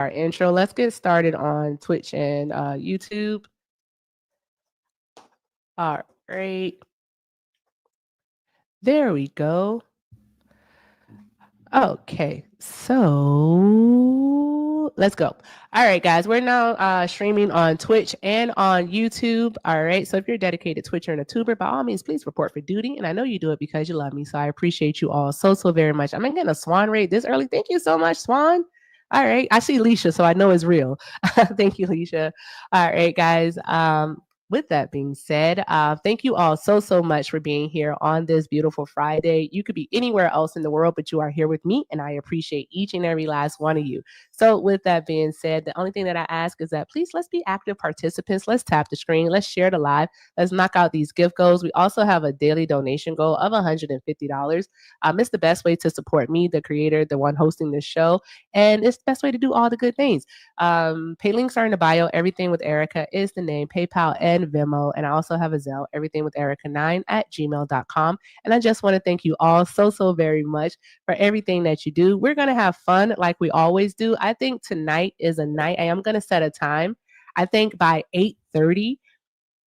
our intro. Let's get started on Twitch and YouTube. All right. There we go. Okay, so let's go. All right, guys, we're now streaming on Twitch and on YouTube. All right, so if you're a dedicated Twitcher and a tuber, by all means, please report for duty. And I know you do it because you love me, so I appreciate you all so very much. I'm getting a Swan raid this early. Thank you so much, Swan. All right, I see Leisha, so I know it's real. Thank you, Leisha. All right, guys. With that being said, thank you all so much for being here on this beautiful Friday. You could be anywhere else in the world, but you are here with me, and I appreciate each and every last one of you. So with that being said, the only thing that I ask is that please let's be active participants. Let's tap the screen. Let's share the live. Let's knock out these gift goals. We also have a daily donation goal of $150. It's the best way to support me, the creator, the one hosting this show, and it's the best way to do all the good things. Pay links are in the bio. Everything with Erica is the name, PayPal and Venmo, and I also have a Zelle, everything with Erica9@gmail.com. And I just want to thank you all so very much for everything that you do. We're going to have fun like we always do. I think tonight is a night. I am going to set a time. I think by 8:30,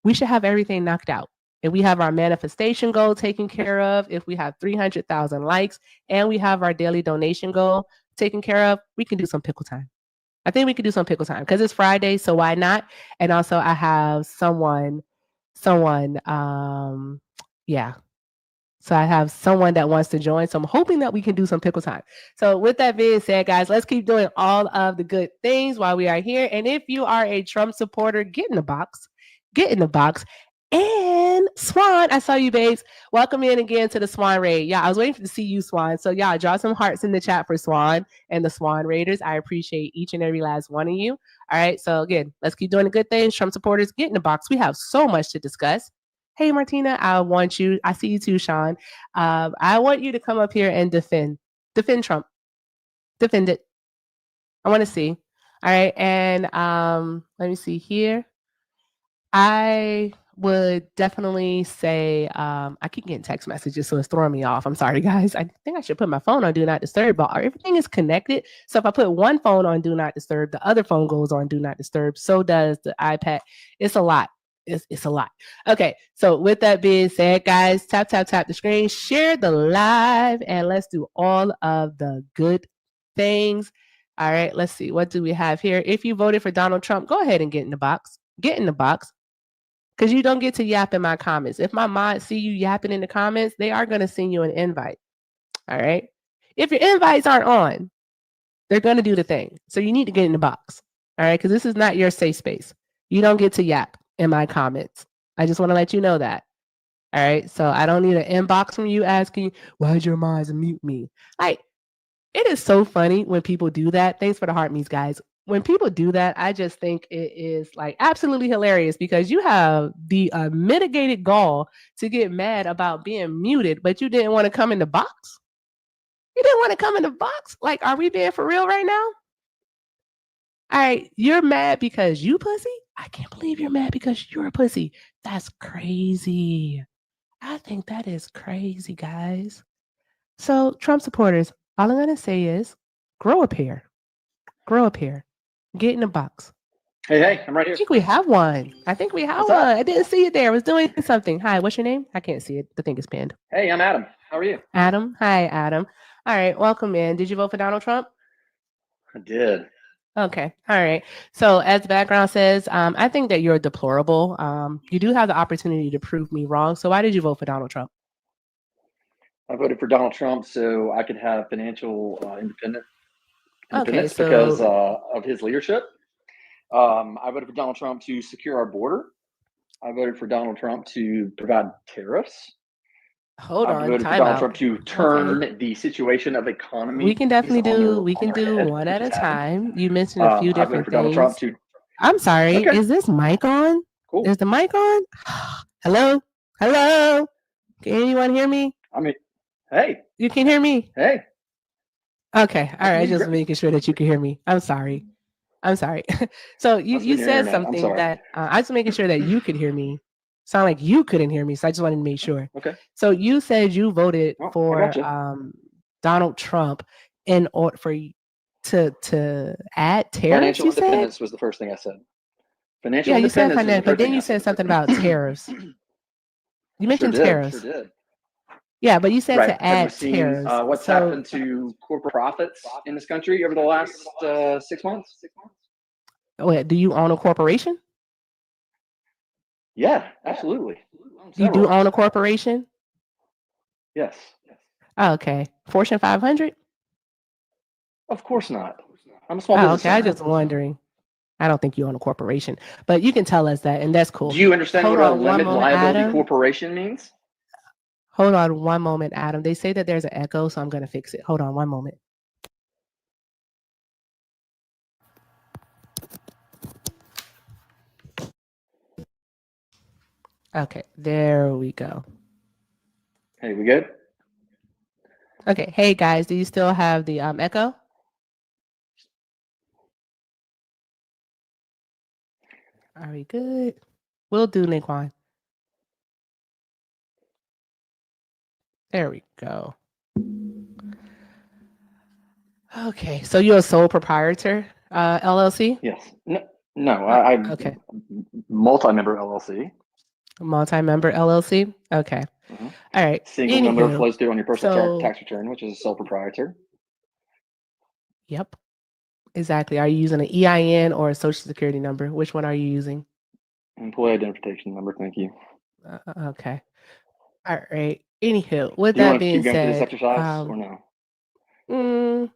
we should have everything knocked out. If we have our manifestation goal taken care of, if we have 300,000 likes, and we have our daily donation goal taken care of, we can do some pickle time. I think we could do some pickle time because it's Friday, so why not? And also I have someone, yeah. So I have someone that wants to join. So I'm hoping that we can do some pickle time. So with that being said, guys, let's keep doing all of the good things while we are here. And if you are a Trump supporter, get in the box. Get in the box. And Swan, I saw you, babes. Welcome in again to the Swan Raid. Yeah, I was waiting to see you, Swan. So yeah, draw some hearts in the chat for Swan and the Swan Raiders. I appreciate each and every last one of you. All right, so again, let's keep doing the good things. Trump supporters, get in the box. We have so much to discuss. Hey, Martina, I see you too, Sean. I want you to come up here and defend Trump. Defend it. I want to see. All right, and let me see here. I would definitely say I keep getting text messages, so it's throwing me off. I'm sorry, guys. I think I should put my phone on Do Not Disturb, but everything is connected. So if I put one phone on Do Not Disturb, the other phone goes on Do Not Disturb. So does the iPad. It's a lot. It's a lot. Okay, so with that being said, guys, tap the screen, share the live, and let's do all of the good things. All right, let's see. What do we have here? If you voted for Donald Trump, go ahead and get in the box. Get in the box. Because you don't get to yap in my comments. If my mods see you yapping in the comments, they are going to send you an invite. All right? If your invites aren't on, they're going to do the thing. So you need to get in the box. All right? Because this is not your safe space. You don't get to yap in my comments. I just want to let you know that. All right? So I don't need an inbox from you asking, why'd your mods mute me? Like, it is so funny when people do that. Thanks for the heart me's, guys. When people do that, I just think it is like absolutely hilarious because you have the mitigated gall to get mad about being muted, but you didn't want to come in the box. You didn't want to come in the box? Like, are we being for real right now? All right, you're mad because you pussy? I can't believe you're mad because you're a pussy. That's crazy. I think that is crazy, guys. So, Trump supporters, all I'm going to say is grow up here. Grow up here. Get in the box. Hey, I'm right here. I think we have one. I didn't see it there. I was doing something. Hi, what's your name? I can't see it. The thing is pinned. Hey, I'm Adam. How are you? Adam. Hi, Adam. All right, welcome in. Did you vote for Donald Trump? I did. Okay. All right. So as the background says, I think that you're deplorable. You do have the opportunity to prove me wrong. So why did you vote for Donald Trump? I voted for Donald Trump so I could have financial independence So because of his leadership. I voted for Donald Trump to secure our border. I voted for Donald Trump to provide tariffs. I voted for Donald Trump to turn the situation of economy. We can definitely do one at a time. You mentioned a few different things. I'm sorry. Okay. Is this mic on? Cool. Is the mic on? Hello? Hello? Can anyone hear me? I mean, hey. You can hear me? Hey. Okay. All right. Just making sure that you can hear me. I'm sorry. So you said something that I was making sure that you could hear me. Sound like you couldn't hear me, so I just wanted to make sure. Okay. So you said you voted for Donald Trump in order for to add tariffs? Financial independence was the first thing I said. Financial independence. You said financial, but then you said something about tariffs. You mentioned tariffs. Sure did. Yeah, but you said to add tariffs. What's happened to corporate profits in this country over the last 6 months? Wait, do you own a corporation? Yeah, absolutely. You do own a corporation? Yes. Oh, okay. Fortune 500? Of course not. I'm a small business. Okay, I was just wondering. I don't think you own a corporation, but you can tell us that, and that's cool. Do you understand what a limited liability corporation means? Hold on one moment, Adam. They say that there's an echo, so I'm going to fix it. Hold on one moment. Okay, there we go. Hey, we good? Okay, hey guys, do you still have the echo? Are we good? We'll do Naquan. There we go. Okay, so you're a sole proprietor, LLC? Yes. No, I'm okay. Multi-member LLC. Multi-member LLC? Okay. Mm-hmm. All right. Single member flows through on your personal tax return, which is a sole proprietor. Yep. Exactly. Are you using an EIN or a social security number? Which one are you using? Employee identification number. Thank you. Okay. All right. Anywho, with that being said, this exercise or no?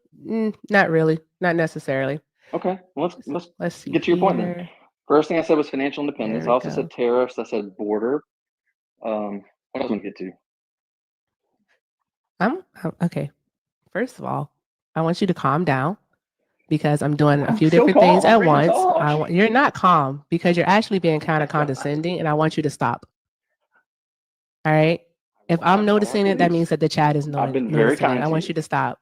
Not really. Not necessarily. Okay. Well, let's see. Get to your point then. First thing I said was financial independence. I also said tariffs. I said border. What else want to get to? Okay. First of all, I want you to calm down because I'm doing a few different things at once. You're not calm because you're actually being kind of condescending, and I want you to stop. All right. If I'm noticing it, that means that the chat is noticing it. I want you to stop.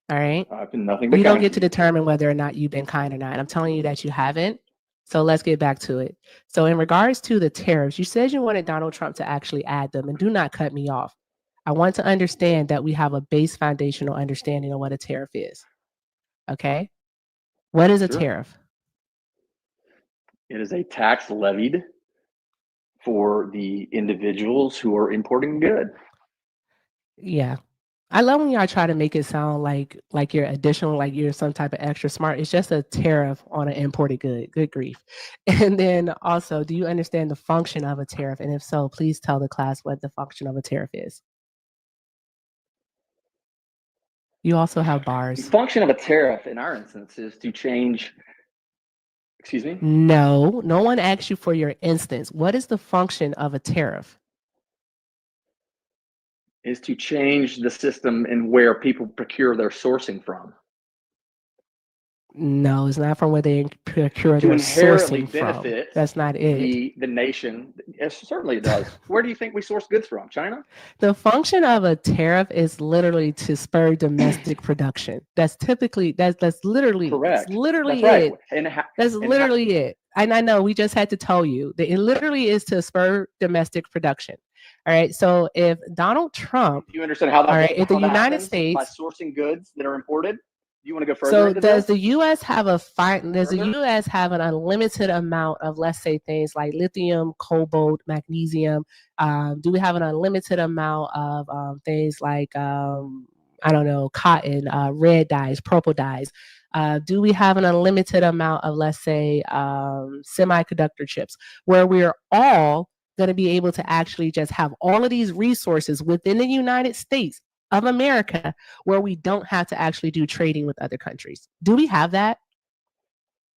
All right. I've been nothing but you don't get to determine whether or not you've been kind or not. I'm telling you that you haven't. So let's get back to it. So in regards to the tariffs, you said you wanted Donald Trump to actually add them, and do not cut me off. I want to understand that we have a base foundational understanding of what a tariff is. Okay. What is a tariff? It is a tax levied for the individuals who are importing good. Yeah. I love when y'all try to make it sound like you're additional, like you're some type of extra smart. It's just a tariff on an imported good. Good grief. And then also, do you understand the function of a tariff? And if so, please tell the class what the function of a tariff is. You also have bars. The function of a tariff in our instance is to change. Excuse me? No one asked you for your instance. What is the function of a tariff? Is to change the system and where people procure their sourcing from. No, it's not from where they procure their sourcing from. That's not it. The nation, certainly it does. Where do you think we source goods from? China? The function of a tariff is literally to spur domestic production. That's typically that's literally correct. That's literally that's it. Right. That's literally it. And I know we just had to tell you that it literally is to spur domestic production. All right. So if Donald Trump, do you understand how that? All right. If the United States by sourcing goods that are imported. You want to go further? So does the U.S. have does the U.S. have an unlimited amount of, let's say, things like lithium, cobalt, magnesium? Do we have an unlimited amount of things like, I don't know, cotton, red dyes, purple dyes? Do we have an unlimited amount of, let's say, semiconductor chips, where we're all going to be able to actually just have all of these resources within the United States of America, where we don't have to actually do trading with other countries? Do we have that?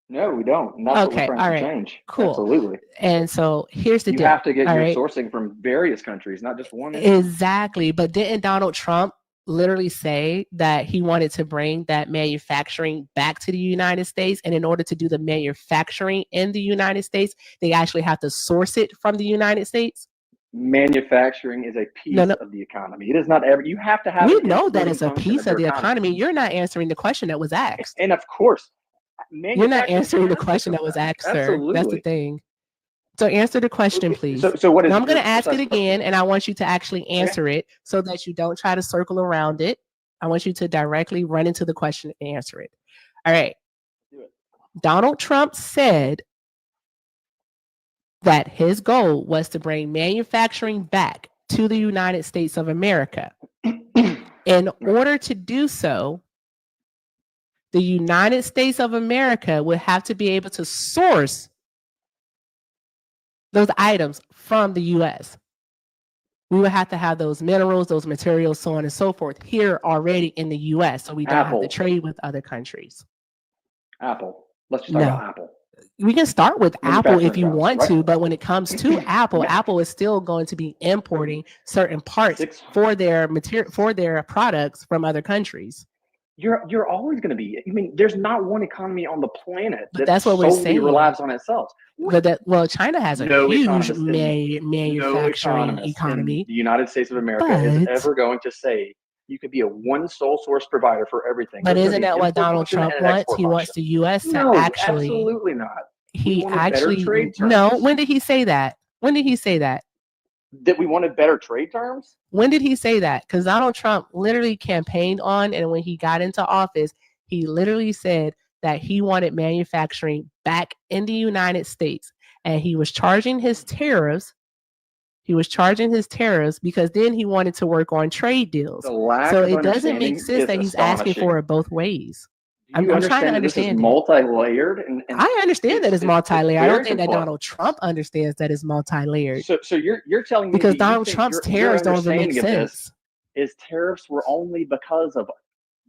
No, we don't. And that's okay, what we're trying to change. Cool. Absolutely. And so here's the deal. You have to get your sourcing from various countries, not just one. Exactly. But didn't Donald Trump literally say that he wanted to bring that manufacturing back to the United States? And in order to do the manufacturing in the United States, they actually have to source it from the United States? Manufacturing is a piece of the economy. It is not every. You have to have. We know that it's a piece of the economy. You're not answering the question that was asked. And of course, you're not answering the question that was asked, sir. Absolutely. That's the thing. So answer the question, please. So what is? Now I'm going to ask it again, and I want you to actually answer it so that you don't try to circle around it. I want you to directly run into the question and answer it. All right. Donald Trump said that his goal was to bring manufacturing back to the United States of America. In order to do so, the United States of America would have to be able to source those items from the US. We would have to have those minerals, those materials, so on and so forth, here already in the US, so we don't have to trade with other countries. Apple. Let's just talk about Apple. We can start with Apple if you want to, but when it comes to Apple, Apple is still going to be importing certain parts for their material, for their products from other countries. You're always going to be. I mean, there's not one economy on the planet that's what we're saying. Relies on itself. Well, China has a huge manufacturing economy. The United States of America is ever going to say you could be a one sole source provider for everything. But isn't that what Donald Trump wants? He wants the U.S. to actually. Absolutely not. He actually no. When did he say that? When did he say that? That we wanted better trade terms? When did he say that? Because Donald Trump literally campaigned on, and when he got into office, he literally said that he wanted manufacturing back in the United States, and he was charging his tariffs. He was charging his tariffs because then he wanted to work on trade deals. So it doesn't make sense that he's asking for it both ways. I'm trying to understand. This is multi-layered, and I understand that it's multi-layered. I don't think that Donald Trump understands that it's multi-layered. So you're telling me because Donald Trump's tariffs don't even make sense. Is tariffs were only because of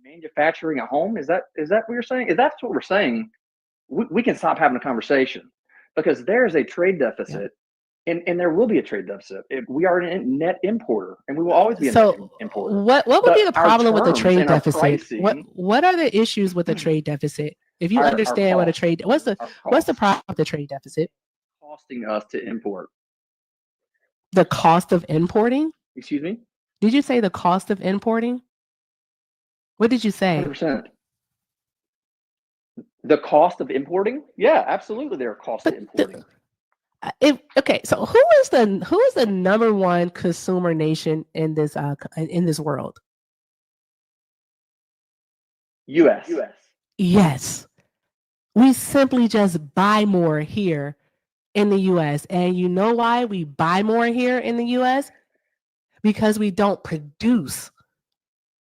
manufacturing at home? Is that what you're saying? If that's what we're saying, we can stop having a conversation, because there's a trade deficit. And there will be a trade deficit. We are a net importer, and we will always be a net importer. What would be the problem with the trade deficit? What are the issues with the trade deficit? If you understand what a trade, what's the problem with the trade deficit? Costing us to import. The cost of importing? Excuse me? Did you say the cost of importing? What did you say? 100%. The cost of importing? Yeah, absolutely. There are costs of importing. Okay, so who is the number one consumer nation in this world? U.S. Yes, we simply just buy more here in the U.S. And you know why we buy more here in the U.S.? Because we don't produce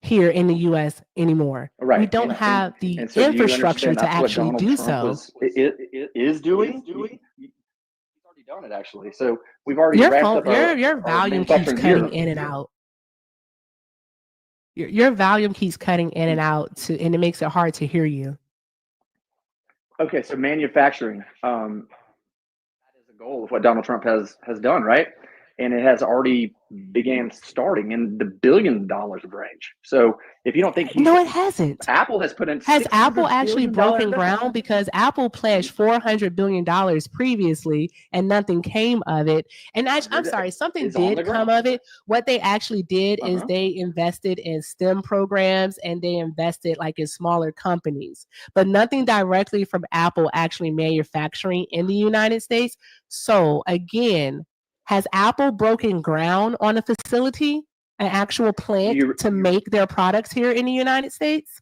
here in the U.S. anymore. Right. We don't have the infrastructure to actually do so. Is doing. Done it actually, so we've already your volume keeps cutting in and out. Your volume keeps cutting in and out, and it makes it hard to hear you. Okay, so manufacturing, that is a goal of what Donald Trump has done, right? And it has already began starting in the $1 billion range. So if you don't think no, it hasn't. Apple has put in. Has Apple actually broken ground? Because Apple pledged $400 billion previously, and nothing came of it. And I'm sorry, something did come of it. What they actually did is they invested in STEM programs, and they invested like in smaller companies, but nothing directly from Apple actually manufacturing in the United States. So again, has Apple broken ground on a facility, an actual plant to make their products here in the United States?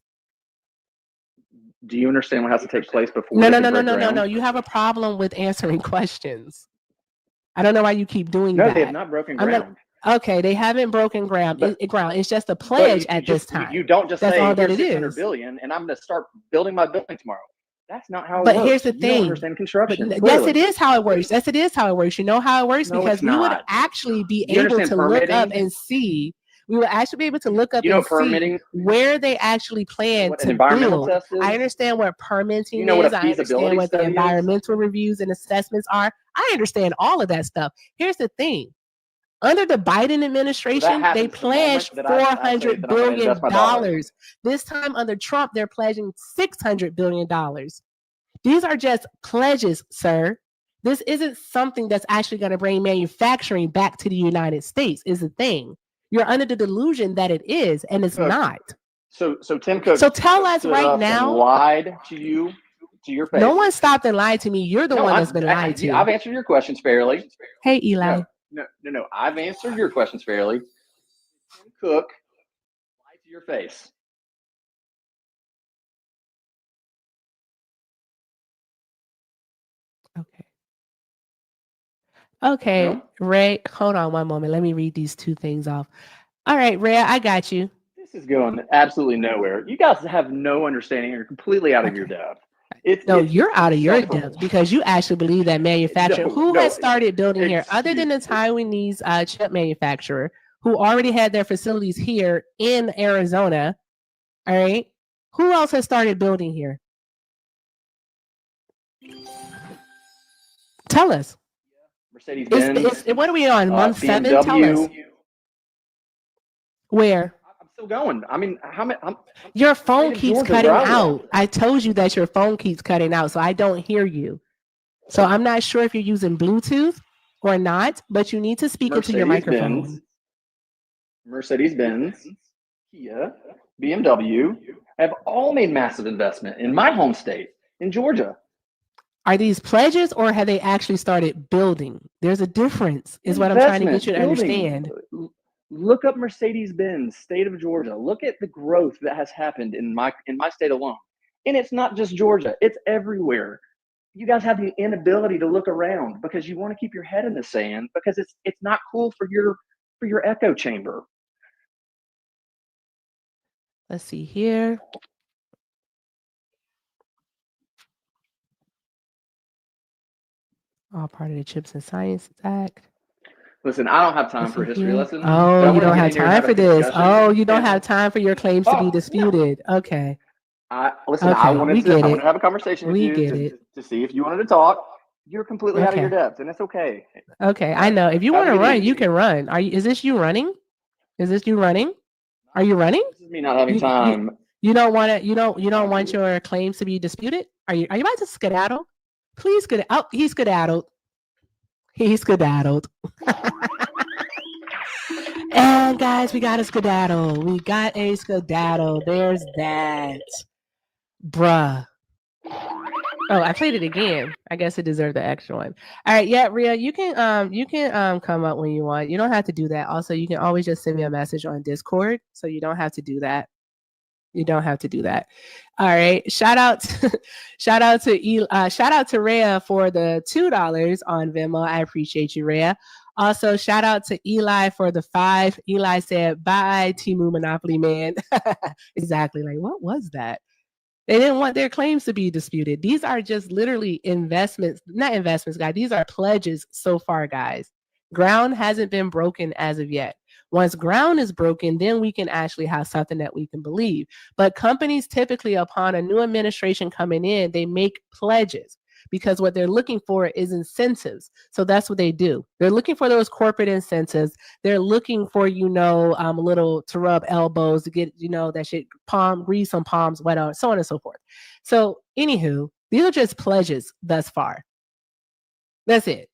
Do you understand what has to take place before? No. You have a problem with answering questions. I don't know why you keep doing that. No, they have not broken ground. Okay, they haven't broken ground. It's just a pledge at this time. You don't just say, all that it is. $600 billion, and I'm going to start building my building tomorrow. That's not how it works. But here's the thing. You don't understand construction. Yes, it is how it works. Yes, it is how it works. You know how it works? Because we would actually be able to look up and see. We would actually be able to look up and see where they actually plan to build. I understand what permitting is. I understand what the environmental reviews and assessments are. I understand all of that stuff. Here's the thing. Under the Biden administration, they pledged $400 billion. This time under Trump, they're pledging $600 billion. These are just pledges, sir. This isn't something that's actually going to bring manufacturing back to the United States, is the thing. You're under the delusion that it is, and it's not. So Tim Cook. So tell us right now. Lied to you, to your face. No one stopped and lied to me. You're the one that's been lied to. I've answered your questions fairly. Hey, Eli. No. I've answered your questions fairly. Tim Cook lied to your face. Okay. Okay, No? Ray, hold on one moment. Let me read these two things off. All right, Ray, I got you. This is going absolutely nowhere. You guys have no understanding. You're completely out of your Okay. depth. No, you're out It's of your depth insufferable. because you actually believe that manufacturing. No, Who has no. started building here other than the Excuse. Taiwanese chip manufacturer who already had their facilities here in Arizona? All right. Who else has started building here? Tell us. Mercedes Benz, What are we on? Month 7? Tell us. BMW. Where? I'm still going. I mean, Your the state phone of keeps Georgia, where cutting I live. out. I told you that your phone keeps cutting out, so I don't hear you. So I'm not sure if you're using Bluetooth or not, but you need to speak into your Mercedes Benz, microphone. Mercedes Benz, Kia, BMW have all made massive investment in my home state, in Georgia. Are these pledges or have they actually started building? There's a difference, is what I'm trying to get you Investment, to building. understand. Look up Mercedes Benz, state of Georgia. Look at the growth that has happened in my state alone. And it's not just Georgia, it's everywhere. You guys have the inability to look around because you want to keep your head in the sand because it's not cool for your echo chamber. Let's see here. All part of the Chips and Science Act. Listen, I don't have time for a history lesson, Oh, but I you want to don't get have in here and time have a for this. discussion. Oh, you don't And have time for your claims to be disputed. Okay. listen, Okay, we get I wanted it. to have a conversation with We you get it. to see if you wanted to talk. You're completely out of your Okay. depth, and it's okay. Okay, All I right, know. If you have want a to good run, evening. you can run. Is this you running? Is this you running? Are you running? This is me not having You time. you don't want to you don't want your claims to be disputed? Are you about to skedaddle? Please skedaddle. Oh, he skedaddled. He skedaddled. And guys, we got a skedaddle. We got a skedaddle. There's that. Bruh. Oh, I played it again. I guess it deserved the extra one. All right, yeah, Rhea, you can come up when you want. You don't have to do that. Also, you can always just send me a message on Discord, so you don't have to do that. You don't have to do that. All right. Shout out to Rhea for the $2 on Venmo. I appreciate you, Rhea. Also, shout out to Eli for the 5. Eli said, "Bye, Timu Monopoly Man." Exactly. Like, what was that? They didn't want their claims to be disputed. These are just literally investments, not investments, guys. These are pledges so far, guys. Ground hasn't been broken as of yet. Once ground is broken, then we can actually have something that we can believe. But companies typically, upon a new administration coming in, they make pledges because what they're looking for is incentives. So that's what they do. They're looking for those corporate incentives. They're looking for, a little to rub elbows to get, that shit grease some palms, whatever, so on and so forth. So, anywho, these are just pledges thus far. That's it.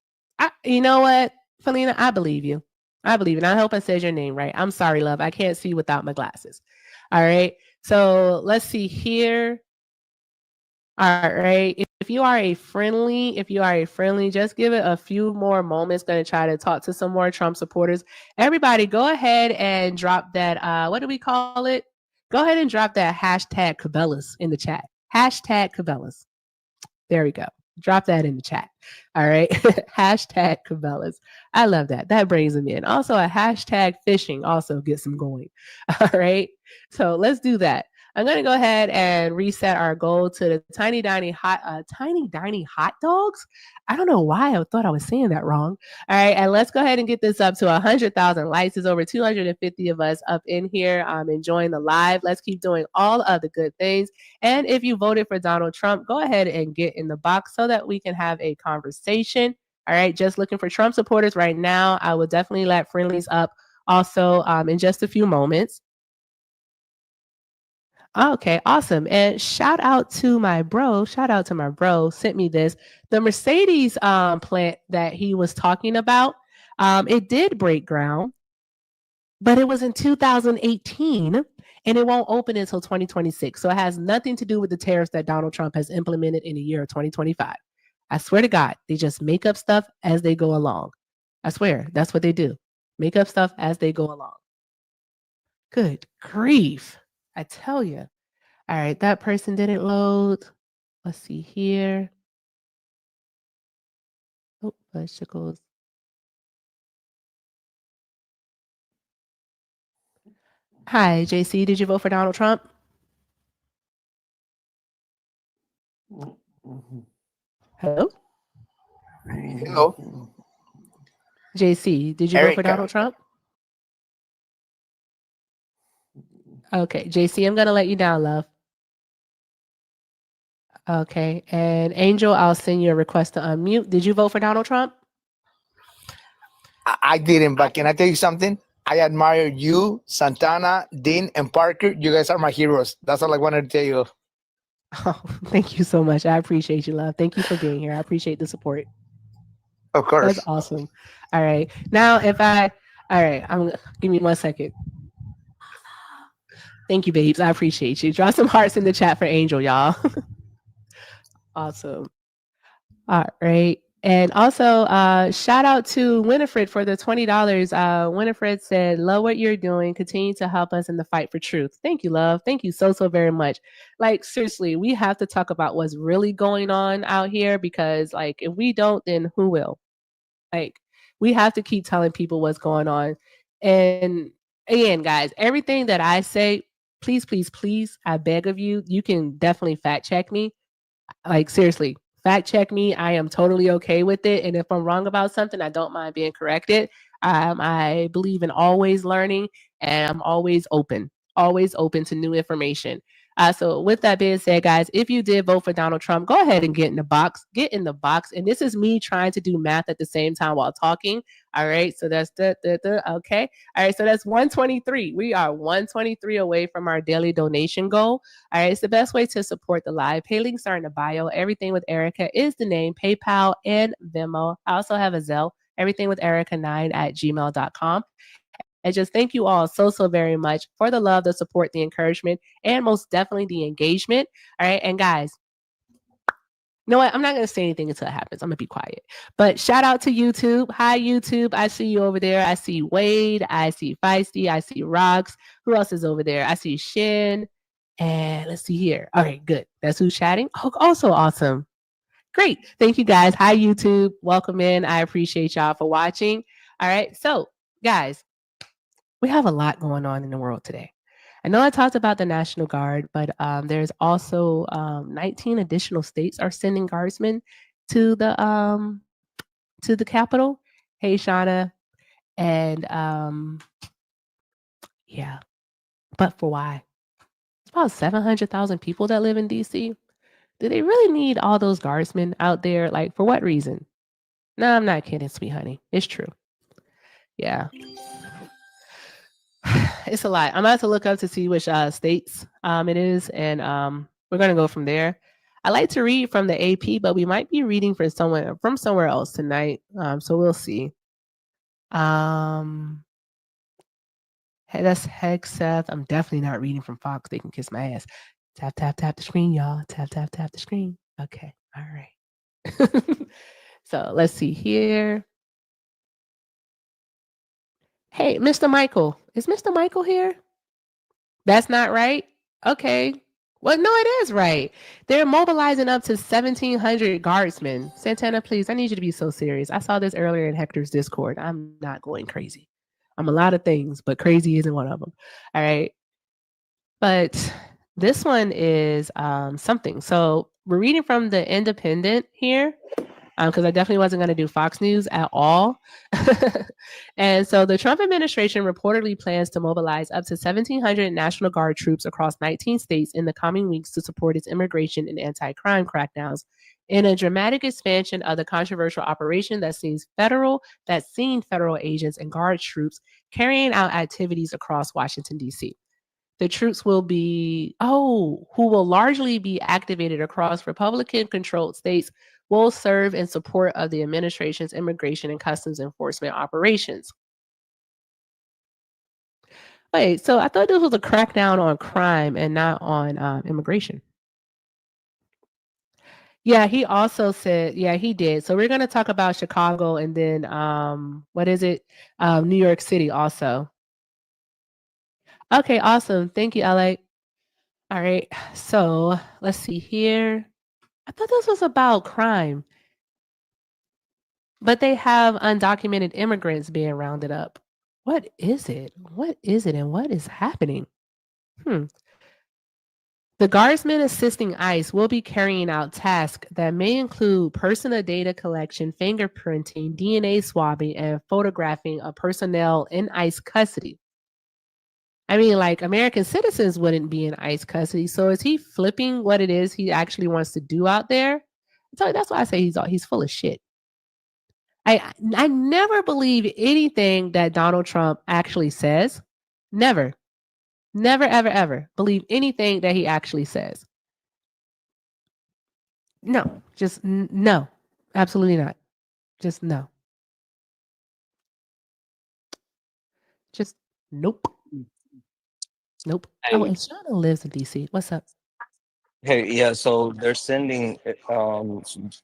You know what, Felina, I believe you. I believe it. I hope I said your name right. I'm sorry, love. I can't see without my glasses. All right. So let's see here. All right. If you are a friendly, just give it a few more moments. Going to try to talk to some more Trump supporters. Everybody, go ahead and drop that. What do we call it? Go ahead and drop that hashtag Cabela's in the chat. Hashtag Cabela's. There we go. Drop that in the chat. All right. Hashtag Cabela's. I love that. That brings them in. Also, a hashtag fishing also gets them going. All right. So let's do that. I'm going to go ahead and reset our goal to the tiny dining hot dogs. I don't know why I thought I was saying that wrong. All right, and let's go ahead and get this up to 100,000 likes. There's over 250 of us up in here enjoying the live. Let's keep doing all of the good things. And if you voted for Donald Trump, go ahead and get in the box so that we can have a conversation. All right, just looking for Trump supporters right now. I will definitely let friendlies up also in just a few moments. Okay, awesome. And shout out to my bro. Sent me this. The Mercedes plant that he was talking about, it did break ground, but it was in 2018 and it won't open until 2026. So it has nothing to do with the tariffs that Donald Trump has implemented in the year of 2025. I swear to God, they just make up stuff as they go along. I swear, that's what they do. Make up stuff as they go along. Good grief. I tell you. All right, that person didn't load. Let's see here. Oh, vegetables. Hi, JC. Did you vote for Donald Trump? Hello? Hello. JC, did you vote for Donald Trump? Okay, JC, I'm going to let you down, love. Okay, and Angel, I'll send you a request to unmute. Did you vote for Donald Trump? I didn't, but can I tell you something? I admire you, Santana, Dean, and Parker. You guys are my heroes. That's all I wanted to tell you. Oh, thank you so much. I appreciate you, love. Thank you for being here. I appreciate the support. Of course. That's awesome. All right. Now, give me 1 second. Thank you, babes. I appreciate you. Draw some hearts in the chat for Angel, y'all. Awesome. All right. And also, shout out to Winifred for the $20. Winifred said, love what you're doing. Continue to help us in the fight for truth. Thank you, love. Thank you so very much. Like, seriously, we have to talk about what's really going on out here because, like, if we don't, then who will? Like, we have to keep telling people what's going on. And again, guys, everything that I say, please, please, please, I beg of you, you can definitely fact check me. Like, seriously, fact check me. I am totally okay with it. And if I'm wrong about something, I don't mind being corrected. I believe in always learning, and I'm always open to new information. So with that being said, guys, if you did vote for Donald Trump, go ahead and get in the box. Get in the box. And this is me trying to do math at the same time while talking. All right. So that's okay. All right. So that's 123. We are 123 away from our daily donation goal. All right. It's the best way to support the live. Pay links are in the bio. Everything with Erica is the name, PayPal and Venmo. I also have a Zelle, everythingwitherica9@gmail.com. And just thank you all so very much for the love, the support, the encouragement, and most definitely the engagement. All right. And guys, you know what? I'm not going to say anything until it happens. I'm going to be quiet. But shout out to YouTube. Hi, YouTube. I see you over there. I see Wade. I see Feisty. I see Rocks. Who else is over there? I see Shin. And let's see here. All right, good. That's who's chatting. Oh, also awesome. Great. Thank you, guys. Hi, YouTube. Welcome in. I appreciate y'all for watching. All right. So, guys, we have a lot going on in the world today. I know I talked about the National Guard, but there's also 19 additional states are sending guardsmen to the Capitol. Hey, Shauna, and yeah, but for why? It's about 700,000 people that live in DC. Do they really need all those guardsmen out there? Like, for what reason? No, I'm not kidding, sweet honey. It's true. Yeah. It's a lot. I'm about to look up to see which states it is, and we're gonna go from there. I like to read from the AP, but we might be reading from somewhere else tonight. So we'll see. Hey, that's Seth. I'm definitely not reading from Fox. They can kiss my ass. Tap the screen, y'all. Tap the screen. Okay. All right. So let's see here. Hey, Mr. Michael. Is Mr. Michael here? That's not right? Okay. Well, no, it is right. They're mobilizing up to 1,700 guardsmen. Santana, please, I need you to be so serious. I saw this earlier in Hector's Discord. I'm not going crazy. I'm a lot of things, but crazy isn't one of them. All right. But this one is something. So we're reading from the Independent here, because I definitely wasn't going to do Fox News at all. And so the Trump administration reportedly plans to mobilize up to 1,700 National Guard troops across 19 states in the coming weeks to support its immigration and anti-crime crackdowns, in a dramatic expansion of the controversial operation that's seen federal agents and Guard troops carrying out activities across Washington, D.C. The troops who will largely be activated across Republican-controlled states, will serve in support of the administration's immigration and customs enforcement operations. Wait, so I thought this was a crackdown on crime and not on immigration. Yeah, he also said, yeah, he did. So we're going to talk about Chicago and then, what is it? New York City also. Okay, awesome. Thank you, LA. All right, so let's see here. I thought this was about crime. But they have undocumented immigrants being rounded up. What is it? What is it? And what is happening? The guardsmen assisting ICE will be carrying out tasks that may include personal data collection, fingerprinting, DNA swabbing, and photographing of personnel in ICE custody. I mean, like American citizens wouldn't be in ICE custody. So is he flipping what it is he actually wants to do out there? So that's why I say he's full of shit. I never believe anything that Donald Trump actually says. Never. Never, ever, ever believe anything that he actually says. No, just no. Absolutely not. Just no. Just nope. Nope. Oh, Hey, and Shauna lives in DC. What's up? hey, yeah. So they're sending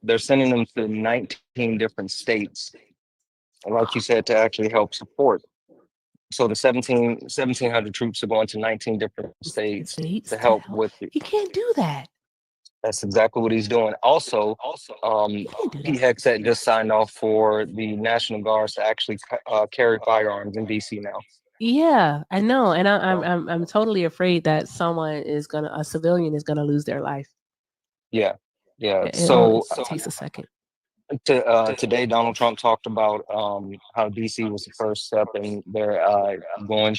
them to 19 different states, like you said, to actually help support. So the 1,700 troops are going to 19 different states States to to help help. with it. He can't do that. That's exactly what he's doing. Also, He can't do that. PHEX just signed off for the National Guards to actually carry firearms in DC now. Yeah, I know, and I'm totally afraid that a civilian is gonna lose their life. Yeah, yeah. It takes a second. Today, Donald Trump talked about how DC was the first step, and they're going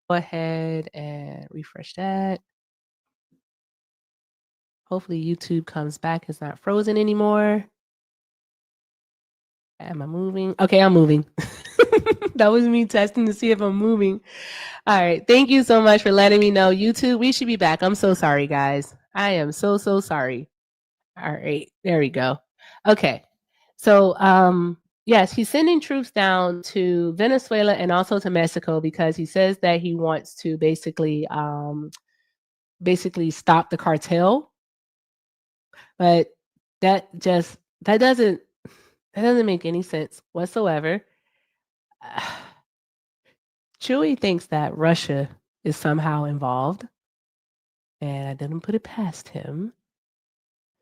Go ahead and refresh that. Hopefully YouTube comes back. It's not frozen anymore. Am I moving? Okay, I'm moving. That was me testing to see if I'm moving. All right. Thank you so much for letting me know. YouTube, we should be back. I'm so sorry, guys. I am so sorry. All right. There we go. Okay. So, yes, he's sending troops down to Venezuela and also to Mexico because he says that he wants to basically stop the cartel. But that doesn't make any sense whatsoever. Chewy thinks that Russia is somehow involved, and I didn't put it past him.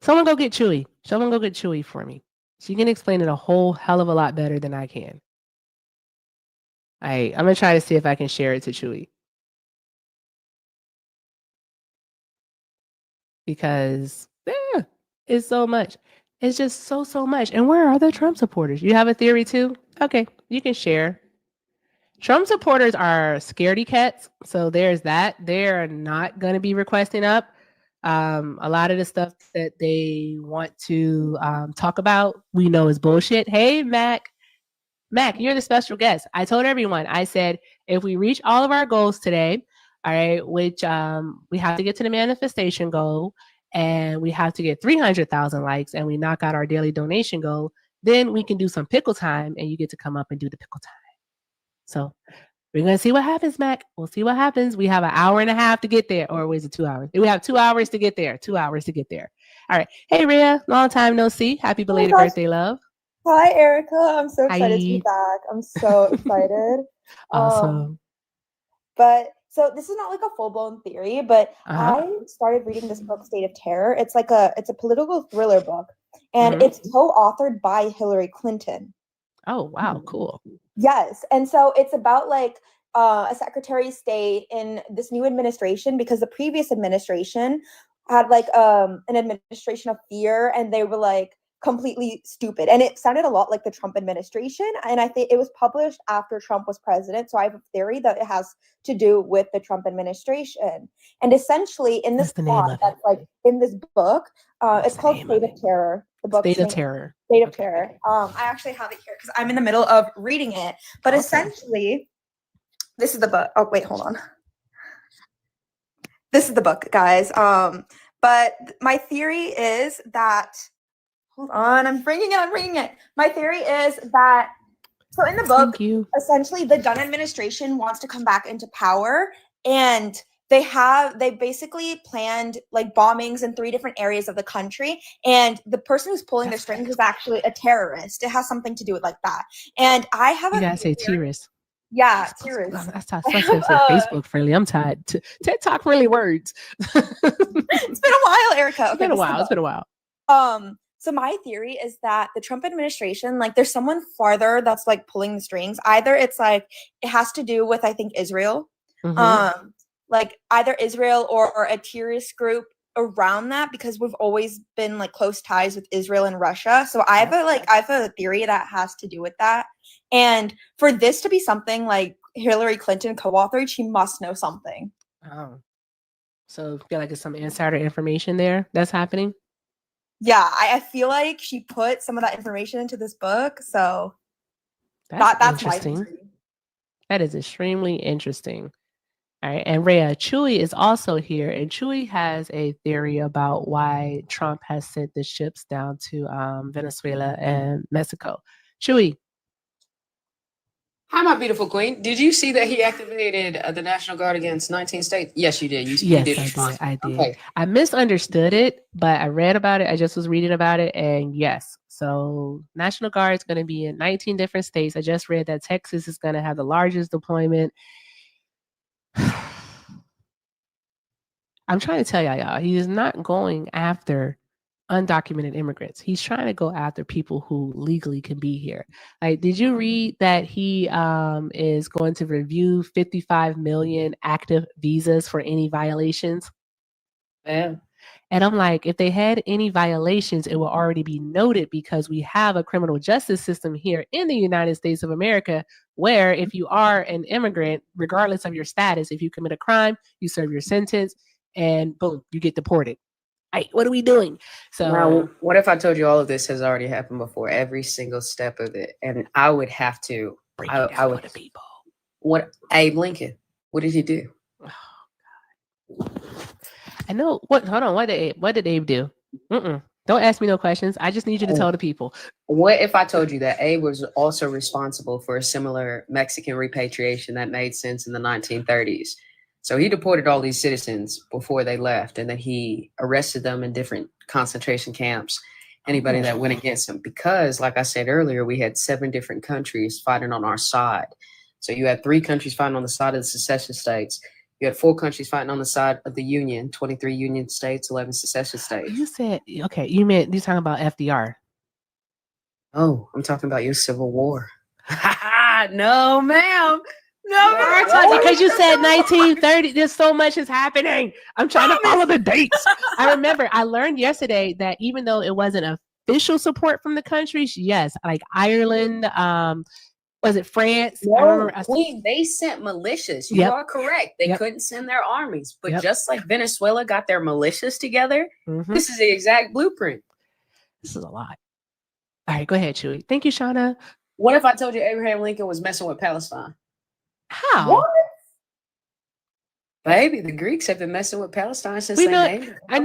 Someone go get Chewy. Someone go get Chewy for me. She can explain it a whole hell of a lot better than I can. I'm gonna try to see if I can share it to Chewy. Because It's so much. It's just so much. And where are the Trump supporters? You have a theory too? Okay, you can share. Trump supporters are scaredy cats. So there's that. They're not going to be requesting up. A lot of the stuff that they want to talk about, we know is bullshit. Hey, Mac. Mac, you're the special guest. I told everyone, I said, if we reach all of our goals today, all right, which we have to get to the manifestation goal and we have to get 300,000 likes and we knock out our daily donation goal, then we can do some pickle time and you get to come up and do the pickle time. So we're going to see what happens, Mac. We'll see what happens. We have an hour and a half to get there. Or was it 2 hours? We have 2 hours to get there. 2 hours to get there. All right. Hey, Rhea. Long time no see. Happy belated birthday, love. Hi, Erica. I'm so excited to be back. I'm so excited. Awesome. But so this is not like a full-blown theory, but I started reading this book, State of Terror. It's a political thriller book, and it's co-authored by Hillary Clinton. Oh, wow. Cool. Yes. And so it's about like a Secretary of State in this new administration, because the previous administration had like an administration of fear, and they were like completely stupid. And it sounded a lot like the Trump administration. And I think it was published after Trump was president. So I have a theory that it has to do with the Trump administration. And essentially in this plot, that's like in this book, it's called State of Terror. The book State of Terror. State of Terror. I actually have it here because I'm in the middle of reading it. But essentially, this is the book. Oh, wait, hold on. This is the book, guys. But my theory is that, hold on, I'm bringing it. My theory is that, so in the book, essentially the Dunn administration wants to come back into power, and they basically planned like bombings in 3 different areas of the country, and the person who's pulling the strings is actually a terrorist. It has something to do with like that. And I have you gotta say terrorist. Yeah, terrorist. That's Facebook friendly. I'm tired. TED Talk friendly words. It's been a while, Erica. Okay, it's been a while. So my theory is that the Trump administration, like there's someone farther that's like pulling the strings. Either it's like it has to do with, I think, Israel. Like either Israel or a terrorist group around that, because we've always been like close ties with Israel and Russia. So I have a theory that has to do with that. And for this to be something like Hillary Clinton co-authored, she must know something. Oh, so you feel like there's some insider information there that's happening? Yeah, I feel like she put some of that information into this book. So that's interesting. That is extremely interesting. All right. And Rhea, Chewy is also here, and Chewy has a theory about why Trump has sent the ships down to Venezuela and Mexico. Chewy. Hi, my beautiful queen. Did you see that he activated the National Guard against 19 states? Yes, you did. Yes, I did. Okay. I misunderstood it, but I read about it. I just was reading about it, and yes. So National Guard is going to be in 19 different states. I just read that Texas is going to have the largest deployment. I'm trying to tell y'all, he is not going after undocumented immigrants. He's trying to go after people who legally can be here. Like, did you read that he is going to review 55 million active visas for any violations? Yeah. And I'm like, if they had any violations, it will already be noted, because we have a criminal justice system here in the United States of America where if you are an immigrant, regardless of your status, if you commit a crime, you serve your sentence and boom, you get deported. Hey, what are we doing? So now, what if I told you all of this has already happened before, every single step of it, and I would have to break it down for the people. What Abe Lincoln? What did he do? Oh, God. I know. Hold on. What did Abe do? Don't ask me no questions. I just need you to tell the people. What if I told you that Abe was also responsible for a similar Mexican repatriation that made sense in the 1930s? So he deported all these citizens before they left, and then he arrested them in different concentration camps, anybody that went against him. Because, like I said earlier, we had 7 different countries fighting on our side. So you had 3 countries fighting on the side of the secession states. You had 4 countries fighting on the side of the Union, 23 Union states, 11 secession states. You said, okay, you're talking about FDR. Oh, I'm talking about your Civil War. No, ma'am. No, because you said 1930. There's so much is happening. I'm trying to follow the dates. I remember I learned yesterday that even though it wasn't official support from the countries, yes, like Ireland, was it France? I remember Queen, they sent militias. You are correct. They couldn't send their armies. But just like Venezuela got their militias together, this is the exact blueprint. This is a lot. All right, go ahead, Chewy. Thank you, Shauna. What if I told you Abraham Lincoln was messing with Palestine? How? What? Baby, the Greeks have been messing with Palestine since they named it. I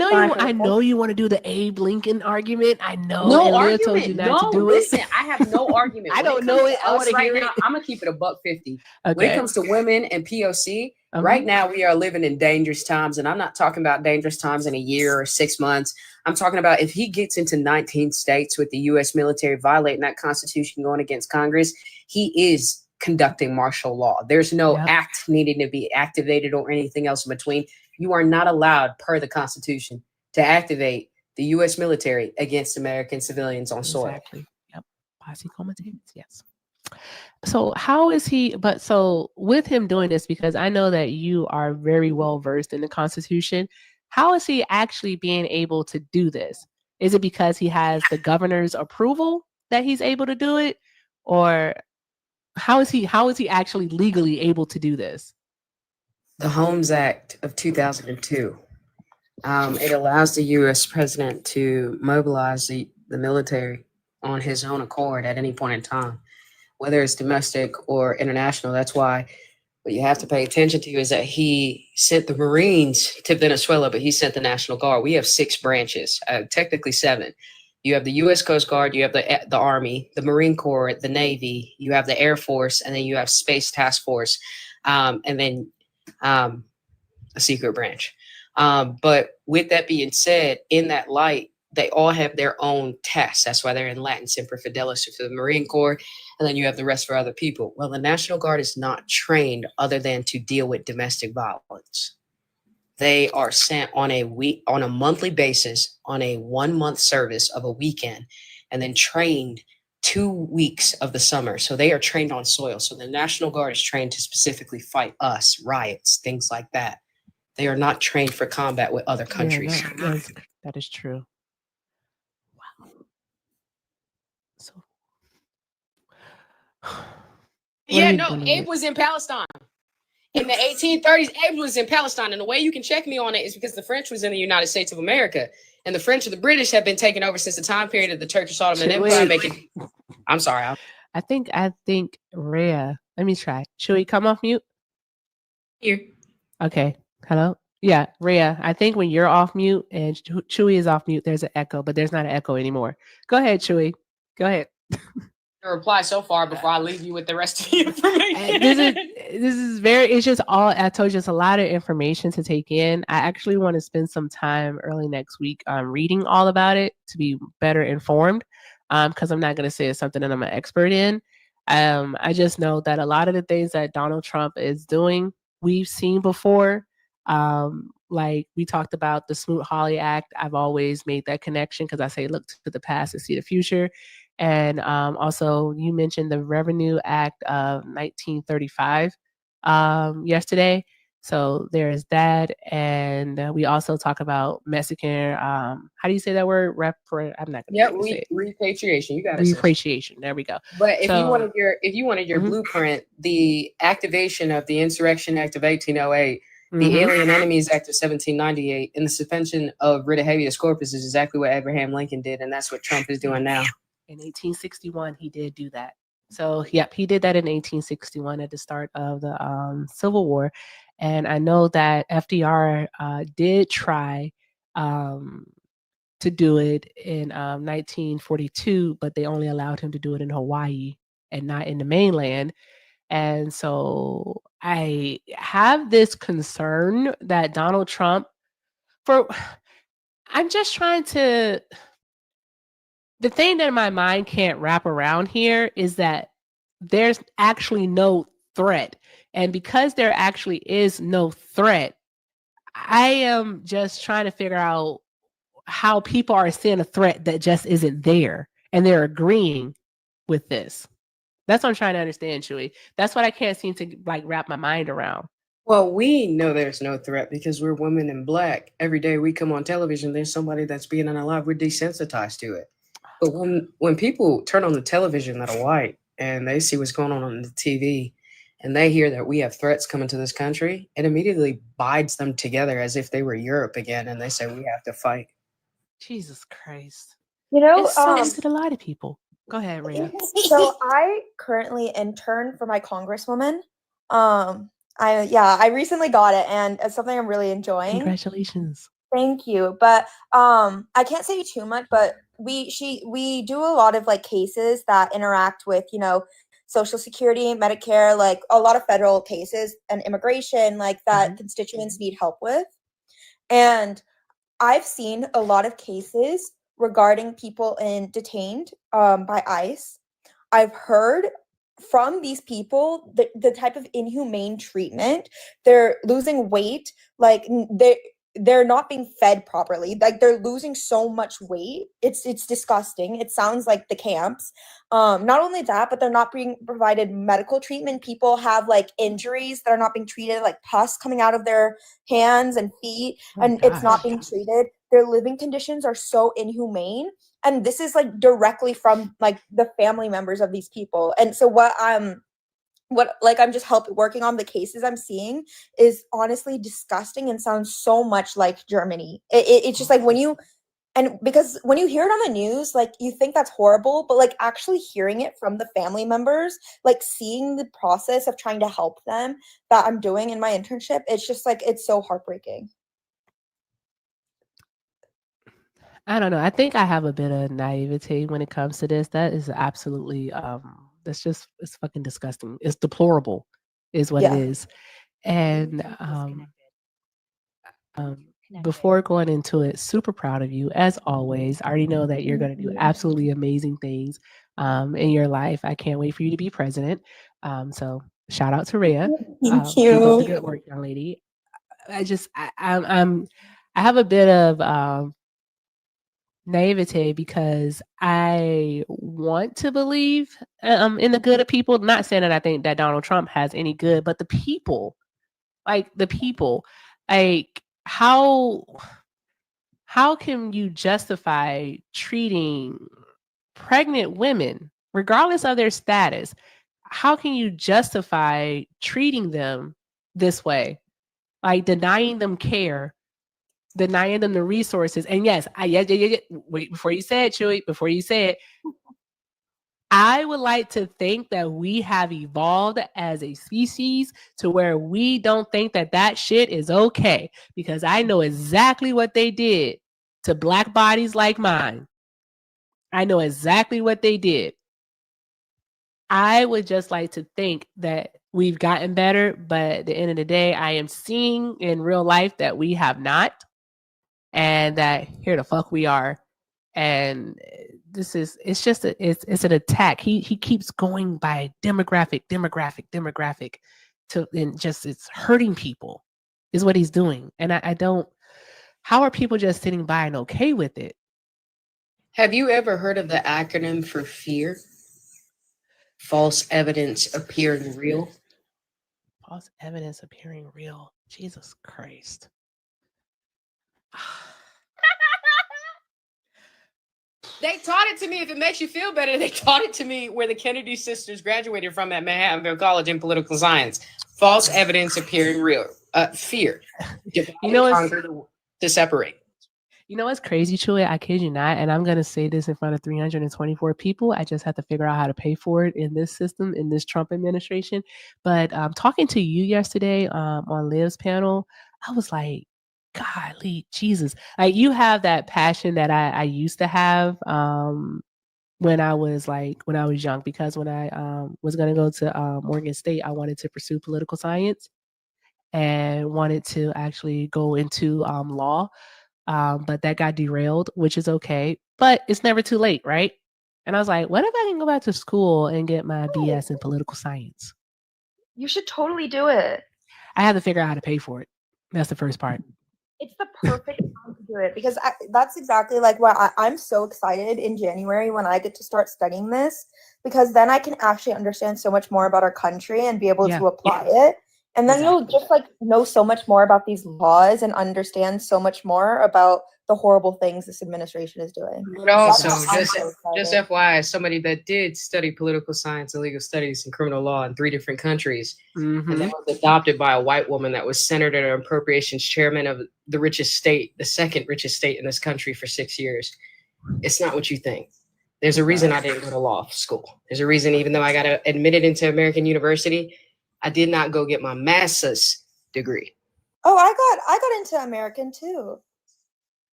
know you want to do the Abe Lincoln argument. I know. No argument. Told you not to do listen, I have no argument. I don't know it. I want to hear it. I'm gonna keep it $1.50. Okay. When it comes to women and POC, right now we are living in dangerous times, and I'm not talking about dangerous times in a year or 6 months. I'm talking about if he gets into 19 states with the U.S. military violating that Constitution, going against Congress, he is conducting martial law. There's no act needing to be activated or anything else in between. You are not allowed, per the Constitution, to activate the U.S. military against American civilians on soil. Exactly. Yep. Posse comitatus. Yes. So how is he? But so with him doing this, because I know that you are very well versed in the Constitution, how is he actually being able to do this? Is it because he has the governor's approval that he's able to do it, or how is he actually legally able to do this? The Homes Act of 2002. It allows the U.S. president to mobilize the military on his own accord at any point in time, whether it's domestic or international. That's why what you have to pay attention to is that he sent the Marines to Venezuela, but he sent the National Guard. We have 6 branches, technically 7. You have the U.S. Coast Guard, you have the Army, the Marine Corps, the Navy, you have the Air Force, and then you have Space Task Force, and then a secret branch. But with that being said, in that light, they all have their own tests. That's why they're in Latin, Semper Fidelis for the Marine Corps, and then you have the rest for other people. Well, the National Guard is not trained other than to deal with domestic violence. They are sent on a monthly basis on a 1-month service of a weekend, and then trained 2 weeks of the summer. So they are trained on soil. So the National Guard is trained to specifically fight us, riots, things like that. They are not trained for combat with other countries. Yeah, that is true. Wow. So Abe was in Palestine. In the 1830s, Abe was in Palestine. And the way you can check me on it is because the French was in the United States of America. And the French and the British have been taken over since the time period of the Turkish Ottoman Empire. I'm sorry. I think Rhea, let me try. Should we come off mute? Here. Okay. Hello? Yeah, Rhea, I think when you're off mute and Chewy is off mute, there's an echo, but there's not an echo anymore. Go ahead, Chewy. Go ahead. Reply so far before I leave you with the rest of the information. This is it's just all, I told you, it's a lot of information to take in. I actually want to spend some time early next week reading all about it to be better informed, because I'm not going to say it's something that I'm an expert in. I just know that a lot of the things that Donald Trump is doing, we've seen before. Like we talked about the Smoot-Hawley Act. I've always made that connection because I say look to the past and see the future. And also, you mentioned the Revenue Act of 1935 yesterday. So there's that. And we also talk about Mexican, how do you say that word? I'm not going to say it. Repatriation. You got it. Repatriation. There we go. But if you wanted your blueprint, the activation of the Insurrection Act of 1808, the Alien Enemies Act of 1798, and the suspension of writ of habeas corpus is exactly what Abraham Lincoln did, and that's what Trump is doing now. In 1861, he did do that. So, yep, he did that in 1861 at the start of the Civil War. And I know that FDR did try to do it in 1942, but they only allowed him to do it in Hawaii and not in the mainland. And so I have this concern that Donald Trump, I'm just trying to, the thing that my mind can't wrap around here is that there's actually no threat. And because there actually is no threat, I am just trying to figure out how people are seeing a threat that just isn't there. And they're agreeing with this. That's what I'm trying to understand, Chewy. That's what I can't seem to like wrap my mind around. Well, we know there's no threat because we're women in black. Every day we come on television, there's somebody that's being unalive. We're desensitized to it. But when people turn on the television that are white and they see what's going on the TV and they hear that we have threats coming to this country, it immediately binds them together as if they were Europe again, and they say we have to fight. Jesus Christ. You know, it's so easy to lie to people. Go ahead, Rhea. So I currently intern for my congresswoman. I recently got it, and it's something I'm really enjoying. Congratulations. Thank you. But I can't say too much, but we do a lot of like cases that interact with, you know, Social Security, Medicare, like a lot of federal cases and immigration, like that constituents need help with. And I've seen a lot of cases regarding people detained by ICE. I've heard from these people the type of inhumane treatment. They're losing weight, like they're not being fed properly, like they're losing so much weight. It's disgusting. It sounds like the camps. Not only that, but they're not being provided medical treatment. People have like injuries that are not being treated, like pus coming out of their hands and feet, it's not being treated. Their living conditions are so inhumane, and this is like directly from like the family members of these people. And so what I'm just working on the cases I'm seeing is honestly disgusting and sounds so much like Germany. It's just like because when you hear it on the news, like you think that's horrible, but like actually hearing it from the family members, like seeing the process of trying to help them that I'm doing in my internship, it's just like, it's so heartbreaking. I don't know. I think I have a bit of naivety when it comes to this. That is absolutely it's fucking disgusting. It's deplorable is what it is. And before going into it, super proud of you as always. I already know that you're going to do absolutely amazing things in your life. I can't wait for you to be president. So shout out to Rhea. Thank Keep up the you. good work, young lady. I have a bit of naivete because I want to believe in the good of people. Not saying that I think that Donald Trump has any good, but the people, like how can you justify treating pregnant women, regardless of their status? How can you justify treating them this way? Like denying them care, denying them the resources. And yes, wait, before you say it, Chewy, before you say it, I would like to think that we have evolved as a species to where we don't think that that shit is okay, because I know exactly what they did to Black bodies like mine. I know exactly what they did. I would just like to think that we've gotten better, but at the end of the day, I am seeing in real life that we have not, and that here the fuck we are. And it's an attack. He keeps going by demographic to, and just it's hurting people is what he's doing. And I don't, how are people just sitting by and okay with it? Have you ever heard of the acronym for FEAR? False evidence appearing real. False evidence appearing real. Jesus Christ. They taught it to me. If it makes you feel better, they taught it to me where the Kennedy sisters graduated from at Manhattanville College in political science. False evidence appearing real. Fear. You know, to separate. You know what's crazy, Chewy? I kid you not, and I'm going to say this in front of 324 people. I just have to figure out how to pay for it in this system, in this Trump administration. But talking to you yesterday on Liv's panel, I was like, golly, Jesus. Like, you have that passion that I used to have when I was young, because when I was going to go to Morgan State, I wanted to pursue political science and wanted to actually go into law. But that got derailed, which is okay. But it's never too late, right? And I was like, what if I can go back to school and get my BS in political science? You should totally do it. I have to figure out how to pay for it. That's the first part. It's the perfect time to do it, because that's exactly like what I'm so excited in January when I get to start studying this, because then I can actually understand so much more about our country and be able to apply it. And then you'll just like know so much more about these laws and understand so much more about the horrible things this administration is doing. But also, just FYI, as somebody that did study political science and legal studies and criminal law in 3 different countries, and that was adopted by a white woman that was senator and appropriations chairman of the richest state, the second richest state in this country for 6 years. It's not what you think. There's a reason I didn't go to law school. There's a reason, even though I got admitted into American University, I did not go get my master's degree. Oh, I got into American too.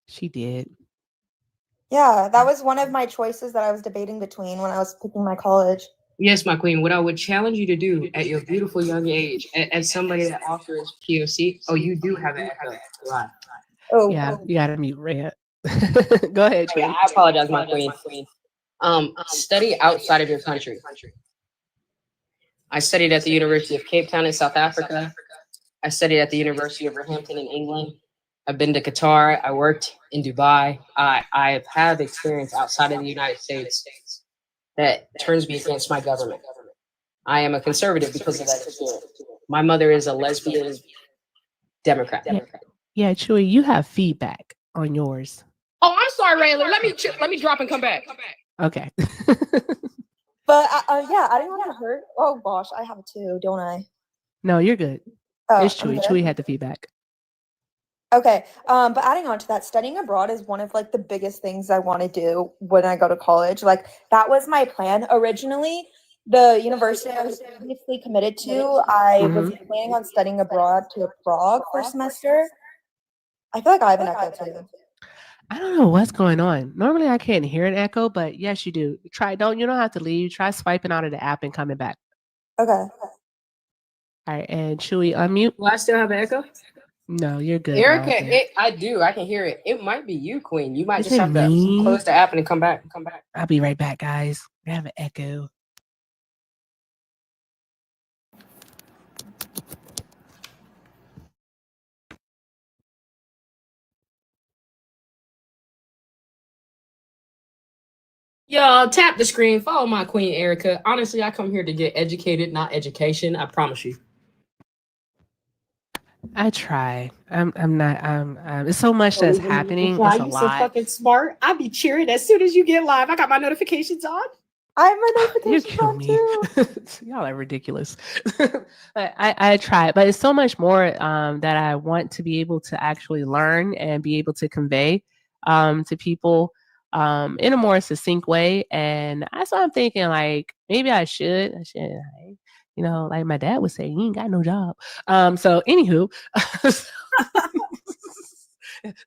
She did. Yeah, that was one of my choices that I was debating between when I was picking my college. Yes, my queen. What I would challenge you to do at your beautiful young age, as somebody that offers POC, you do have an echo. Oh, yeah, you gotta mute Red. Go ahead, Queen. I apologize, my queen. Study outside of your country. I studied at the University of Cape Town in South Africa. I studied at the University of Roehampton in England. I've been to Qatar. I worked in Dubai. I have experience outside of the United States that turns me against my government. I am a conservative because of that experience. My mother is a lesbian Democrat. Yeah, Chewy, you have feedback on yours. Oh, I'm sorry, Rayla. Let me drop and come back. Okay. But yeah, I didn't want to hurt. Oh gosh, I have it too, don't I? No, you're good. Oh, It's Chewy. Chewy had the feedback. Okay. But adding on to that, studying abroad is one of like the biggest things I want to do when I go to college. Like that was my plan originally. The university I was previously committed to, I was planning on studying abroad to Prague for a semester. I feel like I have an echo too. I don't know what's going on. Normally I can't hear an echo, but yes, you do. You don't have to leave. Try swiping out of the app and coming back. Okay. All right, and Chewy, unmute. Will I still have an echo? No, you're good. Erica, I do. I can hear it. It might be you, Queen. You might Is just it have to me? close the app and come back. I'll be right back, guys. I have an echo. Y'all tap the screen. Follow my queen, Erica. Honestly, I come here to get educated, not education. I promise you. I try. I'm not. It's so much that's happening. It's a You lot. so fucking smart. I be cheering as soon as you get live. I got my notifications on. I have my You notifications kill on me. too. Y'all are ridiculous. But I try, but it's so much more that I want to be able to actually learn and be able to convey to people in a more succinct way. And that's what I'm thinking. Like maybe I should. You know, like my dad would say, "You ain't got no job." So anywho.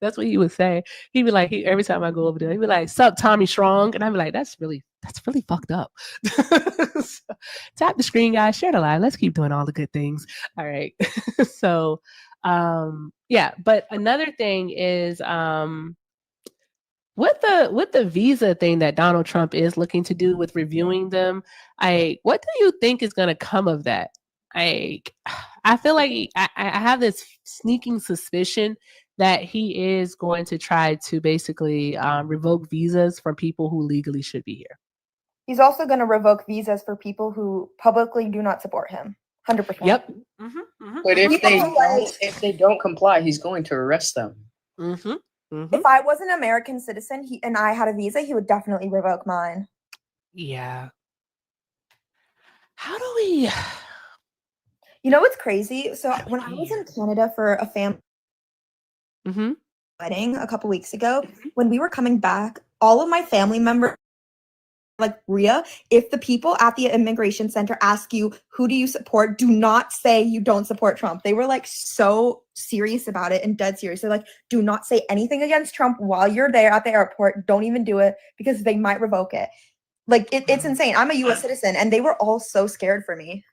That's what he would say. He'd be like, every time I go over there, he'd be like, "Sup, Tommy Strong?" And I'd be like, that's really fucked up. So, tap the screen, guys. Share the live. Let's keep doing all the good things. All right. So, yeah. But another thing is, with the visa thing that Donald Trump is looking to do with reviewing them, what do you think is going to come of that? I feel like I have this sneaking suspicion that he is going to try to basically revoke visas from people who legally should be here. He's also going to revoke visas for people who publicly do not support him. 100%. Yep. But if they don't comply, he's going to arrest them. If I was an American citizen and I had a visa, he would definitely revoke mine. Yeah. How do we? You know what's crazy? So when I was in Canada for a family wedding a couple weeks ago, when we were coming back, all of my family members, like Rhea, if the people at the immigration center ask you, who do you support? Do not say you don't support Trump. They were like so serious about it and dead serious. They're like, do not say anything against Trump while you're there at the airport. Don't even do it because they might revoke it. Like it's insane. I'm a US citizen and they were all so scared for me.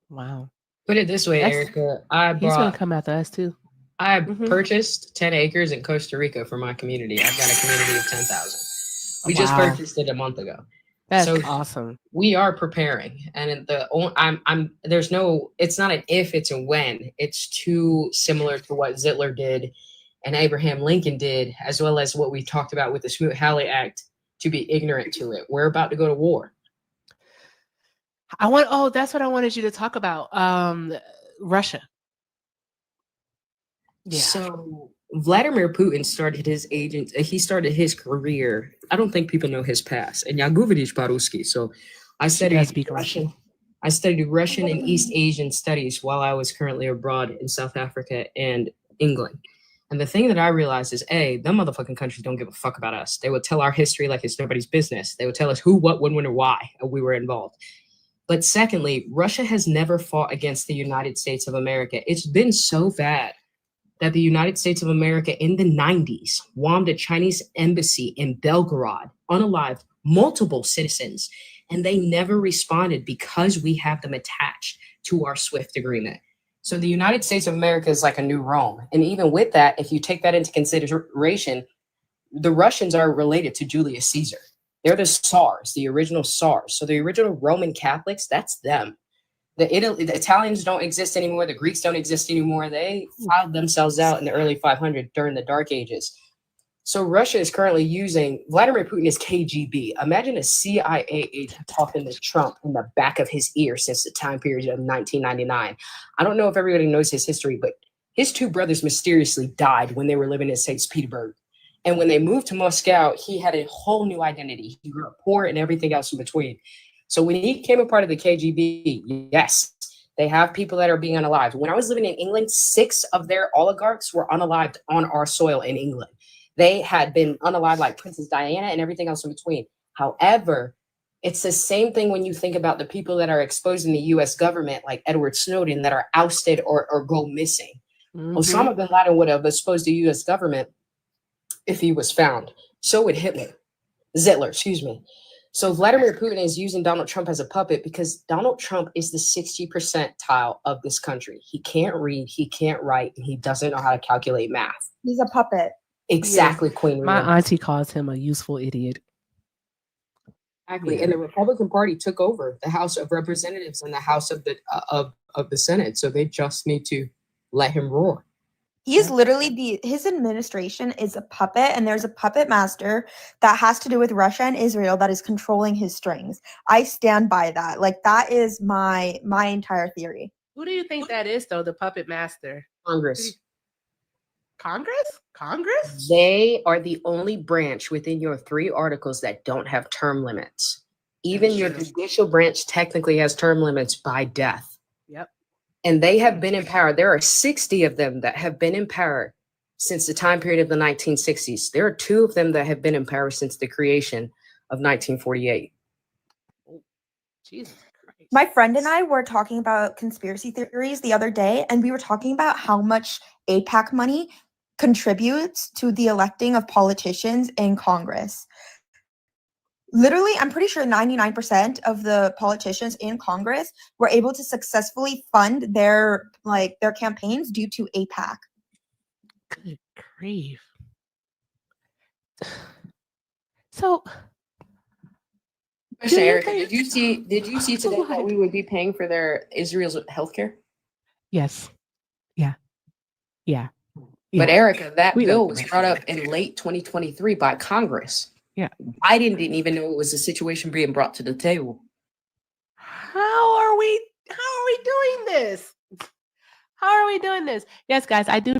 Wow. Put it this way, Erica. He's going to come after us too. I purchased 10 acres in Costa Rica for my community. I've got a community of 10,000. We just purchased it a month ago. That's awesome. We are preparing, and there's no. It's not an if, it's a when. It's too similar to what Zitler did, and Abraham Lincoln did, as well as what we talked about with the Smoot-Hawley Act, to be ignorant to it. We're about to go to war. That's what I wanted you to talk about. Russia. Yeah. So Vladimir Putin started his career. I don't think people know his past. And Yagovich Baruski. So I studied Russian. I studied Russian and East Asian studies while I was currently abroad in South Africa and England. And the thing that I realized is, them motherfucking countries don't give a fuck about us. They would tell our history like it's nobody's business. They would tell us who, what, when, or why we were involved. But secondly, Russia has never fought against the United States of America. It's been so bad that the United States of America in the 90s bombed a Chinese embassy in Belgorod, unalived multiple citizens, and they never responded because we have them attached to our SWIFT agreement. So the United States of America is like a new Rome. And even with that, if you take that into consideration, the Russians are related to Julius Caesar. They're the Tsars, the original Tsars. So the original Roman Catholics, that's them. The Italians don't exist anymore. The Greeks don't exist anymore. They filed themselves out in the early 500s during the Dark Ages. So Russia is currently using Vladimir Putin is KGB. Imagine a CIA agent talking to Trump in the back of his ear since the time period of 1999. I don't know if everybody knows his history, but his two brothers mysteriously died when they were living in St. Petersburg. And when they moved to Moscow, he had a whole new identity. He grew up poor and everything else in between. So when he became a part of the KGB, yes, they have people that are being unalived. When I was living in England, 6 of their oligarchs were unalived on our soil in England. They had been unalived like Princess Diana and everything else in between. However, it's the same thing when you think about the people that are exposed in the U.S. government, like Edward Snowden, that are ousted or go missing. Mm-hmm. Osama bin Laden would have exposed the U.S. government if he was found. So would Hitler. Excuse me. So Vladimir Putin is using Donald Trump as a puppet because Donald Trump is the 60th percentile of this country. He can't read, he can't write, and he doesn't know how to calculate math. He's a puppet. Exactly, Queen. My auntie calls him a useful idiot. Exactly, yeah. And the Republican Party took over the House of Representatives and the House of the Senate, so they just need to let him roar. He is literally his administration is a puppet, and there's a puppet master that has to do with Russia and Israel that is controlling his strings. I stand by that. Like, that is my entire theory. Who do you think that is, though? The puppet master? Congress. Congress? They are the only branch within your 3 articles that don't have term limits. Even your judicial branch technically has term limits by death. Yep. And they have been in power. There are 60 of them that have been in power since the time period of the 1960s. There are 2 of them that have been in power since the creation of 1948. Jesus Christ. My friend and I were talking about conspiracy theories the other day, and we were talking about how much AIPAC money contributes to the electing of politicians in Congress. Literally, I'm pretty sure 99% of the politicians in Congress were able to successfully fund their campaigns due to AIPAC. Good grief. So, Erica, did you see today that we would be paying for their Israel's healthcare? Yes. Yeah. But Erica, that bill was brought up in late 2023 by Congress. Yeah. Biden didn't even know it was a situation being brought to the table. How are we doing this? How are we doing this? Yes, guys, I do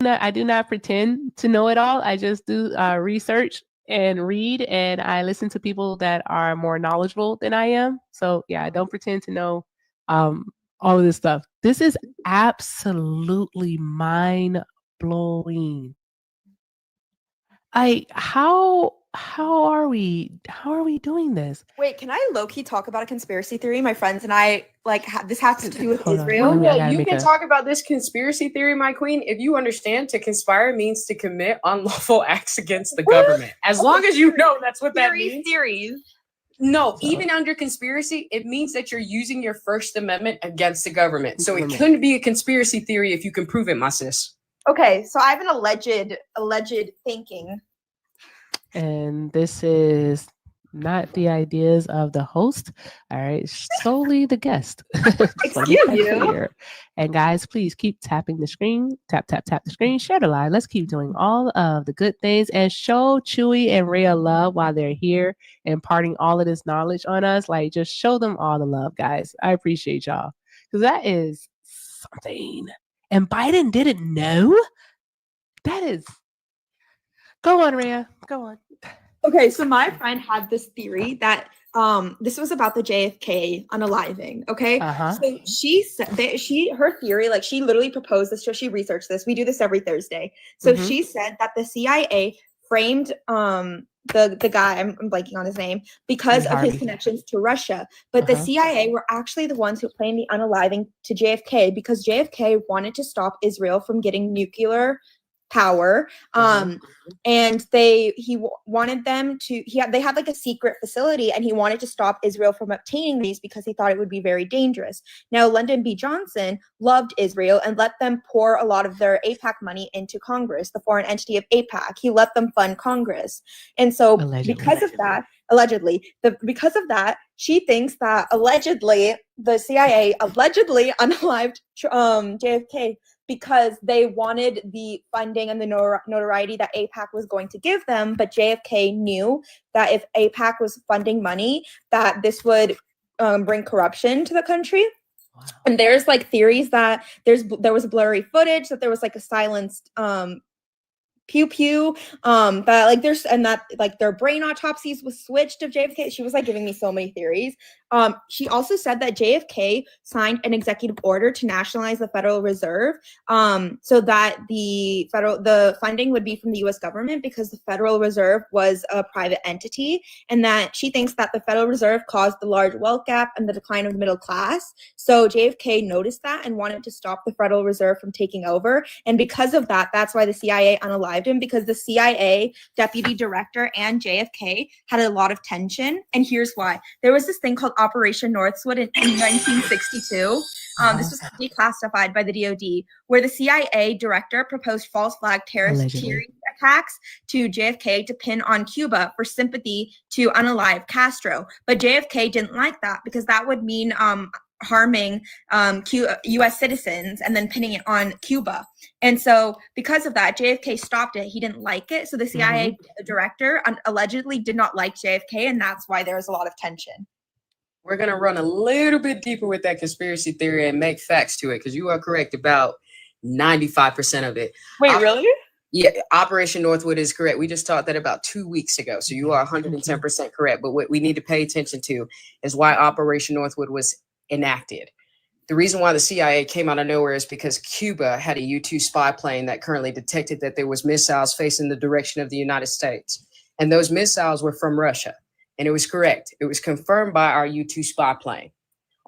not pretend to know it all. I just do research and read, and I listen to people that are more knowledgeable than I am. So yeah, I don't pretend to know all of this stuff. This is absolutely mind-blowing. How are we doing this? Wait, can I low-key talk about a conspiracy theory? My friends and I, this has to do with Israel. Yeah, you can talk about this conspiracy theory, my queen, if you understand to conspire means to commit unlawful acts against the government. As long as you know that's what that means. Theories. No, even under conspiracy, it means that you're using your First Amendment against the government. So it couldn't be a conspiracy theory if you can prove it, my sis. Okay, so I have an alleged thinking. And this is not the ideas of the host. All right, solely the guest. Excuse you. And guys, please keep tapping the screen. Tap, tap, tap the screen. Share the live. Let's keep doing all of the good things and show Chewy and Rhea love while they're here, imparting all of this knowledge on us. Like, just show them all the love, guys. I appreciate y'all. Because that is something. And Biden didn't know? That is. Go on, Rhea. Go on. Okay, so my friend had this theory that this was about the JFK unaliving. Okay, so she said that her theory, like she literally proposed this. So she researched this. We do this every Thursday. So she said that the CIA framed the guy, I'm blanking on his name, because of his connections to Russia. But the CIA were actually the ones who planned the unaliving to JFK because JFK wanted to stop Israel from getting nuclear power. And they wanted them to they had like a secret facility, and he wanted to stop Israel from obtaining these because he thought it would be very dangerous. Now, Lyndon B. Johnson loved Israel and let them pour a lot of their AIPAC money into Congress, the foreign entity of AIPAC. He let them fund Congress. And so because of that, because of that, she thinks that allegedly the CIA allegedly unalived JFK because they wanted the funding and the notoriety that AIPAC was going to give them. But JFK knew that if AIPAC was funding money, that this would bring corruption to the country. Wow. And there's like theories that there was blurry footage, that there was like a silenced pew pew, that like there's, and that like their brain autopsies was switched of JFK. She was like giving me so many theories. She also said that JFK signed an executive order to nationalize the Federal Reserve, so that the funding would be from the U.S. government because the Federal Reserve was a private entity, and that she thinks that the Federal Reserve caused the large wealth gap and the decline of the middle class. So JFK noticed that and wanted to stop the Federal Reserve from taking over, and because of that, that's why the CIA unalived him, because the CIA deputy director and JFK had a lot of tension. And here's why. There was this thing called Operation Northwood in 1962. This was declassified by the DoD, where the CIA director proposed false flag terrorist attacks to JFK to pin on Cuba for sympathy to unalive Castro. But JFK didn't like that because that would mean harming U.S. citizens and then pinning it on Cuba. And so because of that, JFK stopped it. He didn't like it. So the CIA director allegedly did not like JFK, and that's why there was a lot of tension. We're going to run a little bit deeper with that conspiracy theory and make facts to it, because you are correct about 95% of it. Wait, really? Yeah, Operation Northwood is correct. We just taught that about 2 weeks ago. So you are 110% correct. But what we need to pay attention to is why Operation Northwood was enacted. The reason why the CIA came out of nowhere is because Cuba had a U-2 spy plane that currently detected that there was missiles facing the direction of the United States. And those missiles were from Russia. And it was correct. It was confirmed by our U-2 spy plane.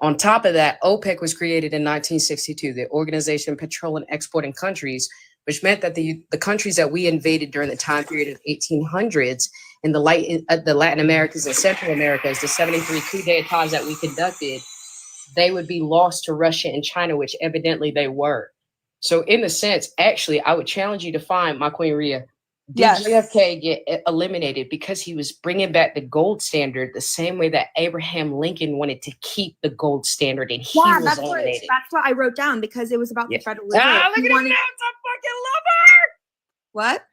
On top of that, OPEC was created in 1962, the Organization of Petroleum Exporting Countries, which meant that the countries that we invaded during the time period of 1800s in the Latin Americas and Central Americas, the 73 coup d'etats that we conducted, they would be lost to Russia and China, which evidently they were. So in a sense, actually, I would challenge you to find, my Queen Rhea, did JFK get eliminated because he was bringing back the gold standard the same way that Abraham Lincoln wanted to keep the gold standard, and he was eliminated? That's what I wrote down, because it was about the Federal Reserve. Look at him now, I fucking love her. What?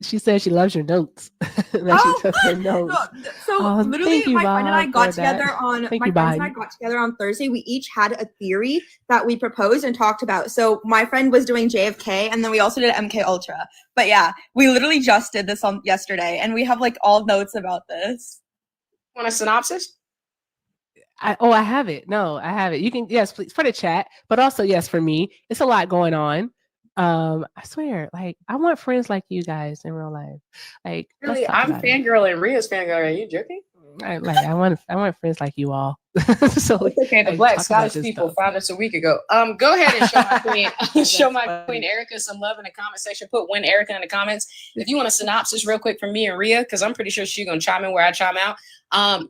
She said she loves your notes. She took her notes. No. So literally, my friend and I got together on Thursday. We each had a theory that we proposed and talked about. So my friend was doing JFK, and then we also did MK Ultra. But yeah, we literally just did this on yesterday, and we have like all notes about this. Want a synopsis? I have it. No, I have it. You can, yes, please, for the chat, but also yes, for me. It's a lot going on. I swear, like, I want friends like you guys in real life. Like, really, I'm fangirl and Rhea's fangirl. Are you joking? I want friends like you all. So it's okay. The Black Scottish people found us a week ago. Go ahead and show my queen, queen Erica some love in the comment section. Put Win Erica in the comments. If you want a synopsis real quick from me and Rhea, because I'm pretty sure she's gonna chime in where I chime out.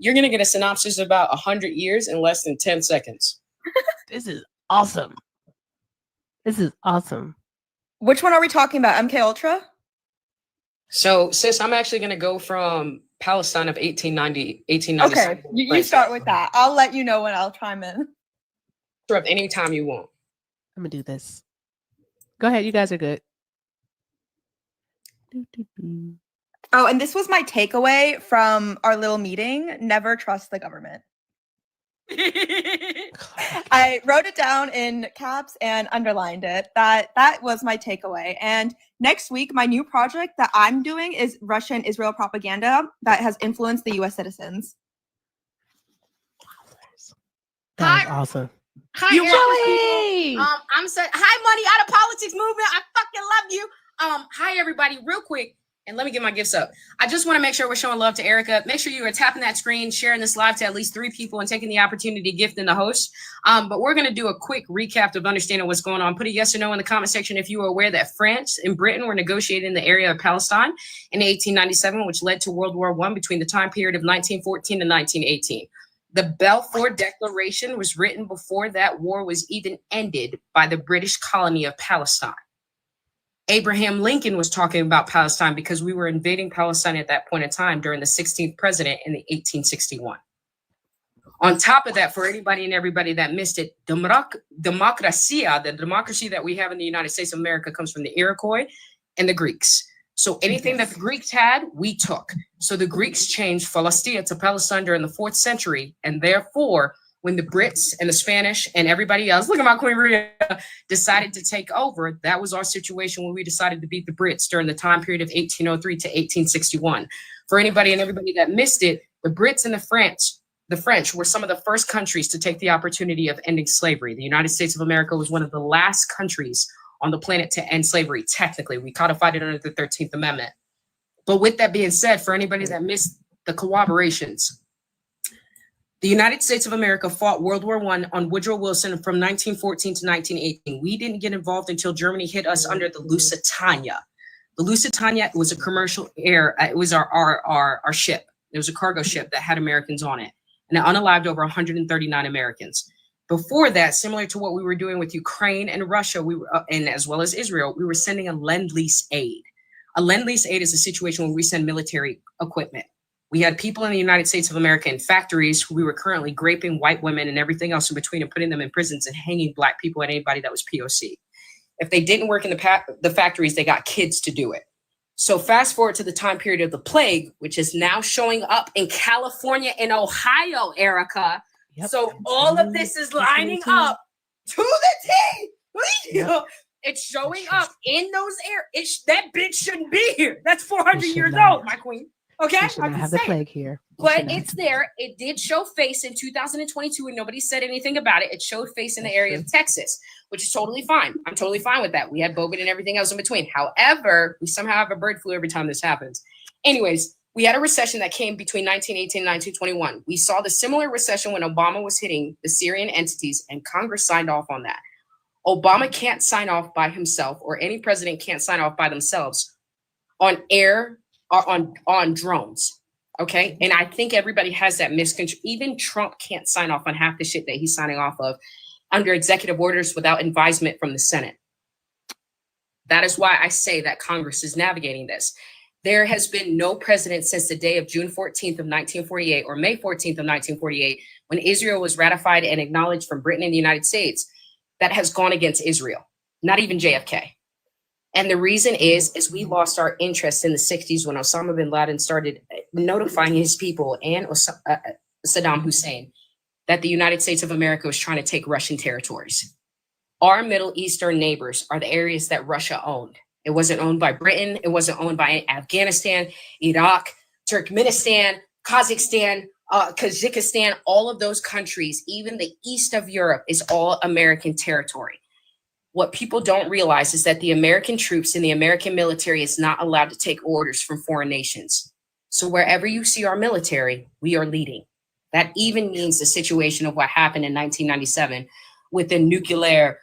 You're gonna get a synopsis of about 100 years in less than 10 seconds. This is awesome. This is awesome. Which one are we talking about? MK Ultra? So, sis, I'm actually going to go from Palestine of 1890, 1897. Okay, you start with that. I'll let you know when I'll chime in. Interrupt anytime you want. I'm gonna do this. Go ahead, you guys are good. Oh, and this was my takeaway from our little meeting. Never trust the government. I wrote it down in caps and underlined it. That was my takeaway. And next week, my new project that I'm doing is Russian Israel propaganda that has influenced the U.S. citizens. That's awesome. Hi, Joey! I'm sorry. Hi, Money Out of Politics movement. I fucking love you. Hi everybody, real quick, and let me get my gifts up. I just want to make sure we're showing love to Erica. Make sure you are tapping that screen, sharing this live to at least 3 people, and taking the opportunity to gift in the host. But we're gonna do a quick recap of understanding what's going on. Put a yes or no in the comment section if you were aware that France and Britain were negotiating the area of Palestine in 1897, which led to World War I between the time period of 1914 and 1918. The Balfour Declaration was written before that war was even ended by the British colony of Palestine. Abraham Lincoln was talking about Palestine because we were invading Palestine at that point in time during the 16th president in the 1861. On top of that, for anybody and everybody that missed it, democracia, the democracy that we have in the United States of America, comes from the Iroquois and the Greeks. So anything that the Greeks had, we took. So the Greeks changed Philistia to Palestine during the 4th century, and therefore, when the Brits and the Spanish and everybody else, look at my Queen Maria, decided to take over, that was our situation when we decided to beat the Brits during the time period of 1803 to 1861. For anybody and everybody that missed it, the Brits and the French were some of the first countries to take the opportunity of ending slavery. The United States of America was one of the last countries on the planet to end slavery. Technically, we codified it under the 13th Amendment. But with that being said, for anybody that missed the corroborations, the United States of America fought World War I on Woodrow Wilson from 1914 to 1918. We didn't get involved until Germany hit us under the Lusitania. The Lusitania was a commercial it was our ship. It was a cargo ship that had Americans on it, and it unalived over 139 Americans. Before that, similar to what we were doing with Ukraine and Russia, and as well as Israel, we were sending a lend-lease aid. A lend-lease aid is a situation where we send military equipment. We had people in the United States of America in factories who we were currently raping white women and everything else in between and putting them in prisons and hanging Black people and anybody that was POC. If they didn't work in the factories, they got kids to do it. So fast forward to the time period of the plague, which is now showing up in California and Ohio, Erica. Yep. So all of this is lining up to the T. Yep. It's showing up in those areas. That bitch shouldn't be here. That's 400 years old, my queen. Okay, I can have the plague here. But it's there. It did show face in 2022, and nobody said anything about it. It showed face in the area of Texas, which is totally fine. I'm totally fine with that. We had Bogut and everything else in between. However, we somehow have a bird flu every time this happens. Anyways, we had a recession that came between 1918 and 1921. We saw the similar recession when Obama was hitting the Syrian entities, and Congress signed off on that. Obama can't sign off by himself, or any president can't sign off by themselves on air or on drones. Okay. And I think everybody has that misconception. Even Trump can't sign off on half the shit that he's signing off of under executive orders without advisement from the Senate. That is why I say that Congress is navigating this. There has been no president since the day of June 14th of 1948 or May 14th of 1948, when Israel was ratified and acknowledged from Britain and the United States, that has gone against Israel, not even JFK. And the reason is we lost our interest in the 60s when Osama bin Laden started notifying his people and Saddam Hussein that the United States of America was trying to take Russian territories. Our Middle Eastern neighbors are the areas that Russia owned. It wasn't owned by Britain. It wasn't owned by Afghanistan, Iraq, Turkmenistan, Kazakhstan, Kazakhstan. All of those countries, even the east of Europe, is all American territory. What people don't realize is that the American troops and the American military is not allowed to take orders from foreign nations. So wherever you see our military, we are leading. That even means the situation of what happened in 1997 with the nuclear,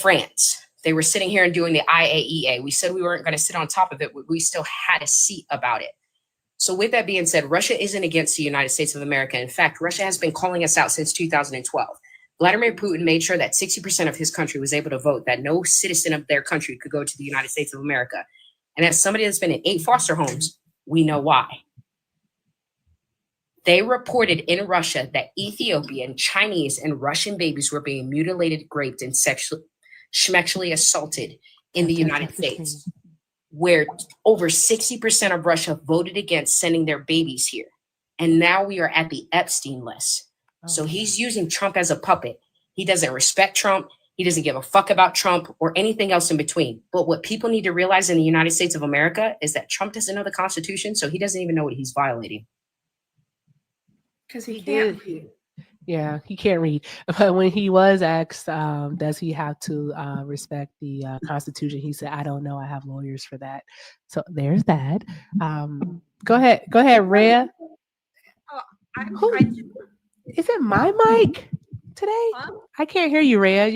France. They were sitting here and doing the IAEA. We said we weren't going to sit on top of it, but we still had a seat about it. So with that being said, Russia isn't against the United States of America. In fact, Russia has been calling us out since 2012. Vladimir Putin made sure that 60% of his country was able to vote, that no citizen of their country could go to the United States of America. And as somebody that's been in 8 foster homes, We know why. They reported in Russia that Ethiopian, Chinese, and Russian babies were being mutilated, raped, and sexually assaulted in the United States, where over 60% of Russia voted against sending their babies here. And now we are at the Epstein list. So he's using Trump as a puppet. He doesn't respect Trump. He doesn't give a fuck about Trump or anything else in between. But what people need to realize in the United States of America is that Trump doesn't know the Constitution, so he doesn't even know what he's violating. Because he can't read. Yeah, he can't read. But when he was asked, does he have to respect the Constitution, he said, I don't know. I have lawyers for that. So there's that. Go ahead, Rhea. Is it my mic today? Huh? I can't hear you, Rhea.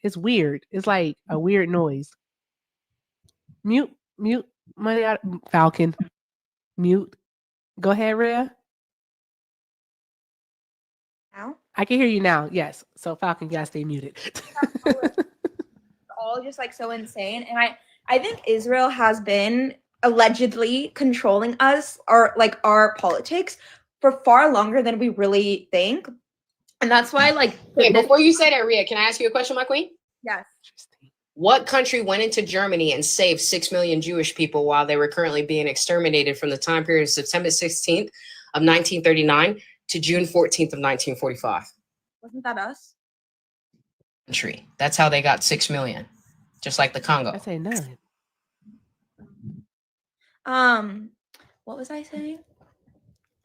It's weird. It's like a weird noise. Mute, money out, Falcon. Mute. Go ahead, Rhea. Now? I can hear you now. Yes. So Falcon, you gotta stay muted. All just like so insane. And I think Israel has been allegedly controlling us or like our politics for far longer than we really think. And that's why like Wait, before you say that, Rhea, can I ask you a question, my queen? yes. What country went into Germany and saved 6 million Jewish people while they were currently being exterminated from the time period of September 16th of 1939 to June 14th of 1945? Wasn't that us? Country. That's how they got 6 million, just like the Congo. I say none. What was I saying?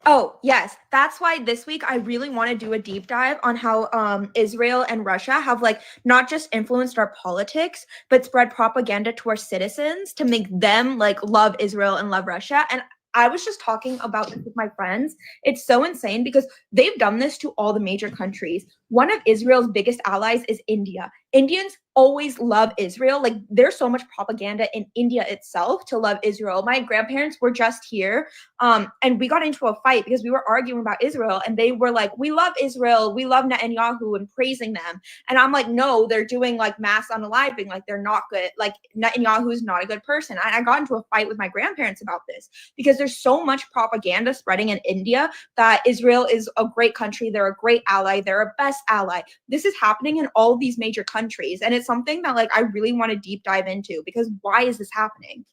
Oh, yes. That's why this week I really want to do a deep dive on how Israel and Russia have like not just influenced our politics, but spread propaganda to our citizens to make them like love Israel and love Russia. And I was just talking about this with my friends. It's so insane because they've done this to all the major countries. One of Israel's biggest allies is India. Indians always love Israel. Like there's so much propaganda in India itself to love Israel. My grandparents were just here and we got into a fight because we were arguing about Israel and they were like, we love Israel. We love Netanyahu and praising them. And I'm like, no, they're doing like mass unaliving. Like they're not good. Like Netanyahu is not a good person. And I got into a fight with my grandparents about this because there's so much propaganda spreading in India that Israel is a great country. They're a great ally. They're a best ally. This is happening in all of these major countries. And it's something that like I really want to deep dive into because why is this happening?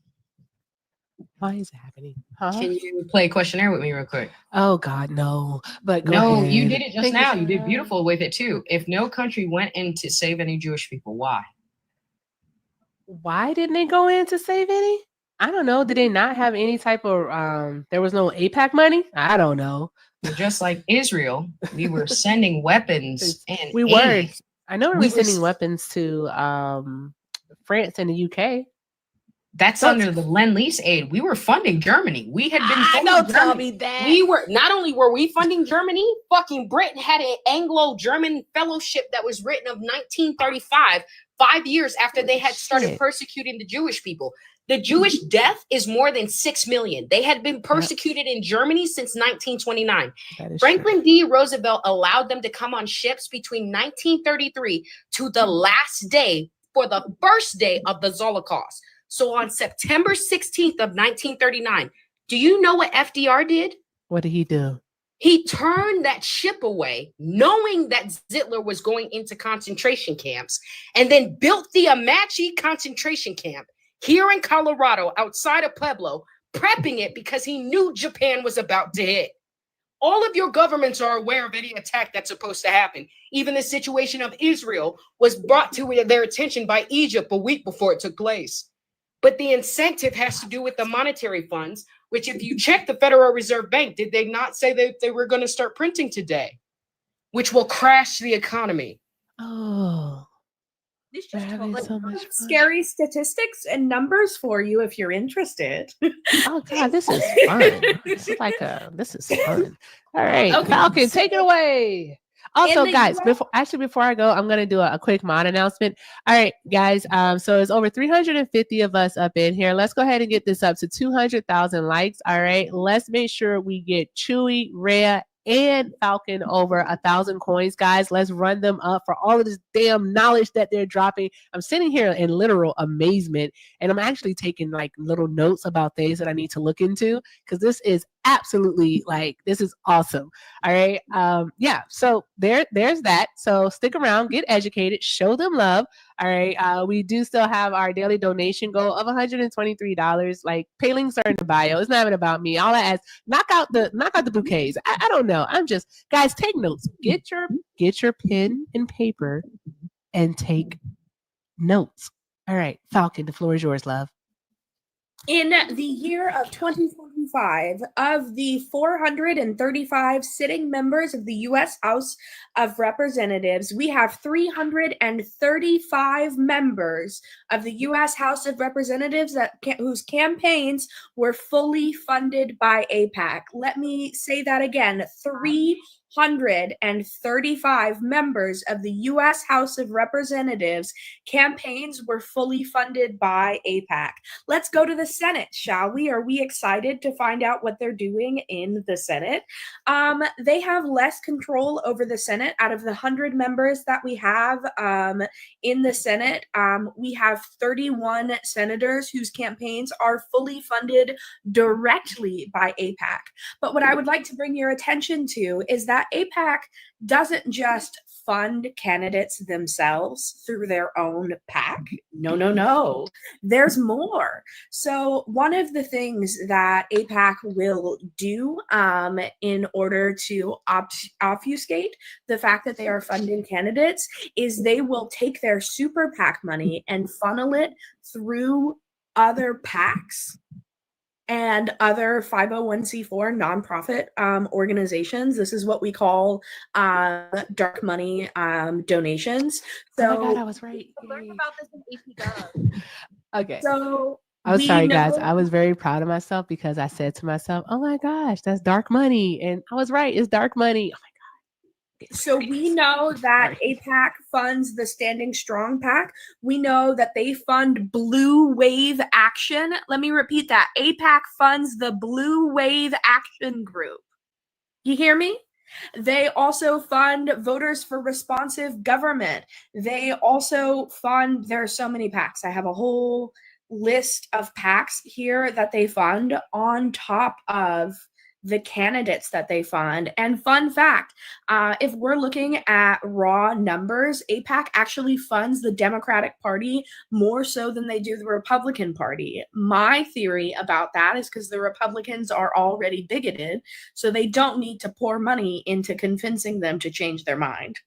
Why is it happening? Huh? Can you play a questionnaire with me real quick? Oh God, no. But no, ahead. You did it just now. You did beautiful with it too. If no country went in to save any Jewish people, why? Why didn't they go in to save any? I don't know. Did they not have any type of there was no AIPAC money? I don't know. Just like Israel, we were sending weapons and we were. I know we were sending weapons to France and the UK. That's under the Lend-Lease aid. We were funding Germany. We had been funding don't Germany. Tell me that. We were not only were we funding Germany, fucking Britain had an Anglo-German fellowship that was written of 1935, 5 years after they had started persecuting the Jewish people. The Jewish death is more than 6 million. They had been persecuted in Germany since 1929. Franklin D. Roosevelt allowed them to come on ships between 1933 to the last day for the first day of the Holocaust. So on September 16th of 1939, do you know what FDR did? What did he do? He turned that ship away, knowing that Hitler was going into concentration camps, and then built the Apache concentration camp here in Colorado, outside of Pueblo, prepping it because he knew Japan was about to hit. All of your governments are aware of any attack that's supposed to happen. Even the situation of Israel was brought to their attention by Egypt a week before it took place. But the incentive has to do with the monetary funds, which if you check the Federal Reserve Bank, did they not say that they were going to start printing today, which will crash the economy? Oh. This just told so much scary statistics and numbers for you if you're interested. Oh God, this is fun. This is fun. All right, okay. Falcon, take it away. Also, guys, before I go, I'm gonna do a quick mod announcement. All right, guys. So it's over 350 of us up in here. Let's go ahead and get this up to 200,000 likes. All right, let's make sure we get Chewy, Rhea, and Falcon over 1,000 coins, guys. Let's run them up for all of this damn knowledge that they're dropping. I'm sitting here in literal amazement, and I'm actually taking like little notes about things that I need to look into because this is absolutely like, this is awesome. All right. Yeah. So there's that. So stick around, get educated, show them love. All right. We do still have our daily donation goal of $123. Like, pay links are in the bio. It's not even about me. All I ask, knock out the bouquets. I don't know. I'm just, guys, take notes. Get your pen and paper and take notes. All right, Falcon, the floor is yours, love. In the year of 2025, of the 435 sitting members of the U.S. House of Representatives, we have 335 members of the U.S. House of Representatives whose campaigns were fully funded by AIPAC. Let me say that again, 335 members of the U.S. House of Representatives campaigns were fully funded by AIPAC. Let's go to the Senate, shall we? Are we excited to find out what they're doing in the Senate? They have less control over the Senate. Out of the 100 members that we have in the Senate, we have 31 senators whose campaigns are fully funded directly by AIPAC. But what I would like to bring your attention to is that AIPAC doesn't just fund candidates themselves through their own PAC. No. There's more. So one of the things that AIPAC will do in order to obfuscate the fact that they are funding candidates is they will take their super PAC money and funnel it through other PACs and other 501c4 nonprofit organizations. This is what we call dark money donations. So, oh my God, I was right. Learn about this in AP Gov. Okay. So I was sorry, guys. I was very proud of myself because I said to myself, oh my gosh, that's dark money. And I was right. It's dark money. Oh my God. So we know that AIPAC funds the Standing Strong PAC. We know that they fund Blue Wave Action. Let me repeat that. AIPAC funds the Blue Wave Action Group. You hear me? They also fund Voters for Responsive Government. They also fund, there are so many PACs. I have a whole list of PACs here that they fund on top of the candidates that they fund. And fun fact, if we're looking at raw numbers, AIPAC actually funds the Democratic Party more so than they do the Republican Party. My theory about that is because the Republicans are already bigoted, so they don't need to pour money into convincing them to change their mind.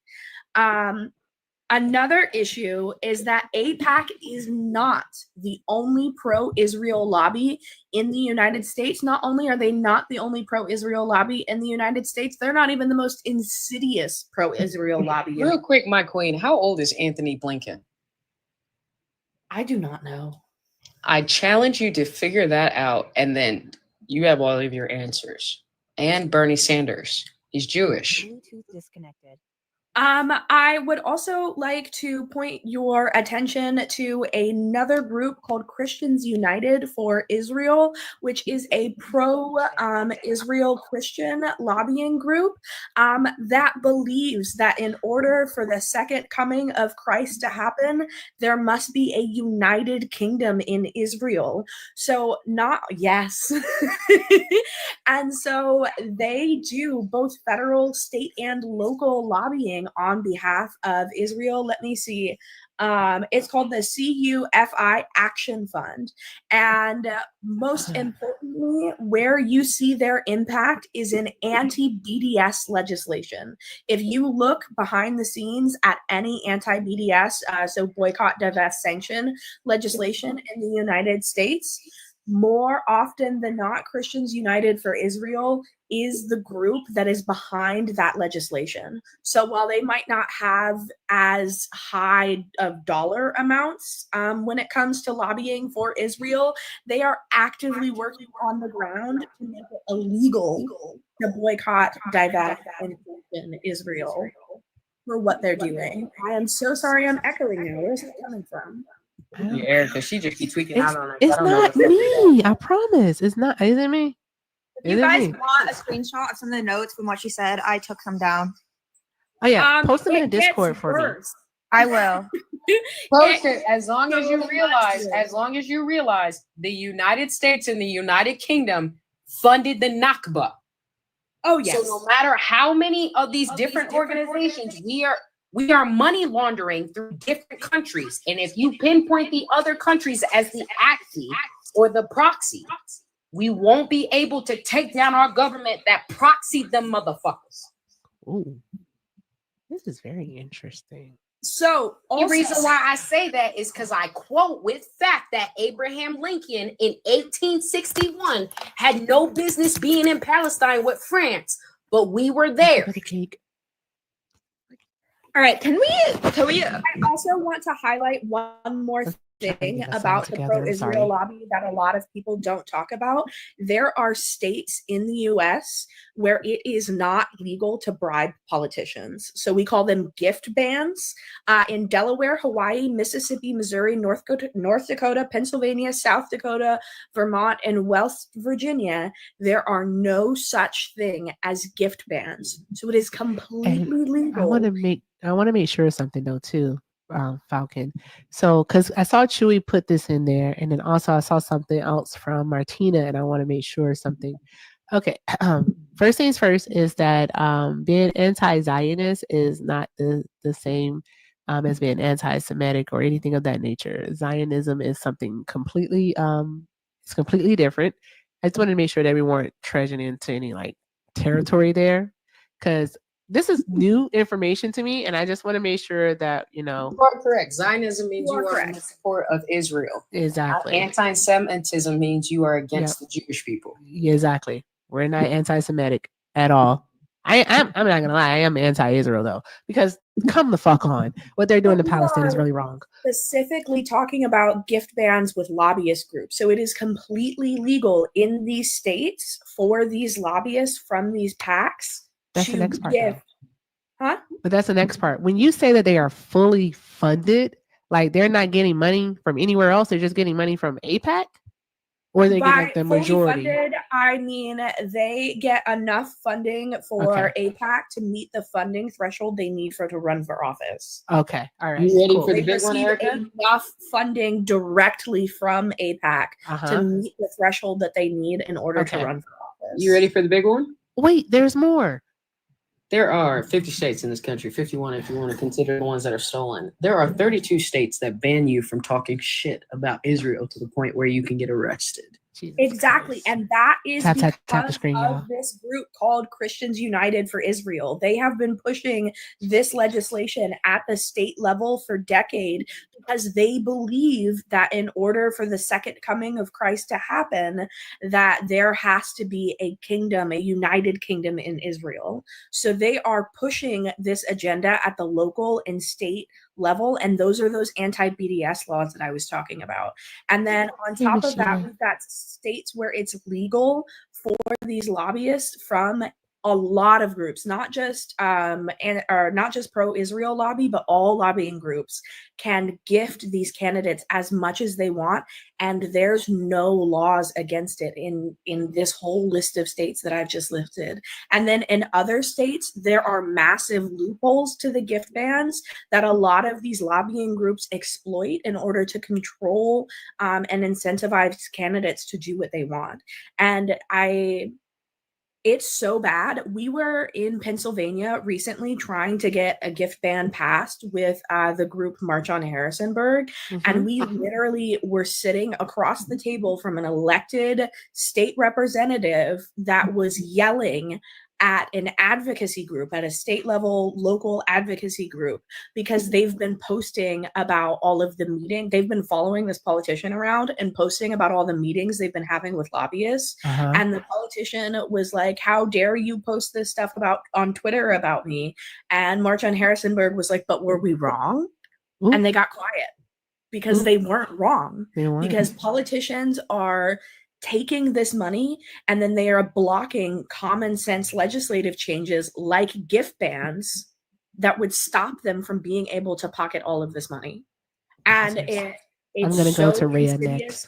Another issue is that AIPAC is not the only pro-Israel lobby in the United States. Not only are they not the only pro-Israel lobby in the United States, they're not even the most insidious pro-Israel lobby. Real quick, my queen, how old is Anthony Blinken? I do not know. I challenge you to figure that out, and then you have all of your answers. And Bernie Sanders, he's Jewish. Bluetooth disconnected. I would also like to point your attention to another group called Christians United for Israel, which is a pro-Israel Christian lobbying group that believes that in order for the second coming of Christ to happen, there must be a united kingdom in Israel. So yes. And so they do both federal, state, and local lobbying on behalf of Israel. Let me see. It's called the CUFI Action Fund. And most importantly, where you see their impact is in anti-BDS legislation. If you look behind the scenes at any anti-BDS, so boycott, divest, sanction legislation in the United States, more often than not, Christians United for Israel is the group that is behind that legislation. So while they might not have as high of dollar amounts when it comes to lobbying for Israel, they are actively working on the ground to make it illegal to boycott, divest, and sanction Israel for what they're doing. I am so sorry I'm echoing now. Where's it coming from? Yeah, Erica, she just keep tweaking It's, out on it. it's not me. I promise. It's not. Is it me? If you guys want a screenshot of some of the notes from what she said, I took them down. Oh yeah, post them in the Discord for me. I will. Post it as long as you realize, the United States and the United Kingdom funded the Nakba. Oh yes. So no matter how many of these different organizations we are money laundering through different countries, and if you pinpoint the other countries as the axis or the proxy, we won't be able to take down our government that proxied them motherfuckers. Ooh, this is very interesting. So the reason why I say that is because I quote with fact that Abraham Lincoln in 1861 had no business being in Palestine with France, but we were there. All right, can we I also want to highlight one more thing about the pro-Israel lobby that a lot of people don't talk about. There are states in the US where it is not legal to bribe politicians. So we call them gift bans. In Delaware, Hawaii, Mississippi, Missouri, North Dakota, Pennsylvania, South Dakota, Vermont, and West Virginia, there are no such thing as gift bans. So it is completely legal. I want to make sure of something though too, Falcon. So, because I saw Chewy put this in there, and then also I saw something else from Martina, and I want to make sure something. Okay, first things first is that being anti-Zionist is not the same as being anti-Semitic or anything of that nature. Zionism is something completely it's completely different. I just wanted to make sure that we weren't treading into any like territory there, because this is new information to me, and I just want to make sure that, you know. You are correct. Zionism means you are in support of Israel. Exactly. Anti-Semitism means you are against the Jewish people. Exactly. We're not anti-Semitic at all. I'm not gonna lie, I am anti-Israel though, because come the fuck on. What they're doing to Palestine is really wrong. Specifically talking about gift bans with lobbyist groups. So it is completely legal in these states for these lobbyists from these PACs. That's the next part. Huh? But that's the next part. When you say that they are fully funded, like they're not getting money from anywhere else, they're just getting money from APAC? Or they get like the majority? Funded, I mean, they get enough funding for APAC to meet the funding threshold they need to run for office. Okay. All right. You ready for the big one, Erica? Enough funding directly from APAC to meet the threshold that they need in order to run for office. You ready for the big one? Wait, there's more. There are 50 states in this country, 51 if you want to consider the ones that are stolen. There are 32 states that ban you from talking shit about Israel to the point where you can get arrested. Jesus exactly. Christ. And that is because tap the screen, of this group called Christians United for Israel. They have been pushing this legislation at the state level for decades because they believe that in order for the second coming of Christ to happen, that there has to be a kingdom, a united kingdom in Israel. So they are pushing this agenda at the local and state level, and those are those anti-BDS laws that I was talking about. And then on top of that, we've got states where it's legal for these lobbyists from a lot of groups, not just pro-Israel lobby, but all lobbying groups can gift these candidates as much as they want, and there's no laws against it in this whole list of states that I've just listed. And then in other states, there are massive loopholes to the gift bans that a lot of these lobbying groups exploit in order to control and incentivize candidates to do what they want. And it's so bad. We were in Pennsylvania recently trying to get a gift ban passed with the group March on Harrisonburg. And we literally were sitting across the table from an elected state representative that was yelling at an advocacy group, at a state level, local advocacy group, because they've been posting about all of the meetings. They've been following this politician around and posting about all the meetings they've been having with lobbyists. And the politician was like, how dare you post this stuff on Twitter about me? And March on Harrisonburg was like, but were we wrong? And they got quiet because they weren't wrong. Because politicians are taking this money and then they are blocking common sense legislative changes like gift bans that would stop them from being able to pocket all of this money. And it's I'm going to go to Rhea next.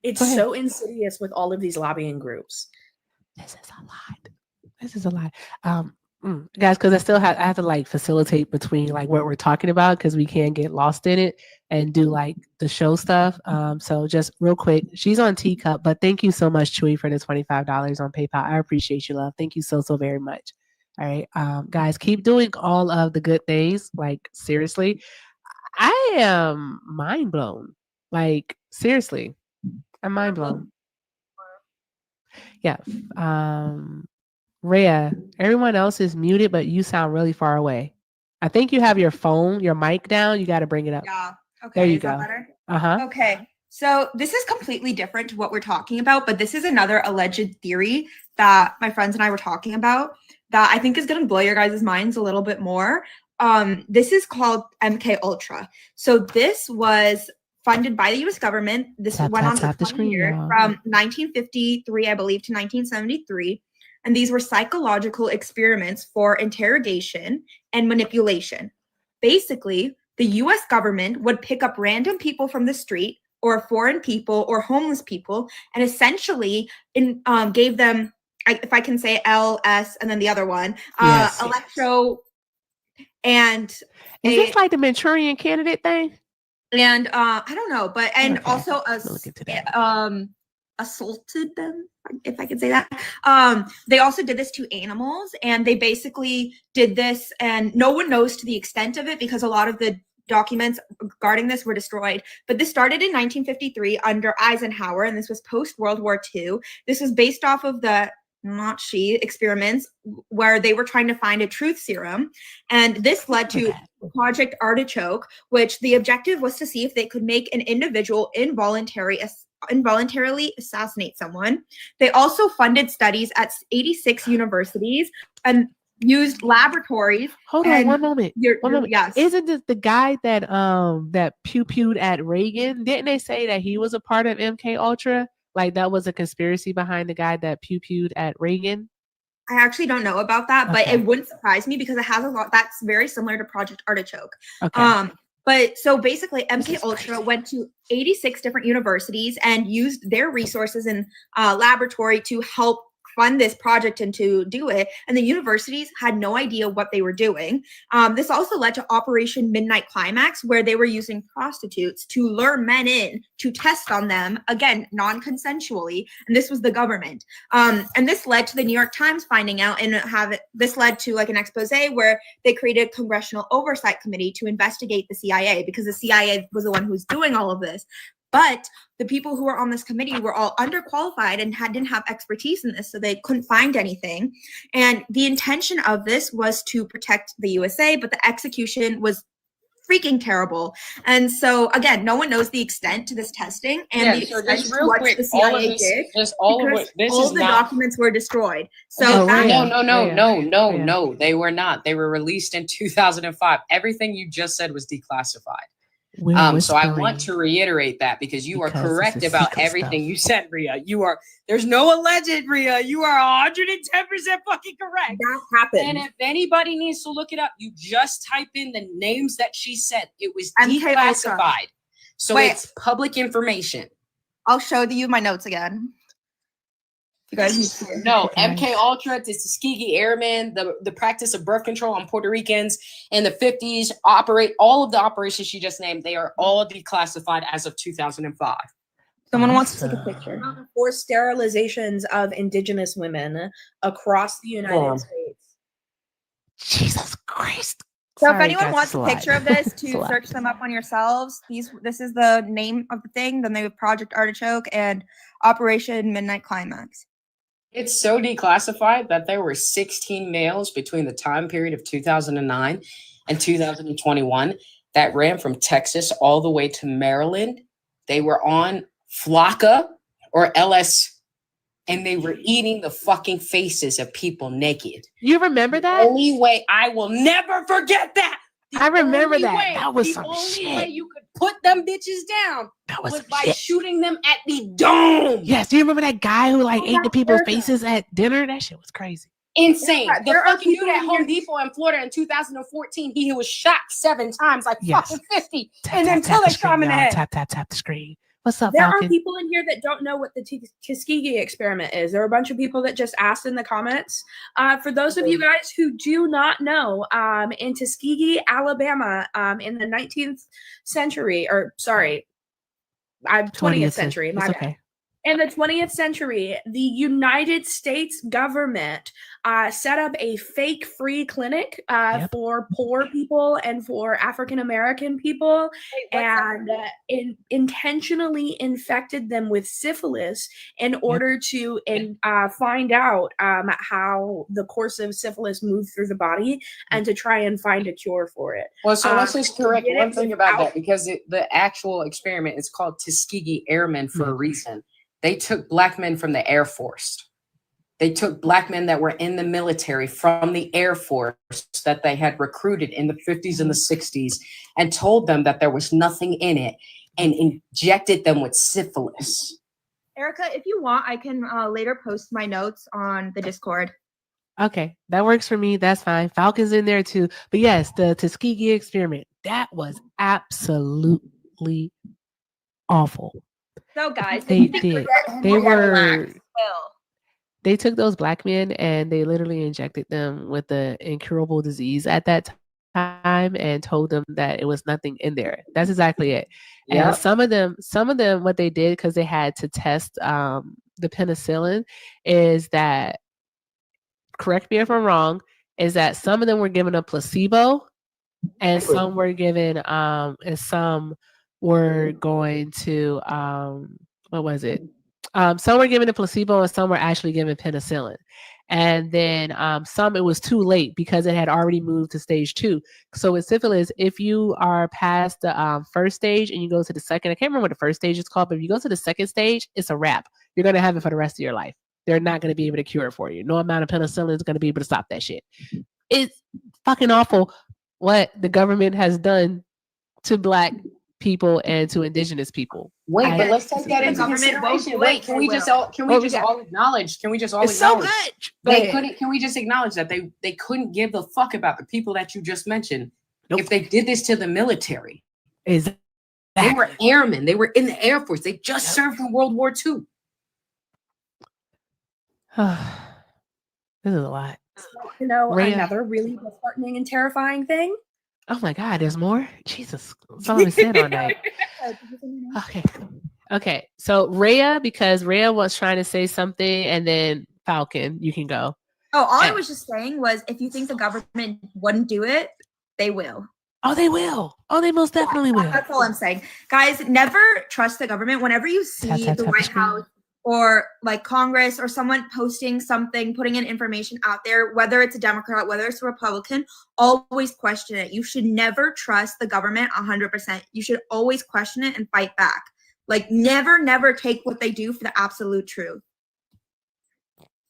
It's so insidious with all of these lobbying groups. This is a lot. This is a lot. Guys, because I have to like facilitate between like what we're talking about because we can't get lost in it and do like the show stuff. So just real quick, she's on Teacup, but thank you so much, Chewy, for the $25 on PayPal. I appreciate you, love. Thank you so very much. All right, guys, keep doing all of the good things. Like seriously, I am mind blown. Like seriously, I'm mind blown. Yeah. Rhea, everyone else is muted, but you sound really far away. I think you have your mic down. You got to bring it up. Yeah. Okay. There you is go. That better? Uh-huh. Okay. So this is completely different to what we're talking about, but this is another alleged theory that my friends and I were talking about that I think is going to blow your guys' minds a little bit more. This is called MK Ultra. So this was funded by the U.S. government. This went on for 20 years, from 1953, I believe, to 1973. And these were psychological experiments for interrogation and manipulation. Basically, the US government would pick up random people from the street or foreign people or homeless people and essentially gave them, if I can say LS and then the other one, Yes. electro and... Is this like the Manchurian Candidate thing? And I don't know, but and Okay. also assaulted them, if I could say that. They also did this to animals, and they basically did this, and no one knows to the extent of it because a lot of the documents regarding this were destroyed. But this started in 1953 under Eisenhower, and this was post-World War II. This was based off of the Nazi experiments where they were trying to find a truth serum. And this led to Project Artichoke, which the objective was to see if they could make an individual involuntarily assassinate someone. They also funded studies at 86 universities and used laboratories. Hold on one moment. Yes. Isn't this the guy that that pew-pewed at Reagan? Didn't they say that he was a part of MK Ultra? Like that was a conspiracy behind the guy that pew-pewed at Reagan? I actually don't know about that, but it wouldn't surprise me because it has a lot that's very similar to Project Artichoke. Okay. But so basically MK Ultra went to 86 different universities and used their resources in laboratory to help fund this project and to do it. And the universities had no idea what they were doing. This also led to Operation Midnight Climax, where they were using prostitutes to lure men in to test on them, again, non-consensually. And this was the government. And this led to the New York Times finding out, and this led to like an expose where they created a congressional oversight committee to investigate the CIA, because the CIA was the one who was doing all of this. But the people who were on this committee were all underqualified and didn't have expertise in this, so they couldn't find anything. And the intention of this was to protect the USA, but the execution was freaking terrible. And so, again, no one knows the extent to this testing and the extent to what the CIA did. All of the documents were destroyed. So no, they were not. They were released in 2005. Everything you just said was declassified. So I want to reiterate that because you are correct about everything you said, Rhea. There's no alleged, Rhea. You are 110% fucking correct. That happened. And if anybody needs to look it up, you just type in the names that she said. It was declassified. So it's public information. I'll show you my notes again. You guys need to no, MK Ultra, the Tuskegee Airmen, the practice of birth control on Puerto Ricans in the 50s, all of the operations she just named, they are all declassified as of 2005. Someone wants to take a picture. Forced sterilizations of indigenous women across the United States. Jesus Christ. So if anyone wants a picture of this to search them up on yourselves, this is the name of the thing. Then they have Project Artichoke and Operation Midnight Climax. It's so declassified that there were 16 males between the time period of 2009 and 2021 that ran from Texas all the way to Maryland. They were on Flocka or LS, and they were eating the fucking faces of people naked. You remember that? The only way I will never forget that. I remember that. That was some shit. The only way you could put them bitches down was by shit. shooting them at the dome. Yes. Do you remember that guy who ate the people's faces at dinner? That shit was crazy. Insane. Yeah, the fucking dude at Home Depot in Florida in 2014, he was shot 7 times, like fucking 50. And then until they shot him in the head. Tap the screen. What's up, There Falcon? are people in here that don't know what the Tuskegee experiment is. There are a bunch of people that just asked in the comments. For those of you guys who do not know, in Tuskegee, Alabama, in the 19th century, or sorry, 20th century, my bad. Okay. In the 20th century, the United States government set up a fake free clinic for poor people and for African American people, and intentionally infected them with syphilis in order to find out how the course of syphilis moved through the body and to try and find a cure for it. Well, so let's just correct one thing about that, because the actual experiment is called Tuskegee Airmen for a reason. They took black men from the Air Force. They took black men that were in the military from the Air Force that they had recruited in the 50s and the 60s and told them that there was nothing in it and injected them with syphilis. Erica, if you want, I can later post my notes on the Discord. Okay, that works for me. That's fine. Falcon's in there too. But yes, the Tuskegee experiment, that was absolutely awful. So guys, they did. They took those black men and they literally injected them with the incurable disease at that time and told them that it was nothing in there. That's exactly it. And some of them, what they did, because they had to test the penicillin, is that, correct me if I'm wrong, is that some of them were given a placebo and some were given and some were going to what was it? Some were given a placebo and some were actually given penicillin. And then some, it was too late because it had already moved to stage 2. So with syphilis, if you are past the first stage and you go to the second, I can't remember what the first stage is called, but if you go to the second stage, it's a wrap. You're going to have it for the rest of your life. They're not going to be able to cure it for you. No amount of penicillin is going to be able to stop that shit. It's fucking awful what the government has done to black people and to indigenous people. Wait, but let's take that into consideration. Wait, can we just all acknowledge? Can we just all acknowledge? So much. They couldn't. Can we just acknowledge that they couldn't give a fuck about the people that you just mentioned if they did this to the military? Exactly. They were airmen. They were in the Air Force. They just served in World War II. This is a lot. You know, another really disheartening and terrifying thing. Oh my God, there's more? Jesus. That's all I said all night. Okay. So Rhea, because Rhea was trying to say something, and then Falcon, you can go. Oh, all I was just saying was, if you think the government wouldn't do it, they will. Oh, they will. Oh, they most definitely will. That's all I'm saying. Guys, never trust the government. Whenever you see the White House or like Congress or someone posting something, putting in information out there, whether it's a Democrat, whether it's a Republican, always question it. You should never trust the government 100%. You should always question it and fight back. Like never take what they do for the absolute truth.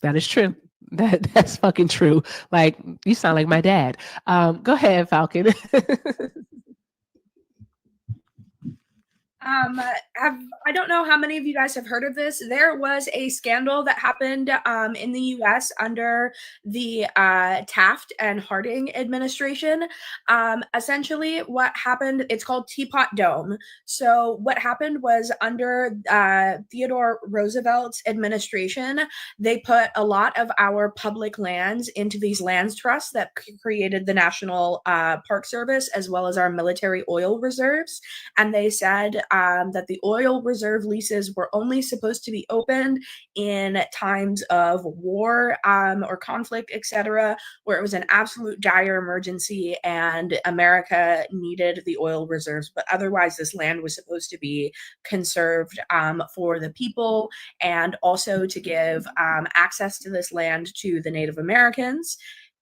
That is true. That's fucking true. Like, you sound like my dad. Go ahead, Falcon. I don't know how many of you guys have heard of this. There was a scandal that happened in the U.S. under the Taft and Harding administration. Essentially, what happened, it's called Teapot Dome. So what happened was under Theodore Roosevelt's administration, they put a lot of our public lands into these lands trusts that created the National Park Service as well as our military oil reserves. And they said that the oil reserve leases were only supposed to be opened in times of war or conflict, etc., where it was an absolute dire emergency and America needed the oil reserves. But otherwise, this land was supposed to be conserved for the people and also to give access to this land to the Native Americans.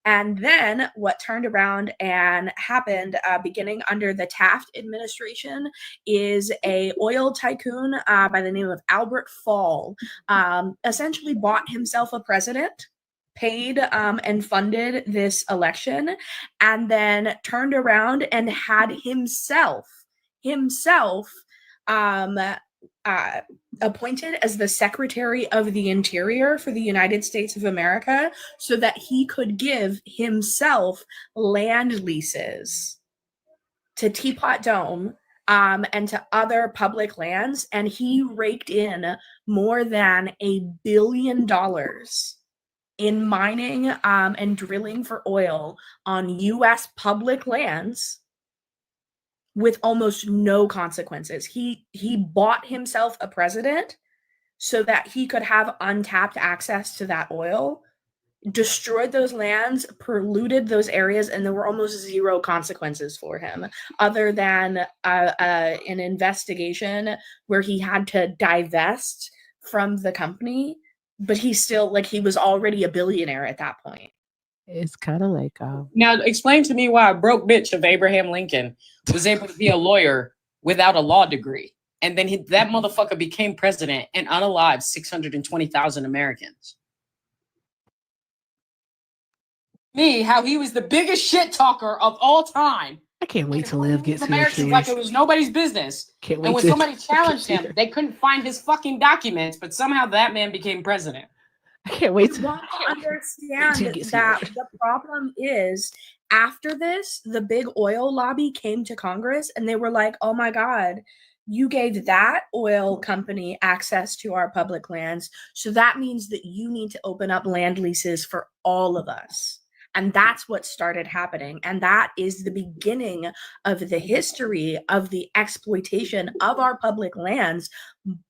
And then what turned around and happened beginning under the Taft administration is a oil tycoon by the name of Albert Fall essentially bought himself a president, paid and funded this election, and then turned around and had himself appointed as the Secretary of the Interior for the United States of America so that he could give himself land leases to Teapot Dome and to other public lands, and he raked in more than $1 billion in mining and drilling for oil on U.S. public lands with almost no consequences. He bought himself a president so that he could have untapped access to that oil, destroyed those lands, polluted those areas, and there were almost zero consequences for him other than an investigation where he had to divest from the company, but he still, like, he was already a billionaire at that point. It's kind of like now explain to me why a broke bitch of Abraham Lincoln was able to be a lawyer without a law degree, and then that motherfucker became president and unalived 620,000 Americans. Me, how he was the biggest shit talker of all time. I can't wait to live gets Americans like it was nobody's business. Can't wait and when to somebody challenged him, they couldn't find his fucking documents, but somehow that man became president. I can't wait to understand that the problem is after this, the big oil lobby came to Congress and they were like, oh my God, you gave that oil company access to our public lands. So that means that you need to open up land leases for all of us. And that's what started happening. And that is the beginning of the history of the exploitation of our public lands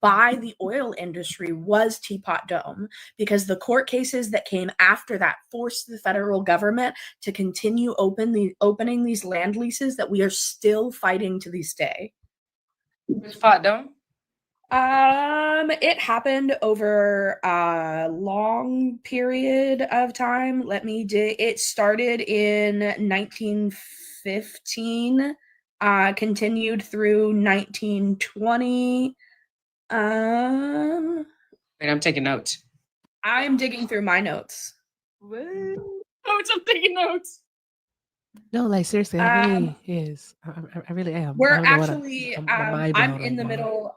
by the oil industry was Teapot Dome, because the court cases that came after that forced the federal government to continue opening these land leases that we are still fighting to this day. Teapot Dome? It happened over a long period of time. It started in 1915, continued through 1920. Wait, I'm taking notes. I'm digging through my notes. I'm taking notes. No, like seriously, I really is. I really am. We're I don't know actually, I'm in the middle.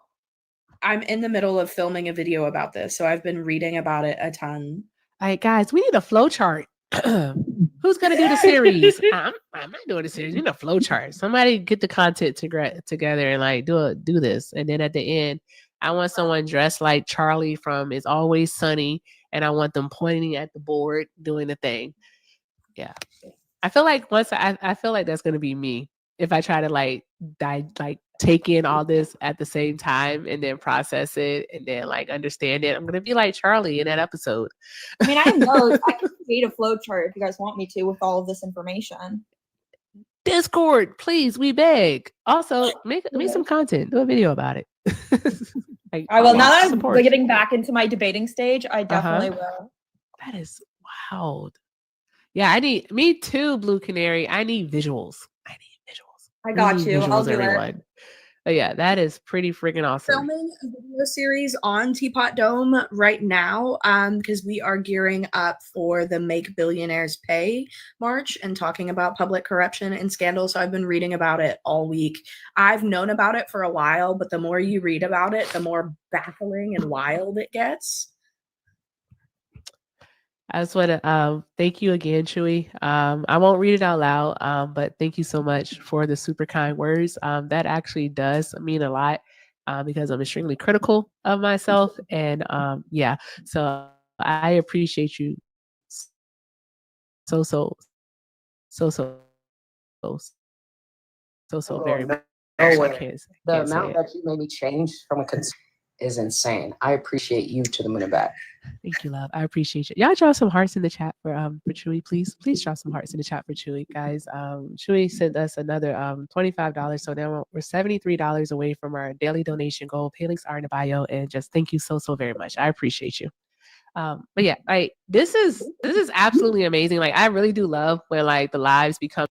I'm in the middle of filming a video about this, so I've been reading about it a ton. All right, guys, we need a flow chart. Who's gonna do the series? I'm not doing the series. We need a flow chart. Somebody get the content together and like do this. And then at the end, I want someone dressed like Charlie from It's Always Sunny, and I want them pointing at the board doing the thing. Yeah, I feel like I feel like that's gonna be me if I try to take in all this at the same time and then process it and then like understand it. I'm gonna be like Charlie in that episode. I mean, I know I can create a flow chart if you guys want me to with all of this information. Discord, please, we beg. Also, make some content. Do a video about it. I will. Now that I'm getting back into my debating stage, I definitely will. That is wild. Yeah, me too, Blue Canary. I need visuals. I got you. I'll do it. But yeah, that is pretty freaking awesome. Filming a video series on Teapot Dome right now, because we are gearing up for the Make Billionaires Pay March and talking about public corruption and scandal. So I've been reading about it all week. I've known about it for a while, but the more you read about it, the more baffling and wild it gets. I just want to thank you again, Chewy. I won't read it out loud, but thank you so much for the super kind words. That actually does mean a lot because I'm extremely critical of myself. And yeah, so I appreciate you so very much. The amount that you made me change from a is insane. I appreciate you to the moon and back. Thank you, love. I appreciate you. Y'all drop some hearts in the chat for Chewy, please. Please drop some hearts in the chat for Chewy, guys. Chewy sent us another $25, so now we're $73 away from our daily donation goal. Pay links are in the bio, and just thank you so very much. I appreciate you. But yeah, this is absolutely amazing. Like, I really do love when like the lives become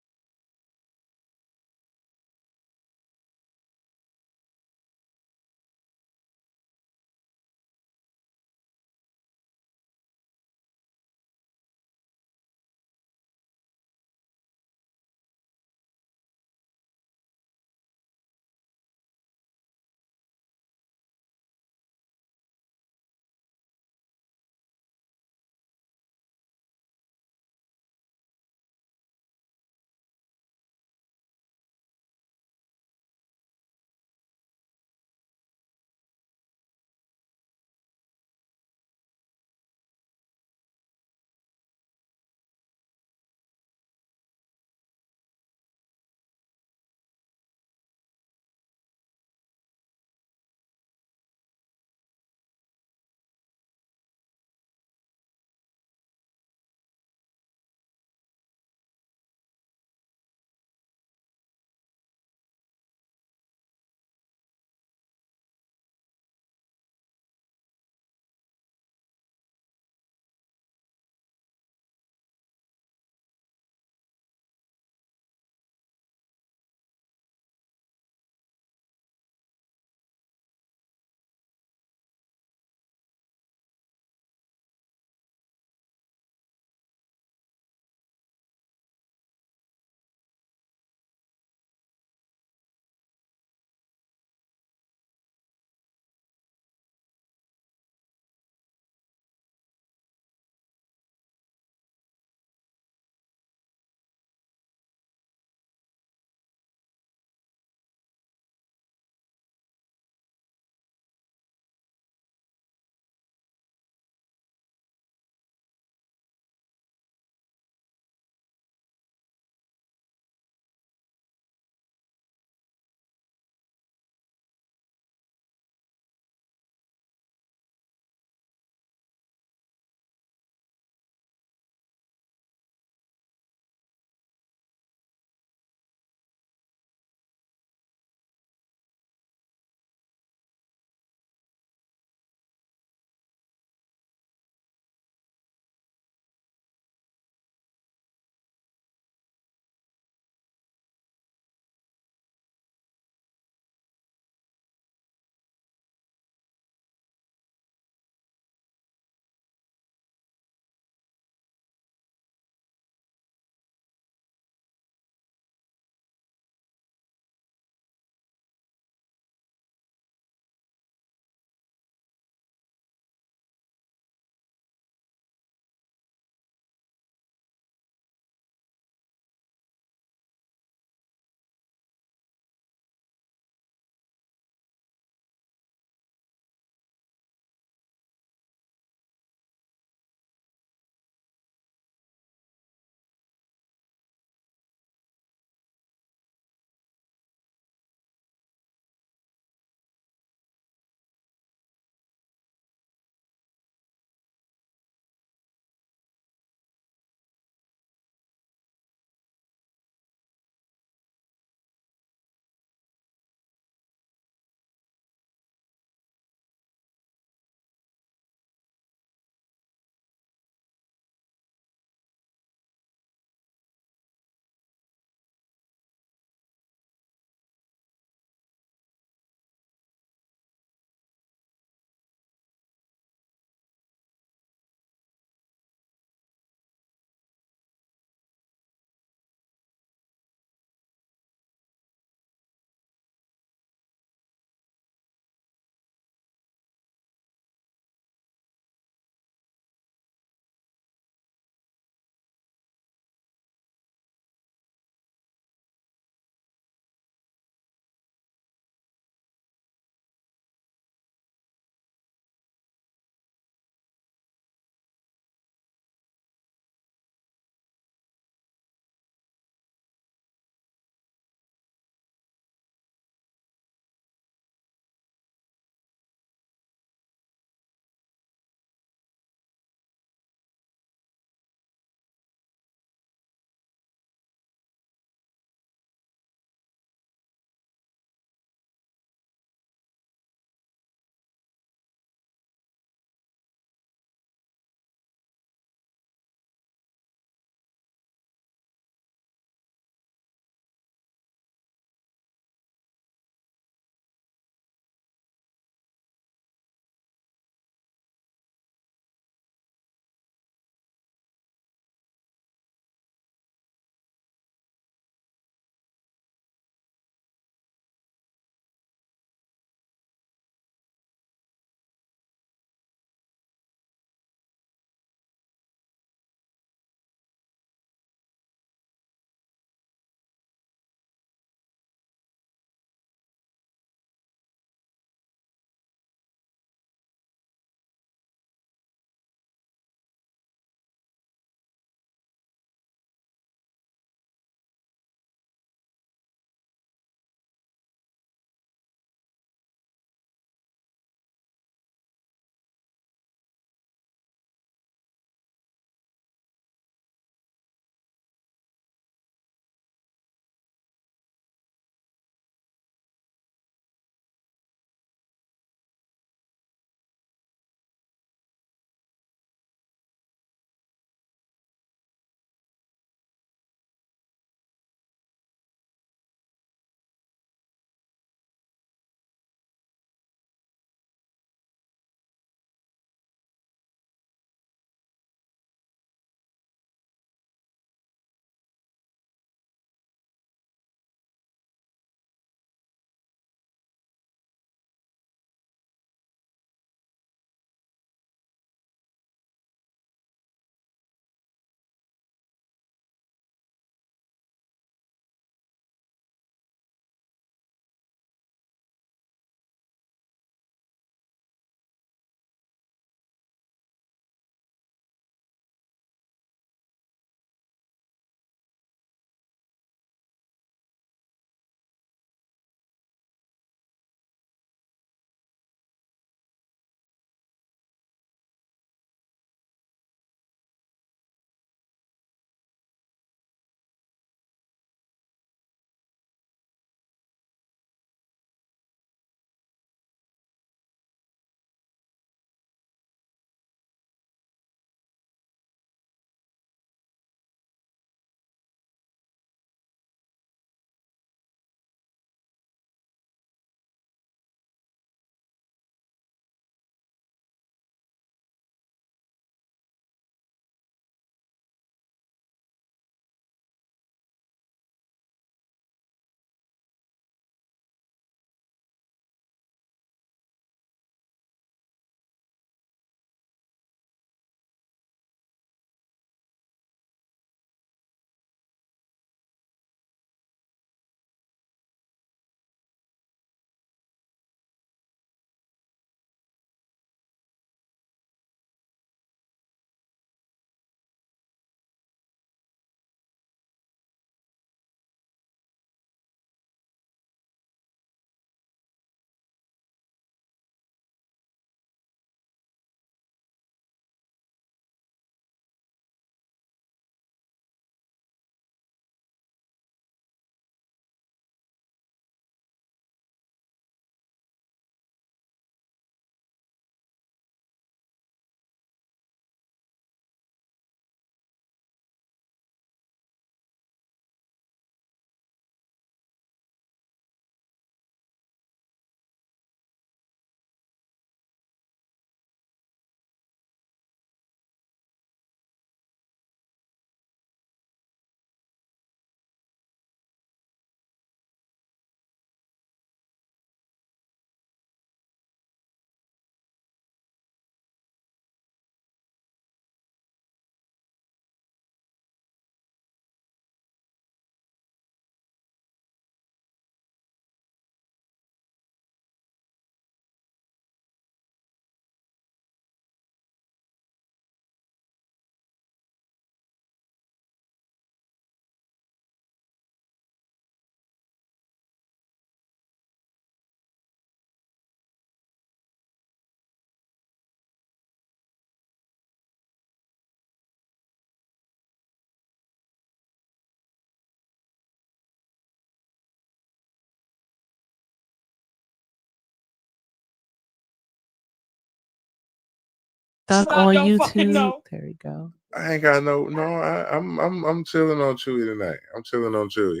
stuck on YouTube. There we go. I ain't got no. I'm chilling on Chewy tonight. I'm chilling on Chewy.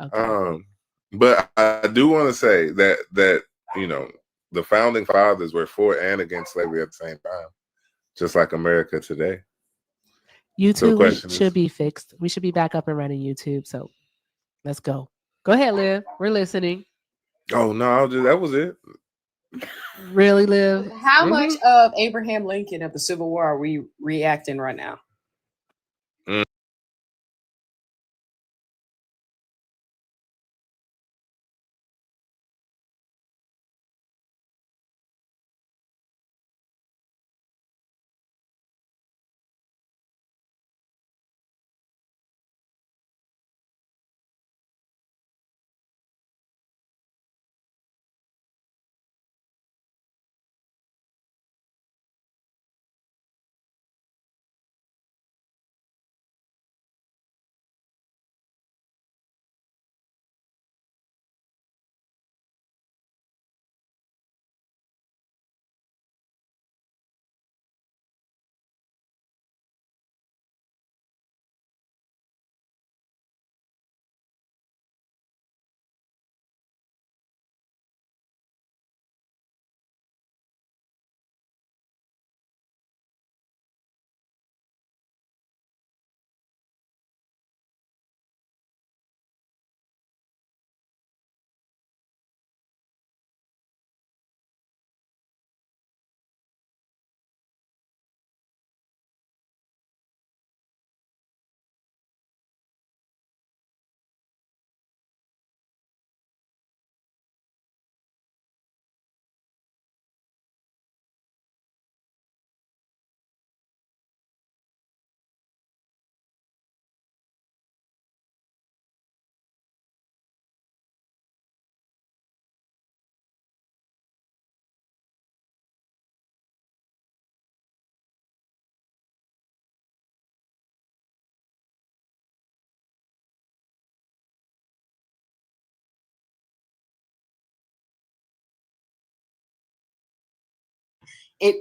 Okay. But I do want to say that the founding fathers were for and against slavery at the same time, just like America today. YouTube should be fixed. We should be back up and running YouTube. So let's go. Go ahead, Liv. We're listening. Oh no, that was it. Really, Liv? How much of Abraham Lincoln of the Civil War are we reacting right now?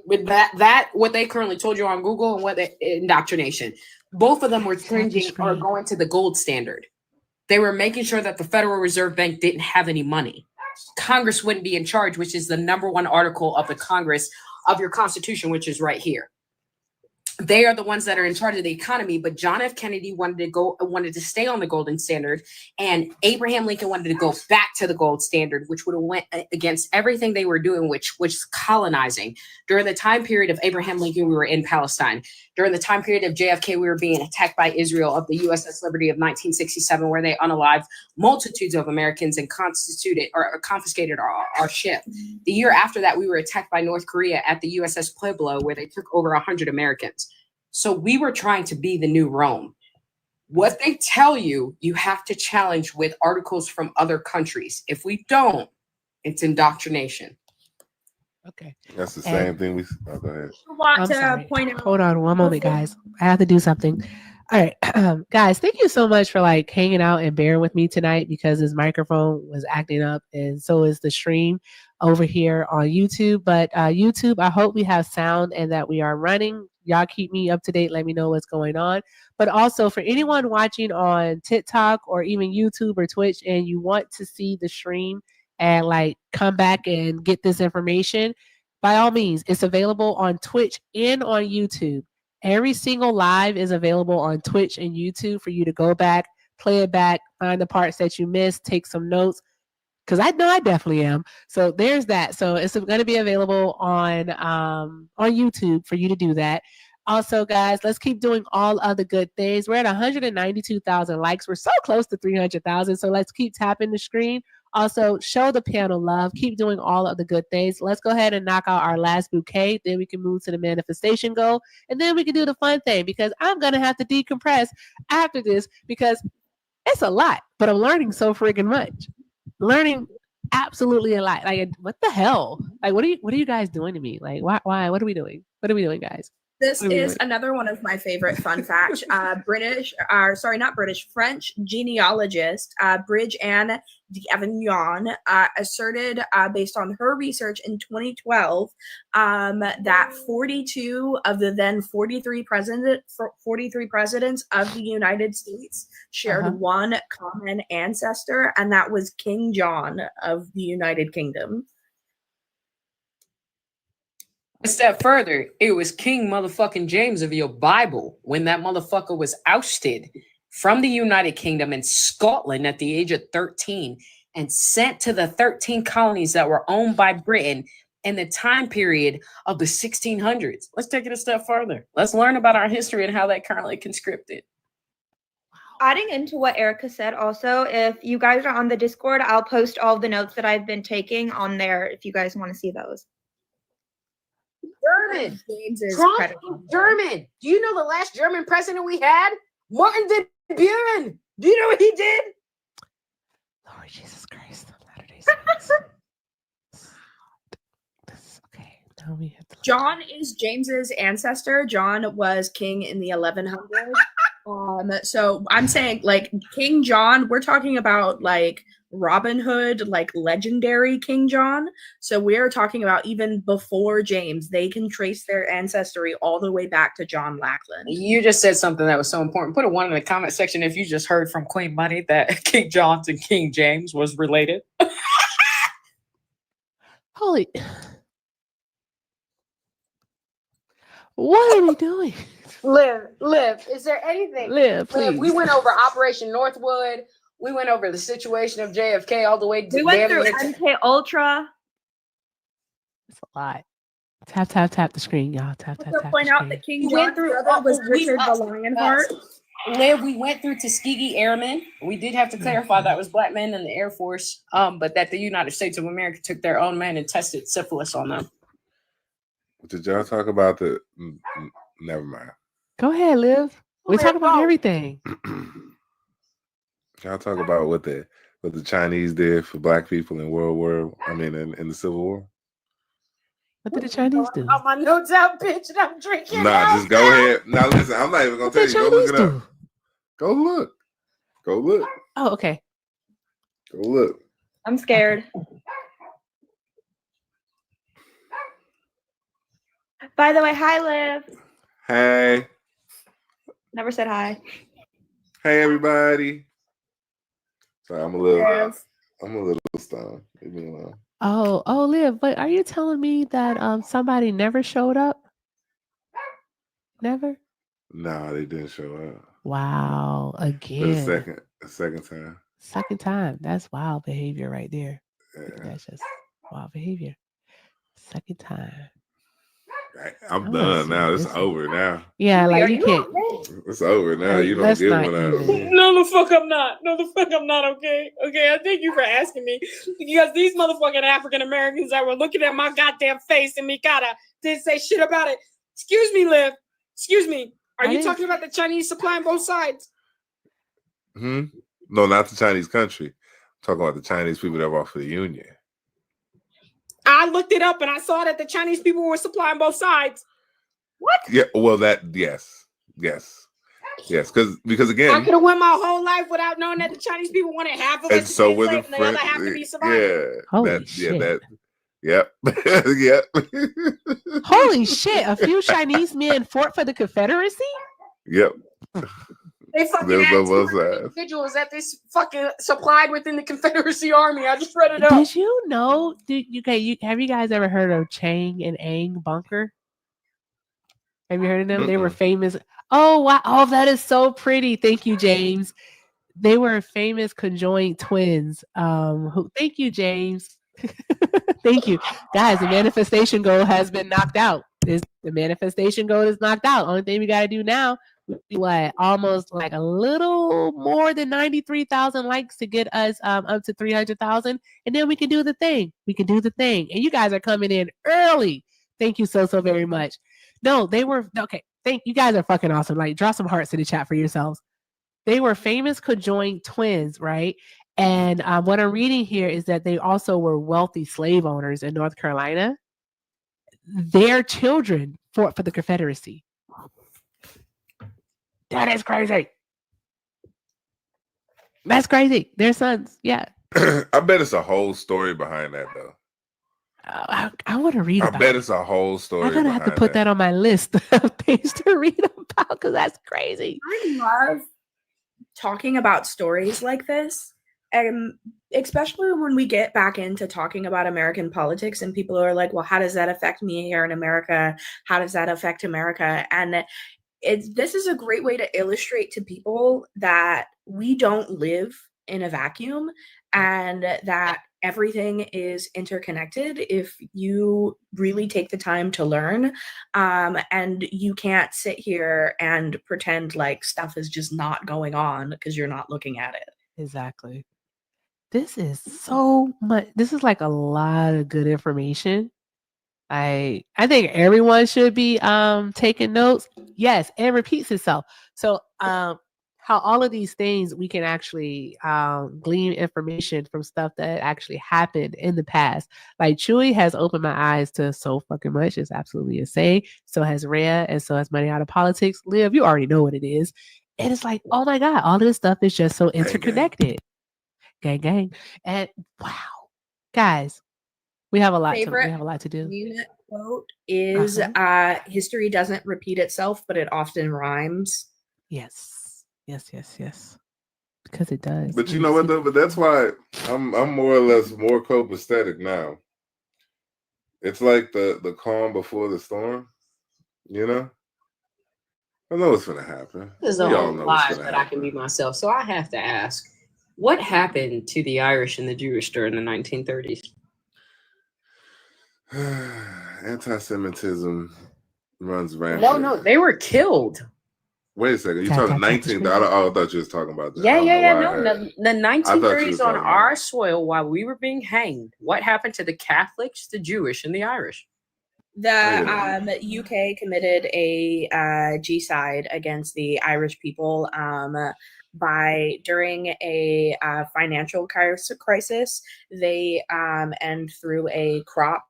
With that what they currently told you on Google and what the indoctrination, both of them were changing or going to the gold standard. They were making sure that the Federal Reserve Bank didn't have any money. Congress wouldn't be in charge, which is the #1 article of the Congress of your Constitution, which is right here. They are the ones that are in charge of the economy, but John F. Kennedy wanted to stay on the golden standard, and Abraham Lincoln wanted to go back to the gold standard, which would have went against everything they were doing, which was colonizing. During the time period of Abraham Lincoln, we were in Palestine. During the time period of JFK, we were being attacked by Israel of the USS Liberty of 1967, where they unalived multitudes of Americans and confiscated our ship. The year after that, we were attacked by North Korea at the USS Pueblo, where they took over 100 Americans. So we were trying to be the new Rome. What they tell you, you have to challenge with articles from other countries. If we don't, it's indoctrination. Okay. That's the same thing we. Oh, go ahead. I'm sorry. Hold on one moment, guys. I have to do something. All right, guys, thank you so much for hanging out and bearing with me tonight, because his microphone was acting up, and so is the stream over here on YouTube. But YouTube, I hope we have sound and that we are running. Y'all keep me up to date. Let me know what's going on. But also for anyone watching on TikTok or even YouTube or Twitch, and you want to see the stream and come back and get this information, by all means, it's available on Twitch and on YouTube. Every single live is available on Twitch and YouTube for you to go back, play it back, find the parts that you missed, take some notes, because I know I definitely am. So there's that. So it's going to be available on YouTube for you to do that. Also, guys, let's keep doing all other good things. We're at 192,000 likes. We're so close to 300,000. So let's keep tapping the screen. Also, show the panel love. Keep doing all of the good things. Let's go ahead and knock out our last bouquet. Then we can move to the manifestation goal. And then we can do the fun thing, because I'm going to have to decompress after this, because it's a lot. But I'm learning so friggin' much. Learning absolutely a lot. What the hell? What are you guys doing to me? Why? What are we doing? What are we doing, guys? This is another one of my favorite fun facts. French genealogist Bridge Anne d'Avignon asserted, based on her research in 2012, that 42 of the then 43 presidents of the United States shared one common ancestor, and that was King John of the United Kingdom. A step further, it was King motherfucking James of your Bible when that motherfucker was ousted from the United Kingdom in Scotland at the age of 13 and sent to the 13 colonies that were owned by Britain in the time period of the 1600s. Let's take it a step further. Let's learn about our history and how that currently conscripted. Adding into what Erica said also, if you guys are on the Discord, I'll post all the notes that I've been taking on there if you guys want to see those. German. Trump, German. Do you know the last German president we had? Martin van Buren. Do you know what he did? Lord Jesus Christ. Okay. Now we have to John is James's ancestor. John was king in the 1100s. So I'm saying, like, King John, we're talking about like Robin Hood, like legendary King John. So we're talking about even before James. They can trace their ancestry all the way back to John Lackland. You just said something that was so important. Put a 1 in the comment section if you just heard from Queen Money that King John and King James was related. Holy. What are we doing? Liv, is there anything? Liv, please. We went over Operation Northwood. We went over the situation of JFK all the way to we went through MK Ultra. It's a lot. Tap the screen, y'all. Tap. Point out that King John's brother was Richard the Lionheart. Liv, we went through Tuskegee Airmen. We did have to clarify that was black men in the Air Force, but that the United States of America took their own men and tested syphilis on them. Did y'all talk about the? Never mind. Go ahead, Liv. We talk about everything. Y'all talk about what the Chinese did for black people in in the Civil War. What did the Chinese do? Got my notes out, bitch, and I'm drinking. Nah, just go ahead. Now listen, I'm not even gonna tell you. Go look it up. Go look. Go look. Oh, okay. Go look. I'm scared. By the way, hi, Liv. Hey. Never said hi. Hey, everybody. Sorry, I'm a little stoned. Leave me alone. Oh, Liv, but are you telling me that somebody never showed up? Never? No, they didn't show up. Wow. Again. A second time. Second time. That's wild behavior right there. Yeah. That's just wild behavior. Second time. I'm done now. It's over now. Yeah, like you can't. It's over now. You don't get one out of me. No, the fuck I'm not. No, the fuck I'm not. Okay. I thank you for asking me, because these motherfucking African Americans that were looking at my goddamn face and Mikata didn't say shit about it. Excuse me, Liv. Excuse me. Are you talking about the Chinese supplying both sides? No, not the Chinese country. I'm talking about the Chinese people that were for the Union. I looked it up and I saw that the Chinese people were supplying both sides. What? Yeah, well, yes. Because again, I could have went my whole life without knowing that the Chinese people wanted half of it to be enslaved and the other half to be surviving. Yep. Holy shit! A few Chinese men fought for the Confederacy. Yep. They fucking had 200 individuals that this fucking supplied within the Confederacy Army. I just read it up. Did you know? Have you guys ever heard of Chang and Ang Bunker? Have you heard of them? They were famous. Oh wow! Oh, that is so pretty. Thank you, James. They were famous conjoined twins. Thank you, James. Thank you, guys. The manifestation goal has been knocked out. The manifestation goal is knocked out. Only thing we got to do now. Almost like a little more than 93,000 likes to get us up to 300,000, and then we can do the thing. And you guys are coming in early. Thank you so very much. No, they were okay. Thank you guys are fucking awesome. Like, draw some hearts in the chat for yourselves. They were famous conjoined twins, right? And what I'm reading here is that they also were wealthy slave owners in North Carolina. Their children fought for the Confederacy. That is crazy. That's crazy. Their sons. Yeah. I bet it's a whole story behind that, though. I want to read about it. I bet it's a whole story. I'm going to have to put that on my list of things to read about because that's crazy. I love talking about stories like this. And especially when we get back into talking about American politics and people are like, well, how does that affect me here in America? How does that affect America? And this is a great way to illustrate to people that we don't live in a vacuum and that everything is interconnected if you really take the time to learn. And you can't sit here and pretend like stuff is just not going on because you're not looking at it. Exactly. This is so much. This is like a lot of good information. I think everyone should be taking notes. Yes, it repeats itself. So how all of these things we can actually glean information from stuff that actually happened in the past. Like Chewy has opened my eyes to so fucking much. It's absolutely insane. So has Rhea and so has Money Out of Politics. Liv, you already know what it is. And it's like, oh my God, all of this stuff is just so interconnected. Gang, gang. And wow. Guys, we have a lot to do. Unit quote is history doesn't repeat itself, but it often rhymes. Yes. Because it does. But you know what though? But that's why I'm more or less more copacetic now. It's like the calm before the storm, you know? I know what's gonna happen. There's a whole lies, but I can be myself. So I have to ask, what happened to the Irish and the Jewish during the 1930s? Anti-Semitism runs rampant. No, they were killed. Wait a second. You're talking 19th. I thought you was talking about that. Yeah. No, the 1930s on our soil while we were being hanged. What happened to the Catholics, the Jewish, and the Irish? The UK committed a genocide against the Irish people during a financial crisis. They and through a crop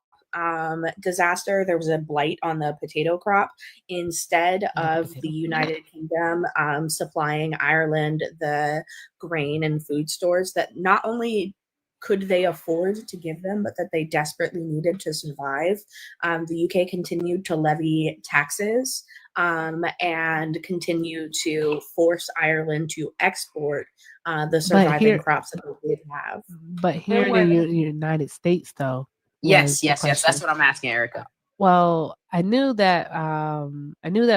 disaster, there was a blight on the potato crop. Instead of the United Kingdom supplying Ireland the grain and food stores that not only could they afford to give them, but that they desperately needed to survive, the UK continued to levy taxes and continue to force Ireland to export the surviving crops that they did have. But here in the United States, though. Yes. That's what I'm asking, Erica. Well, I knew that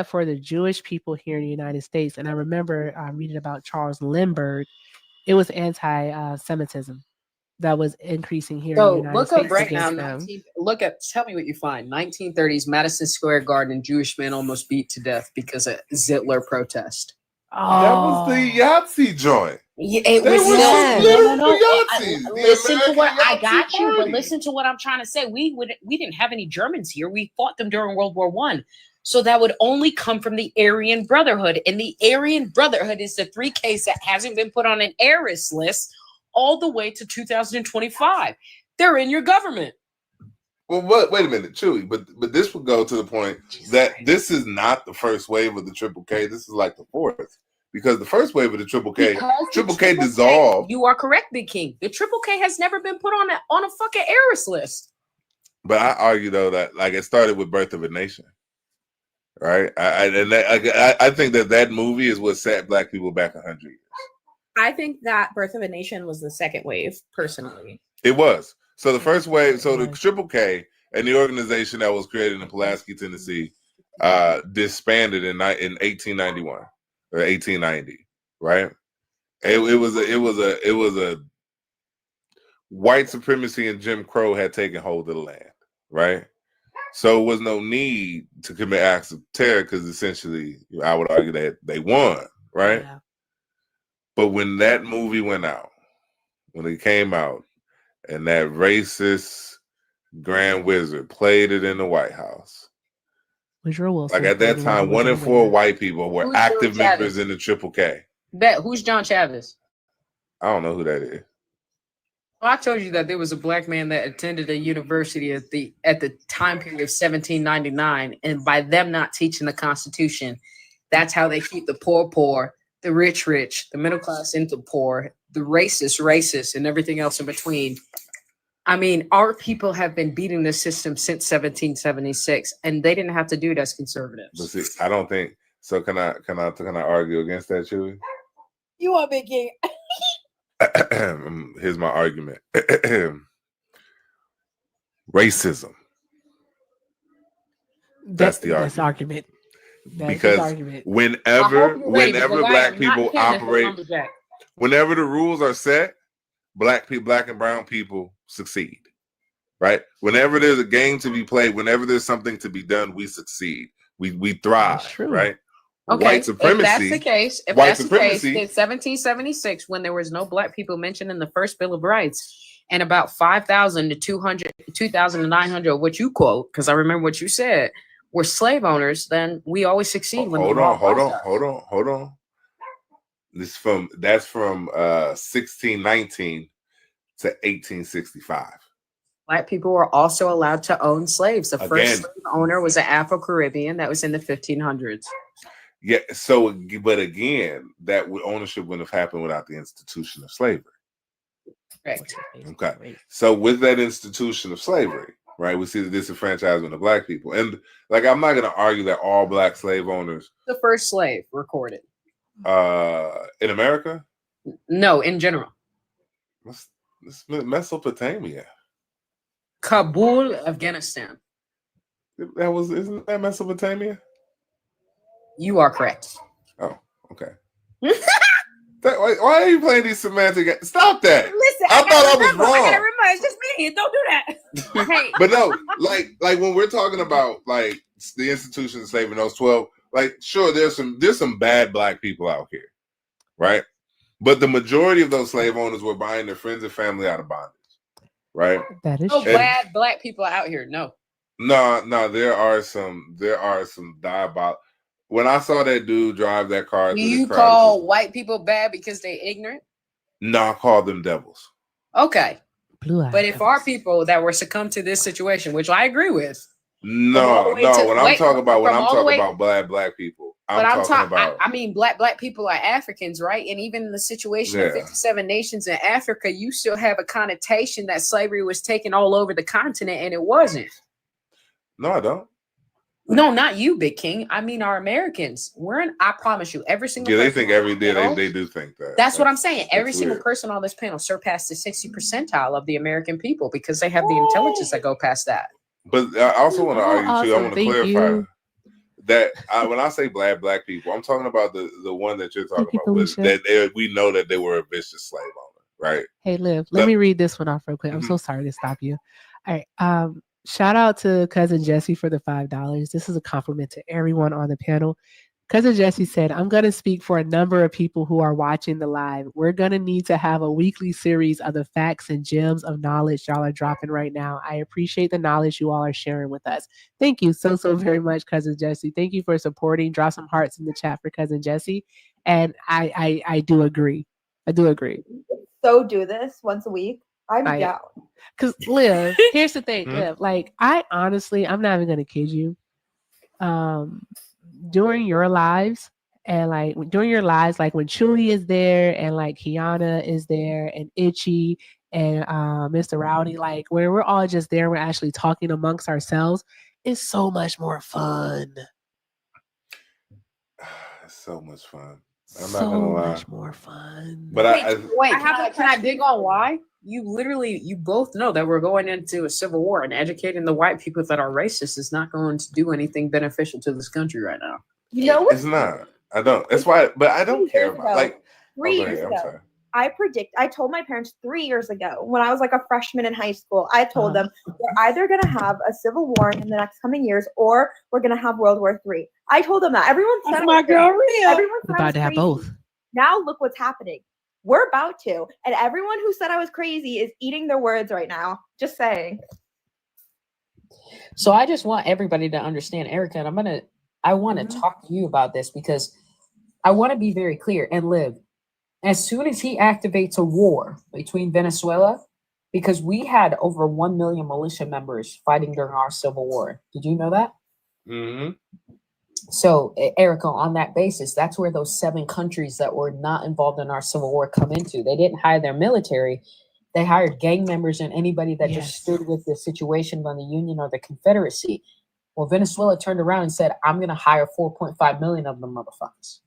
for the Jewish people here in the United States, and I remember reading about Charles Lindbergh, it was anti-Semitism that was increasing here in the United States. Look up right now. Tell me what you find. 1930s, Madison Square Garden, Jewish man almost beat to death because of Hitler protest. Oh. That was the Yahtzee joint. Yeah, it was no. Listen to what I got you, but listen to what I'm trying to say. We didn't have any Germans here. We fought them during World War I. So that would only come from the Aryan Brotherhood. And the Aryan Brotherhood is the 3 case that hasn't been put on an heiress list all the way to 2025. They're in your government. Well, wait a minute, Chewy, but this would go to the point that this is not the first wave of the Triple K. This is like the fourth. Because the first wave of the Triple K dissolved. You are correct, Big King. The Triple K has never been put on a fucking heiress list. But I argue though that like it started with Birth of a Nation, right? I think that movie is what set Black people back 100 years. I think that Birth of a Nation was the second wave, personally. It was. So the first wave, so the Triple K and the organization that was created in Pulaski, Tennessee, disbanded in 1891. Or 1890, right? It was a white supremacy and Jim Crow had taken hold of the land, right? So it was no need to commit acts of terror because essentially, I would argue that they won, right? Yeah. But when that movie went out, when it came out, and that racist Grand Wizard played it in the White House. Like at that time, 1 in 4 white people were active members in the Triple K. Bet who's John Chavez? I don't know who that is. Well, I told you that there was a black man that attended a university at the time period of 1799, and by them not teaching the Constitution, That's how they keep the poor poor, the rich rich, the middle class into poor, the racist, and everything else in between. I mean, our people have been beating this system since 1776, and they didn't have to do it as conservatives. But see, I don't think so. Can I argue against that, Chewy? You want big king? Here's my argument. Racism. That's the argument. Because whenever black people operate, whenever the rules are set, black and brown people succeed. Right? Whenever there's a game to be played, whenever there's something to be done, we succeed. We thrive. Right? Okay, white supremacy. If that's the case, in 1776, when there was no black people mentioned in the first Bill of Rights, and about 5,000 to 2,900, what you quote, because I remember what you said, were slave owners, then we always succeed. Hold on. That's from 1619 to 1865. Black people were also allowed to own slaves. The first slave owner was an Afro-Caribbean that was in the 1500s. Yeah. So, but again, that ownership wouldn't have happened without the institution of slavery. Correct. Okay. So with that institution of slavery, right, we see the disenfranchisement of black people. And like, I'm not going to argue that all black slave owners. The first slave recorded. In America? No, in general. It's Mesopotamia. Kabul, Afghanistan. Isn't that Mesopotamia? You are correct. Oh, okay. Why are you playing these semantic? Stop that! Listen, I thought I was wrong. I gotta remember, it's just me. Don't do that. Hey, but no, like when we're talking about like the institution of slavery, those 12, like sure, there's some bad black people out here, right? But the majority of those slave owners were buying their friends and family out of bondage, right? That is no bad black people out here. No, there are some diabolical. When I saw that dude drive that car, do you call white people bad because they ignorant? No, I call them devils. Okay, but if our people that were succumbed to this situation, which I agree with, when I'm talking about black people, I'm talking about. I mean, black people are Africans, right? And even in the situation of 57 nations in Africa, you still have a connotation that slavery was taken all over the continent, and it wasn't. No, I don't. No, not you, Big King. I mean, our Americans. I promise you, every single they think every day they do think that. That's what I'm saying. Every single person on this panel surpassed the 60th percentile of the American people because they have the intelligence that go past that. But I also want to argue too. I want to clarify that when I say black people, I'm talking about the one that you're talking about. That we know that they were a vicious slave owner, right? Hey, Liv, let me read this one off real quick. I'm so sorry to stop you. All right. Shout out to Cousin Jesse for the $5. This is a compliment to everyone on the panel. Cousin Jesse said, I'm going to speak for a number of people who are watching the live. We're going to need to have a weekly series of the facts and gems of knowledge y'all are dropping right now. I appreciate the knowledge you all are sharing with us. Thank you so very much, Cousin Jesse. Thank you for supporting. Drop some hearts in the chat for Cousin Jesse. And I do agree. So do this once a week. I'm down. Because Liv, here's the thing, Liv. Like, I'm not even gonna kid you. During your lives, like when Chewy is there and like Kiana is there and Itchy and Mr. Rowdy, like where we're all just there, we're actually talking amongst ourselves. It's so much more fun. It's so much fun. I'm not gonna lie. So much more fun. But wait, can I dig on why? You both know that we're going into a civil war, and educating the white people that are racist is not going to do anything beneficial to this country right now. You know what? It's not. I don't. That's why. But I don't care about like 3 years ago. I told my parents 3 years ago when I was like a freshman in high school. I told them we're either gonna have a civil war in the next coming years, or we're gonna have World War III. I told them that. Everyone said Everyone's about to have both. Now look what's happening. We're about to. And everyone who said I was crazy is eating their words right now. Just saying. So I just want everybody to understand, Erica, and I want to talk to you about this because I want to be very clear. And Liv, as soon as he activates a war between Venezuela, because we had over 1 million militia members fighting during our civil war. Did you know that? Mm-hmm. So, Erica, on that basis, that's where those 7 countries that were not involved in our Civil War come into. They didn't hire their military. They hired gang members and anybody that just stood with the situation by the Union or the Confederacy. Well, Venezuela turned around and said, I'm going to hire 4.5 million of them motherfuckers.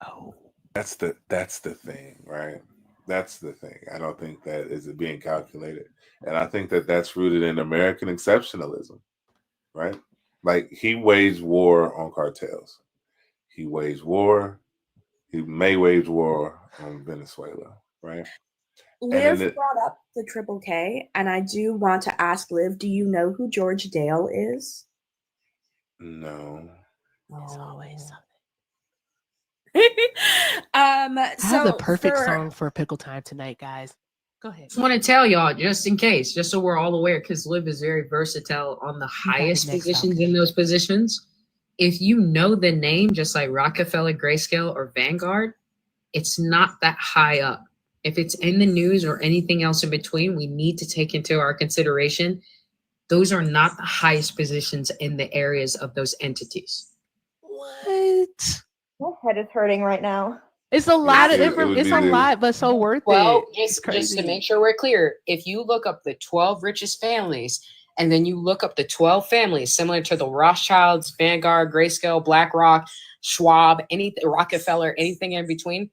Oh, that's the thing, right? That's the thing. I don't think that is being calculated. And I think that that's rooted in American exceptionalism, right? Like, he waged war on cartels. He waged war. He may wage war on Venezuela, right? Liv brought up the Triple K, and I do want to ask Liv, do you know who George Dale is? No. It's always something. I have the perfect song for pickle time tonight, guys. Go ahead. Just want to tell y'all, just in case, just so we're all aware, because Liv is very versatile on the highest positions in those positions. If you know the name, just like Rockefeller, Grayscale, or Vanguard, it's not that high up. If it's in the news or anything else in between, we need to take into our consideration, those are not the highest positions in the areas of those entities. What? My head is hurting right now. It's a lot of information. It's a lot, but so worth it. Well, just to make sure we're clear, if you look up the 12 richest families, and then you look up the 12 families similar to the Rothschilds, Vanguard, Grayscale, BlackRock, Schwab, Rockefeller, anything in between,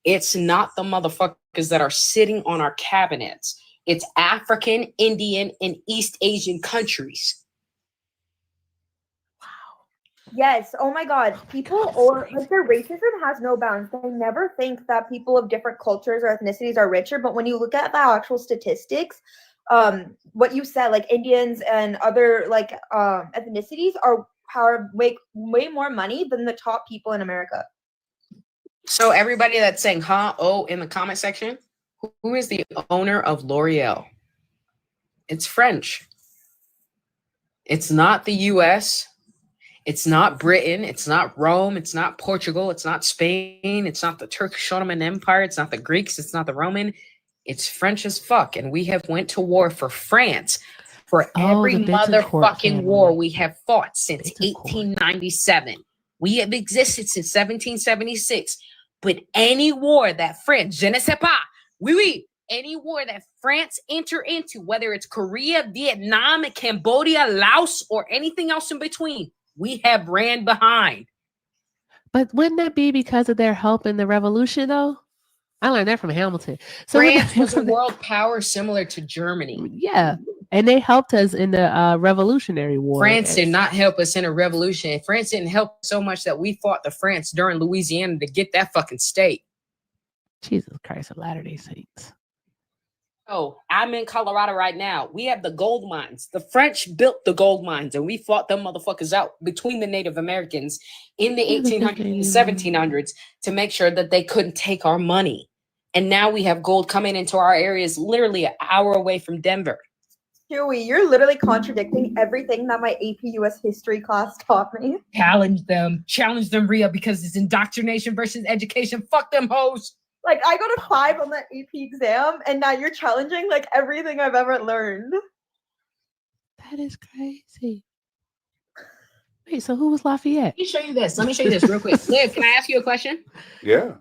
it's not the motherfuckers that are sitting on our cabinets. It's African, Indian, and East Asian countries. Yes. Oh my God. People or like their racism has no bounds. They never think that people of different cultures or ethnicities are richer. But when you look at the actual statistics, what you said, like Indians and other like ethnicities make way more money than the top people in America. So everybody that's saying in the comment section, who is the owner of L'Oreal? It's French. It's not the US. It's not Britain. It's not Rome. It's not Portugal. It's not Spain. It's not the Turkish Ottoman Empire. It's not the Greeks. It's not the Roman. It's French as fuck. And we have went to war for France for every motherfucking war we have fought since 1897. We have existed since 1776. But any war that France, je ne sais pas, any war that France enter into, whether it's Korea, Vietnam, Cambodia, Laos, or anything else in between, we have ran behind. But wouldn't that be because of their help in the revolution, though? I learned that from Hamilton. So France was a world power similar to Germany. Yeah. And they helped us in the Revolutionary War. France did not help us in a revolution. France didn't help so much that we fought the France during Louisiana to get that fucking state. Jesus Christ of Latter-day Saints. Oh, I'm in Colorado right now. We have the gold mines. The French built the gold mines, and we fought them motherfuckers out between the Native Americans in the 1800s and 1700s to make sure that they couldn't take our money. And now we have gold coming into our areas literally an hour away from Denver. Huey, you're literally contradicting everything that my AP US history class taught me. Challenge them, Rhea, because it's indoctrination versus education. Fuck them hoes. Like, I got a 5 on that AP exam, and now you're challenging, like, everything I've ever learned. That is crazy. Wait, so who was Lafayette? Let me show you this real quick. Liv, can I ask you a question? Yeah.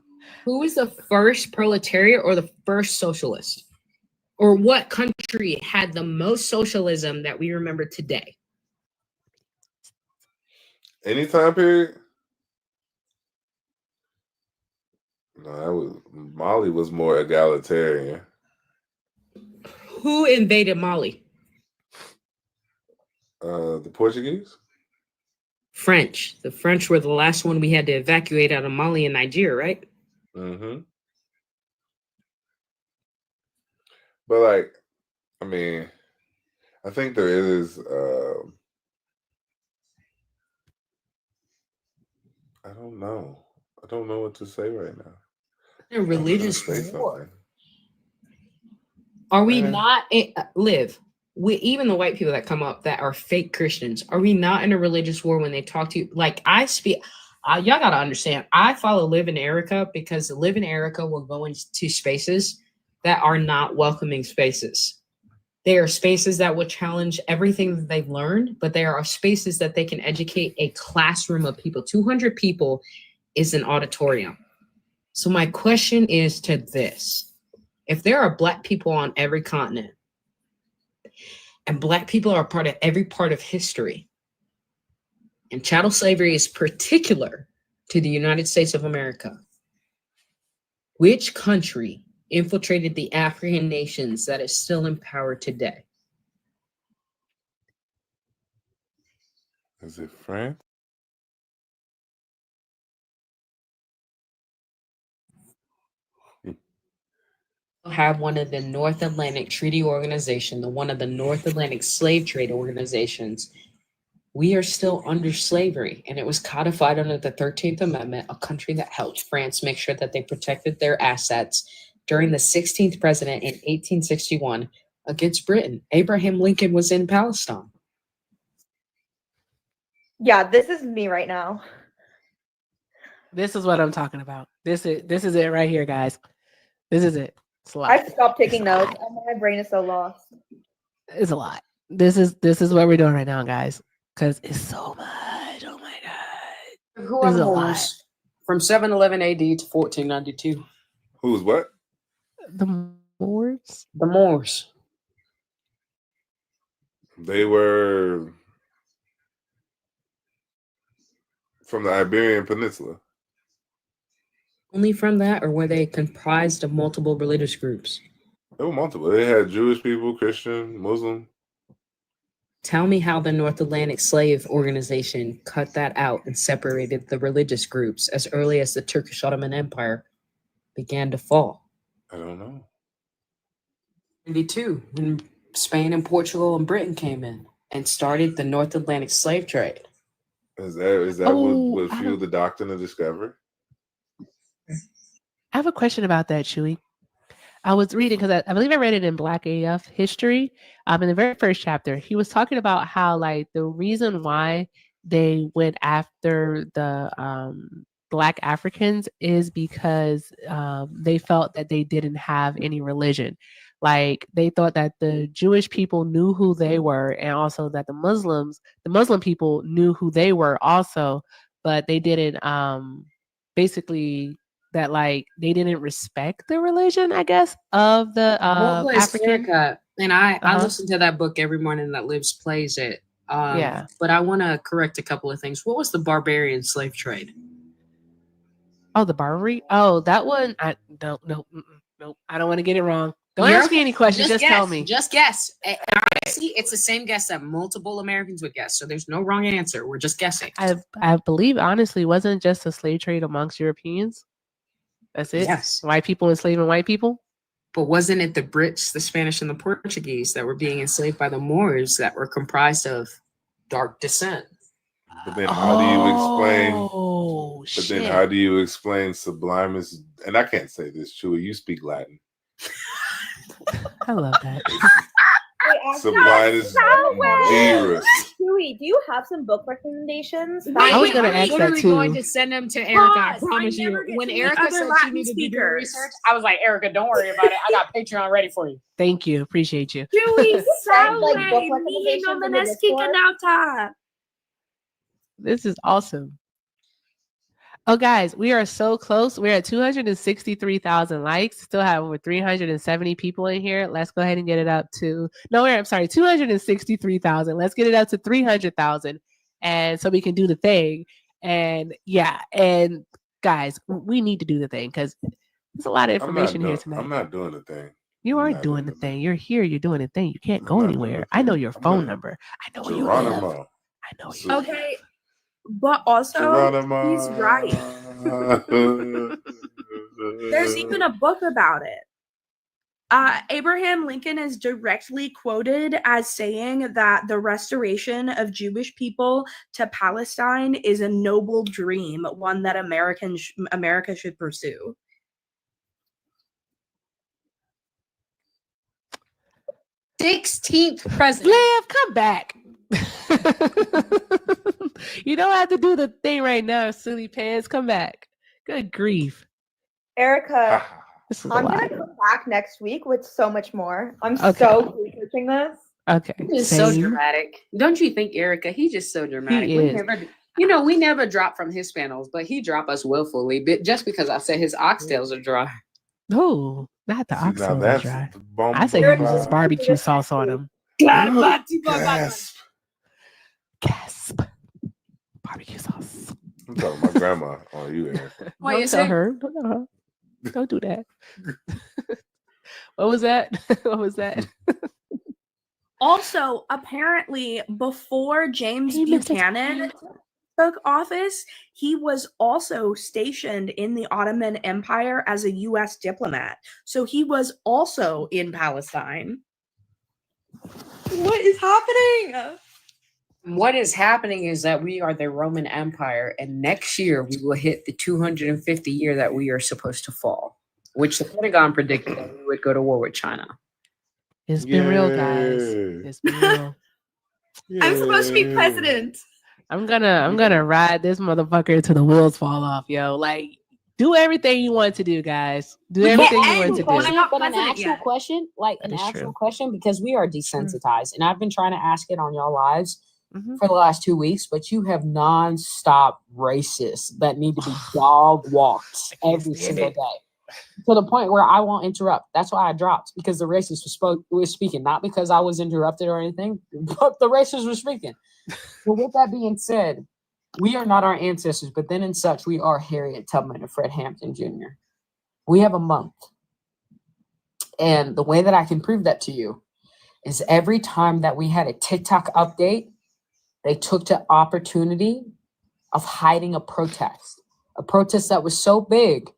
Who was the first proletariat or the first socialist? Or what country had the most socialism that we remember today? Any time period? No, Mali was more egalitarian. Who invaded Mali? The Portuguese? French. The French were the last one we had to evacuate out of Mali and Nigeria, right? Mm-hmm. But like, I mean, I think there is I don't know. I don't know what to say right now. A religious war. Are we not Liv? Even the white people that come up that are fake Christians, are we not in a religious war when they talk to you? Like I speak, y'all gotta understand. I follow Liv and Erica because Liv and Erica will go into spaces that are not welcoming spaces. They are spaces that will challenge everything that they've learned, but there are spaces that they can educate a classroom of people. 200 people is an auditorium. So my question is to this. If there are Black people on every continent, and Black people are part of every part of history, and chattel slavery is particular to the United States of America, which country infiltrated the African nations that is still in power today? Is it France? Have one of the North Atlantic Treaty Organization, one of the North Atlantic Slave Trade Organizations. We are still under slavery, and it was codified under the 13th Amendment, a country that helped France make sure that they protected their assets during the 16th president in 1861 against Britain. Abraham Lincoln was in Palestine. Yeah, this is me right now. This is what I'm talking about. This is it right here, guys. This is it. It's a lot. I stopped taking notes. My brain is so lost. It's a lot. This is what we're doing right now, guys, because it's so much. Oh my god. Who are the Moors? From 711 AD to 1492. Who's what? The Moors? The Moors. They were from the Iberian Peninsula. Only from that, or were they comprised of multiple religious groups? They were multiple. They had Jewish people, Christian, Muslim. Tell me how the North Atlantic Slave Organization cut that out and separated the religious groups as early as the Turkish Ottoman Empire began to fall. I don't know. 92, when Spain and Portugal and Britain came in and started the North Atlantic slave trade. Is that what fueled the doctrine of discovery? I have a question about that, Chewy. I was reading because I believe I read it in Black AF history. In the very first chapter, he was talking about how like the reason why they went after the Black Africans is because they felt that they didn't have any religion. Like they thought that the Jewish people knew who they were, and also that the Muslim people knew who they were also, but they didn't basically that like they didn't respect the religion, I guess, of the African. And I listen to that book every morning that Livs plays it. Yeah. But I want to correct a couple of things. What was the barbarian slave trade? Oh, the Barbary? Oh, that one. I don't know. Nope. I don't want to get it wrong. Don't ask me any questions. Just tell me. Just guess. And honestly, it's the same guess that multiple Americans would guess. So there's no wrong answer. We're just guessing. I believe, honestly, wasn't just a slave trade amongst Europeans? That's it? Yes. White people enslaving white people? But wasn't it the Brits, the Spanish, and the Portuguese that were being enslaved by the Moors that were comprised of dark descent? But then how do you explain? Oh, but then how do you explain Sublimus? And I can't say this, Chewy. You speak Latin. I love that. Sublimus Dearest. Chewy, do you have some book recommendations? I was going to ask that too. Going to send them to Erica. I promise you. When Erica said she needed to do research, I was like, Erica, don't worry about it. I got Patreon ready for you. Thank you. Appreciate you. Chewy, This is awesome. Oh, guys, we are so close. We're at 263,000 likes. Still have over 370 people in here. Let's go ahead and get it up to 263,000. Let's get it up to 300,000. And so we can do the thing. And yeah, and guys, we need to do the thing because there's a lot of information here tonight. I'm not doing the thing. You are doing the thing. You're here. You're doing the thing. You can't go anywhere. I know your phone number. I know where you live. I know you. Okay. But also, he's right. There's even a book about it. Abraham Lincoln is directly quoted as saying that the restoration of Jewish people to Palestine is a noble dream, one that America should pursue. $16th president. Liv, come back. You don't have to do the thing right now, silly pants. Come back. Good grief. Erica, I'm gonna come back next week with so much more. I'm so researching this. Okay. He's so dramatic. Don't you think, Erica? He's just so dramatic. He is. We never drop from his panels, but he drop us willfully, just because I said his oxtails are dry. No, not the oxtails are dry. I say bomb he uses barbecue sauce on them. Gasp. Gasp. Barbecue sauce. I'm talking my grandma on you, Erica. Don't tell her. Don't do that. What was that? What was that? Also, apparently, before James Buchanan took office, he was also stationed in the Ottoman Empire as a U.S. diplomat. So he was also in Palestine. What is happening? What is happening is that we are the Roman Empire, and next year we will hit the 250 year that we are supposed to fall, which the Pentagon predicted that we would go to war with China. It's been real, guys. It's been real. I'm supposed to be president. I'm gonna ride this motherfucker until the wheels fall off, yo. Like, do everything you want to do, guys. Do everything you want to do. But an actual question, question, because we are desensitized, and I've been trying to ask it on y'all lives for the last 2 weeks, but you have non-stop racists that need to be dog walked every single day, to the point where I won't interrupt. That's why I dropped, because the racist was speaking, not because I was interrupted or anything, but the racist was speaking. Well, with that being said, we are not our ancestors, but then in such, we are Harriet Tubman and Fred Hampton Jr. We have a month. And the way that I can prove that to you is every time that we had a TikTok update, they took the opportunity of hiding a protest that was so big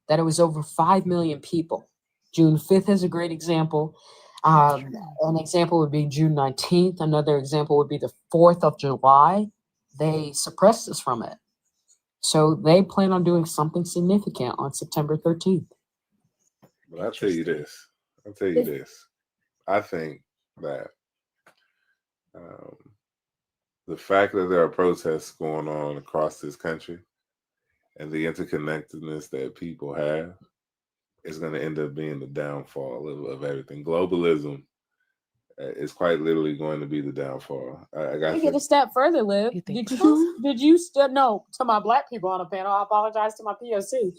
that it was over 5 million people. June 5th is a great example. An example would be June 19th. Another example would be the 4th of July. They suppressed us from it. So they plan on doing something significant on September 13th. But I'll tell you this. I think that the fact that there are protests going on across this country and the interconnectedness that people have is going to end up being the downfall of everything. Globalism is quite literally going to be the downfall. I get a step further, Liv. Did you still know, to my Black people on the panel, I apologize to my POC,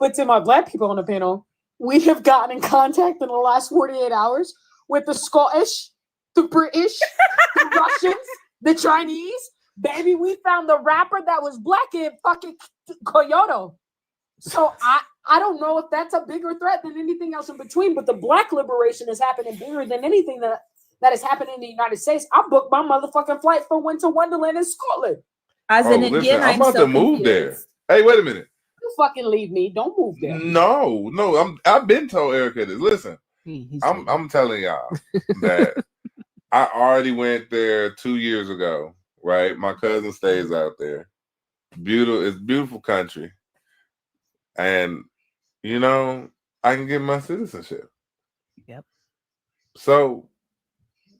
but to my Black people on the panel, we have gotten in contact in the last 48 hours with the Scottish, the British, the Russians, the Chinese. Baby, we found the rapper that was Black in fucking Kyoto. So I don't know if that's a bigger threat than anything else in between, but the Black liberation is happening bigger than anything that is happening in the United States. I booked my motherfucking flight for Winter Wonderland in Scotland. I'm about to move there. Hey, wait a minute. You fucking leave me. Don't move there. No. I've been told Erica this. Listen, I'm telling y'all that I already went there 2 years ago. Right, my cousin stays out there. It's beautiful country, and I can get my citizenship. Yep. So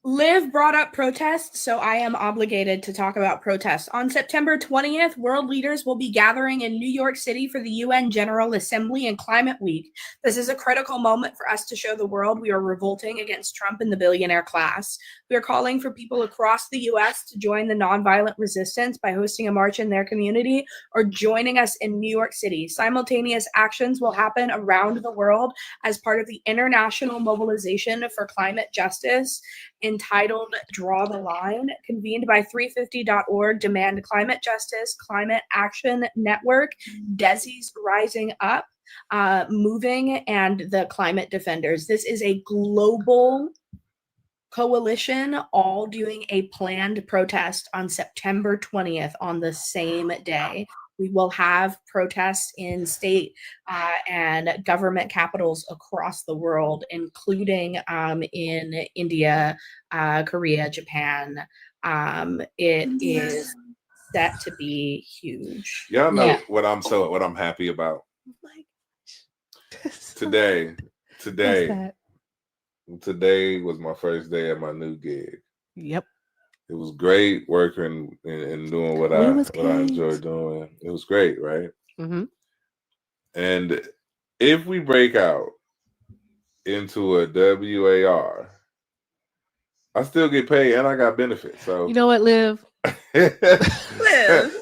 Liv brought up protests, so I am obligated to talk about protests. On September 20th, world leaders will be gathering in New York City for the UN General Assembly and Climate Week. This is a critical moment for us to show the world we are revolting against Trump and the billionaire class. We are calling for people across the U.S. to join the nonviolent resistance by hosting a march in their community or joining us in New York City. Simultaneous actions will happen around the world as part of the international mobilization for climate justice entitled Draw the Line, convened by 350.org, Demand Climate Justice, Climate Action Network, Desi's Rising Up, Moving, and the Climate Defenders. This is a global coalition all doing a planned protest on September 20th on the same day. We will have protests in state and government capitals across the world, including in India, Korea, Japan. It is set to be huge. Y'all know what I'm happy about. Today was my first day at my new gig. Yep. It was great working and doing what I enjoy doing. It was great, right? Mm-hmm. And if we break out into a WAR, I still get paid and I got benefits. So you know what, Liv? Liv.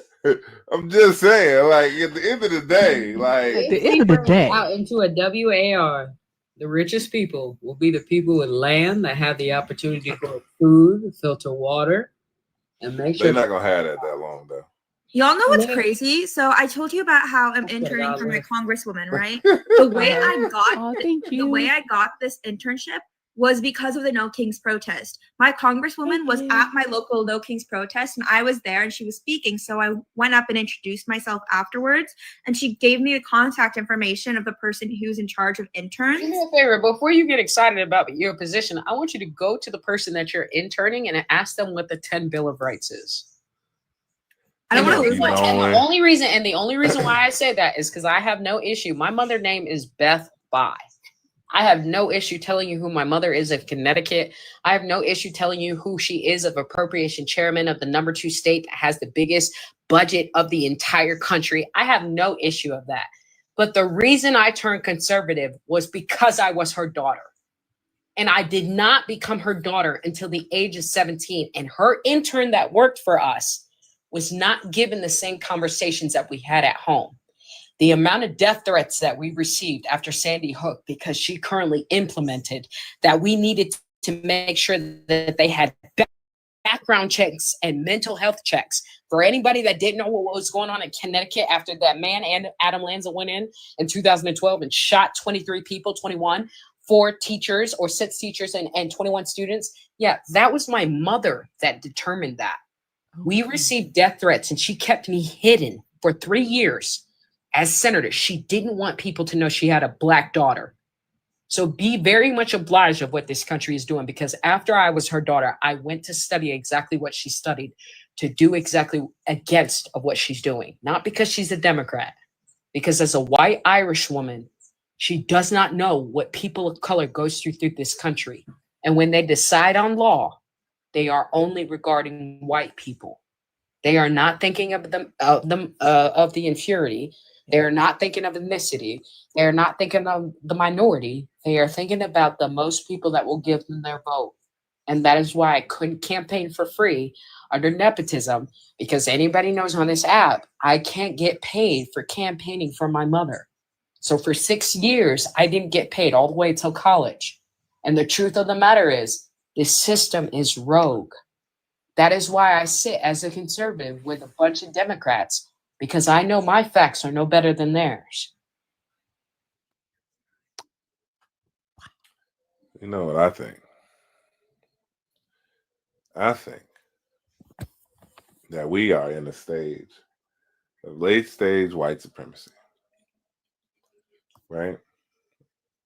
I'm just saying, like at the end of the day, like At the end of the day, out into a WAR, the richest people will be the people with land that have the opportunity to grow food, filter water, and make sure they're not gonna have that long though. Y'all know what's crazy? So I told you about how I'm interning for my congresswoman, right? The way I got the way I got this internship was because of the No Kings protest. My congresswoman was at my local No Kings protest, and I was there and she was speaking. So I went up and introduced myself afterwards, and she gave me the contact information of the person who's in charge of interns. Do me a favor, before you get excited about your position, I want you to go to the person that you're interning and ask them what the 10 Bill of Rights is. I don't want to lose my And the only reason why I say that is because I have no issue. My mother name is Beth Bye. I have no issue telling you who my mother is of Connecticut. I have no issue telling you who she is of appropriation chairman of the number 2 state that has the biggest budget of the entire country. I have no issue of that. But the reason I turned conservative was because I was her daughter. And I did not become her daughter until the age of 17. And her intern that worked for us was not given the same conversations that we had at home. The amount of death threats that we received after Sandy Hook, because she currently implemented that we needed to make sure that they had background checks and mental health checks. For anybody that didn't know what was going on in Connecticut after that man and Adam Lanza went in 2012 and shot 23 people, 21, 4 teachers or 6 teachers and 21 students. Yeah, that was my mother that determined that. We received death threats and she kept me hidden for 3 years. As senator, she didn't want people to know she had a Black daughter. So be very much obliged of what this country is doing, because after I was her daughter, I went to study exactly what she studied, to do exactly against of what she's doing. Not because she's a Democrat, because as a white Irish woman, she does not know what people of color goes through this country. And when they decide on law, they are only regarding white people. They are not thinking of the inferiority. They are not thinking of ethnicity. They are not thinking of the minority. They are thinking about the most people that will give them their vote. And that is why I couldn't campaign for free under nepotism, because anybody knows on this app, I can't get paid for campaigning for my mother. So for 6 years, I didn't get paid all the way till college. And the truth of the matter is, this system is rogue. That is why I sit as a conservative with a bunch of Democrats, because I know my facts are no better than theirs. You know what I think? I think that we are in a stage of late stage white supremacy, right?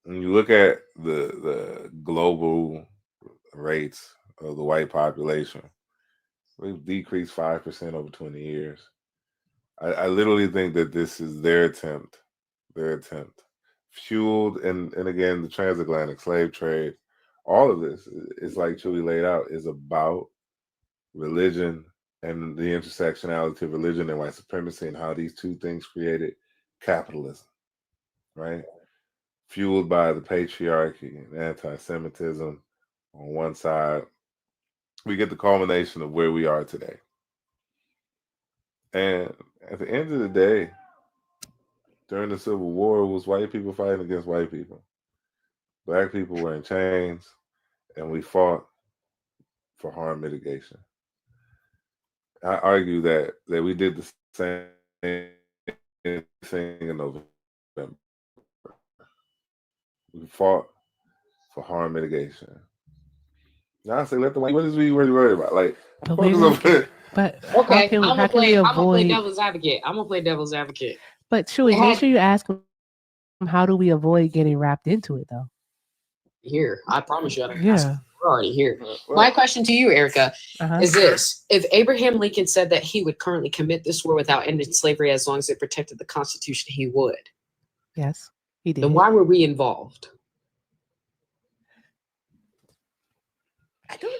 When you look at the global rates of the white population, we've decreased 5% over 20 years. I literally think that this is their attempt, fueled, and again, the transatlantic slave trade, all of this is like Chewy laid out, is about religion and the intersectionality of religion and white supremacy and how these two things created capitalism, right? Fueled by the patriarchy and anti-Semitism on one side, we get the culmination of where we are today. And at the end of the day, during the Civil War, it was white people fighting against white people. Black people were in chains, and we fought for harm mitigation. I argue that we did the same thing in November. We fought for harm mitigation. Now I say, let the white, what is we really worried about? Like, but okay, how can we avoid? I'm gonna play devil's advocate. I'm gonna play devil's advocate. But Chewy, make sure you ask them, how do we avoid getting wrapped into it, though? Here, I promise you, yeah, we're already here. My question to you, Erica, is this: if Abraham Lincoln said that he would currently commit this war without ending slavery as long as it protected the Constitution, he would. Yes, he did. Then why were we involved?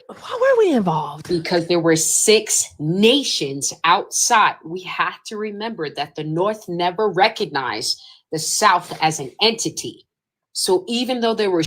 Why were we involved? Because there were 6 nations outside. We have to remember that the North never recognized the South as an entity. So even though there were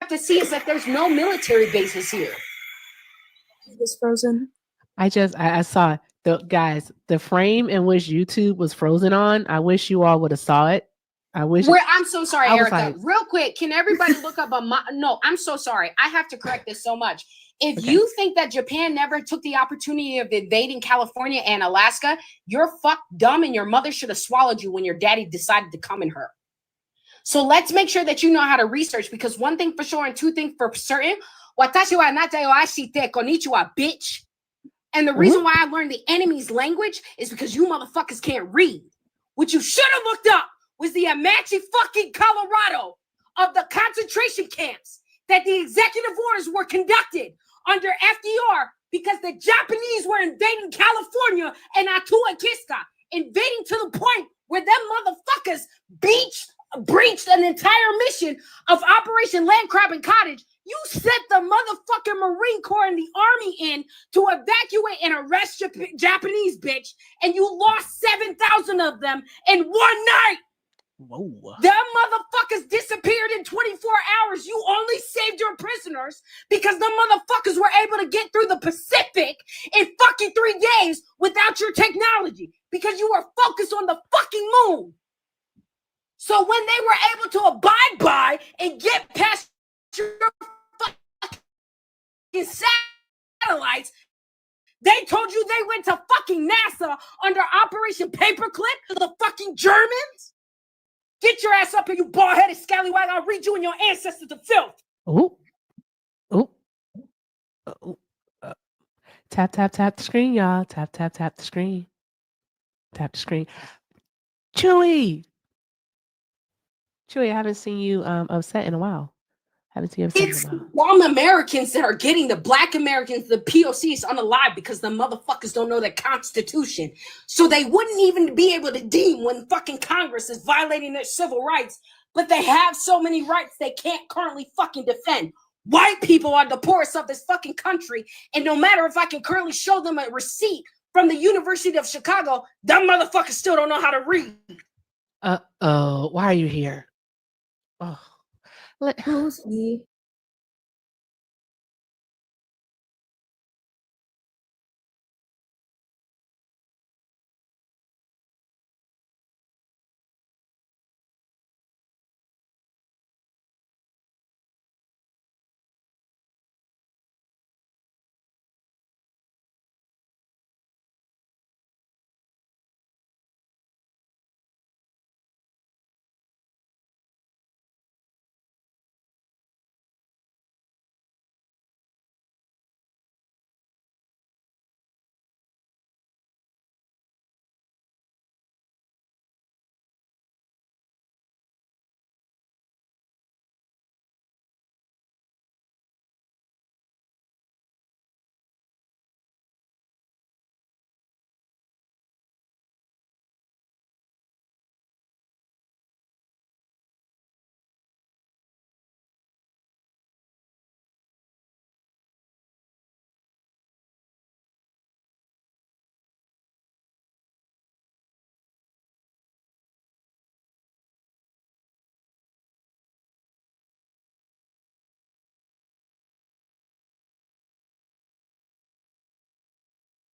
to see is that there's no military bases here. It's frozen. I saw the frame in which YouTube was frozen on. I wish you all would have saw it. I'm so sorry, Erica. Like, real quick, can everybody look up no, I'm so sorry. I have to correct this so much. If you think that Japan never took the opportunity of invading California and Alaska, you're fucked dumb, and your mother should have swallowed you when your daddy decided to come in her. So let's make sure that you know how to research, because one thing for sure and two things for certain, watashi wa anata yo ashite konnichiwa, bitch. And the reason why I learned the enemy's language is because you motherfuckers can't read. What you should have looked up was the Apache fucking Colorado of the concentration camps that the executive orders were conducted under FDR because the Japanese were invading California and Atua Kiska, invading to the point where them motherfuckers breached an entire mission of Operation Land Crab and Cottage. You sent the motherfucking Marine Corps and the Army in to evacuate and arrest Japanese, bitch, and you lost 7,000 of them in one night. Whoa. Them motherfuckers disappeared in 24 hours. You only saved your prisoners because the motherfuckers were able to get through the Pacific in fucking 3 days without your technology because you were focused on the fucking moon. So when they were able to abide by and get past your fucking satellites, they told you they went to fucking NASA under Operation Paperclip to the fucking Germans. Get your ass up here, you bald-headed scallywag. I'll read you and your ancestors to filth. Ooh. Tap the screen, y'all. Tap the screen. Tap the screen. Chewy, I haven't seen you upset in a while. It's dumb Americans that are getting the Black Americans, the POCs, unalive because the motherfuckers don't know the Constitution. So they wouldn't even be able to deem when fucking Congress is violating their civil rights, but they have so many rights they can't currently fucking defend. White people are the poorest of this fucking country, and no matter if I can currently show them a receipt from the University of Chicago, them motherfuckers still don't know how to read. Why are you here? Oh. Who's he?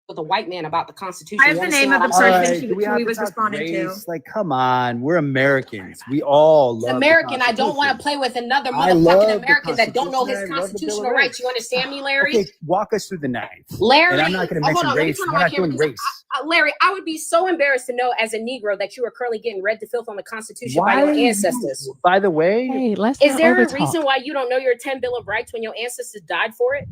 With a white man about the Constitution. I have the name of the person she was responding to. Like, come on, we're Americans. We all love American. I don't want to play with another motherfucking American that don't know his constitutional rights. You understand me, Larry? Okay, walk us through the knife. Larry, and I'm not going to mention race. We're not doing race. Larry, I would be so embarrassed to know as a Negro that you are currently getting read to filth on the Constitution by your ancestors. By the way, hey, is there a reason why you don't know your 10 Bill of Rights when your ancestors died for it?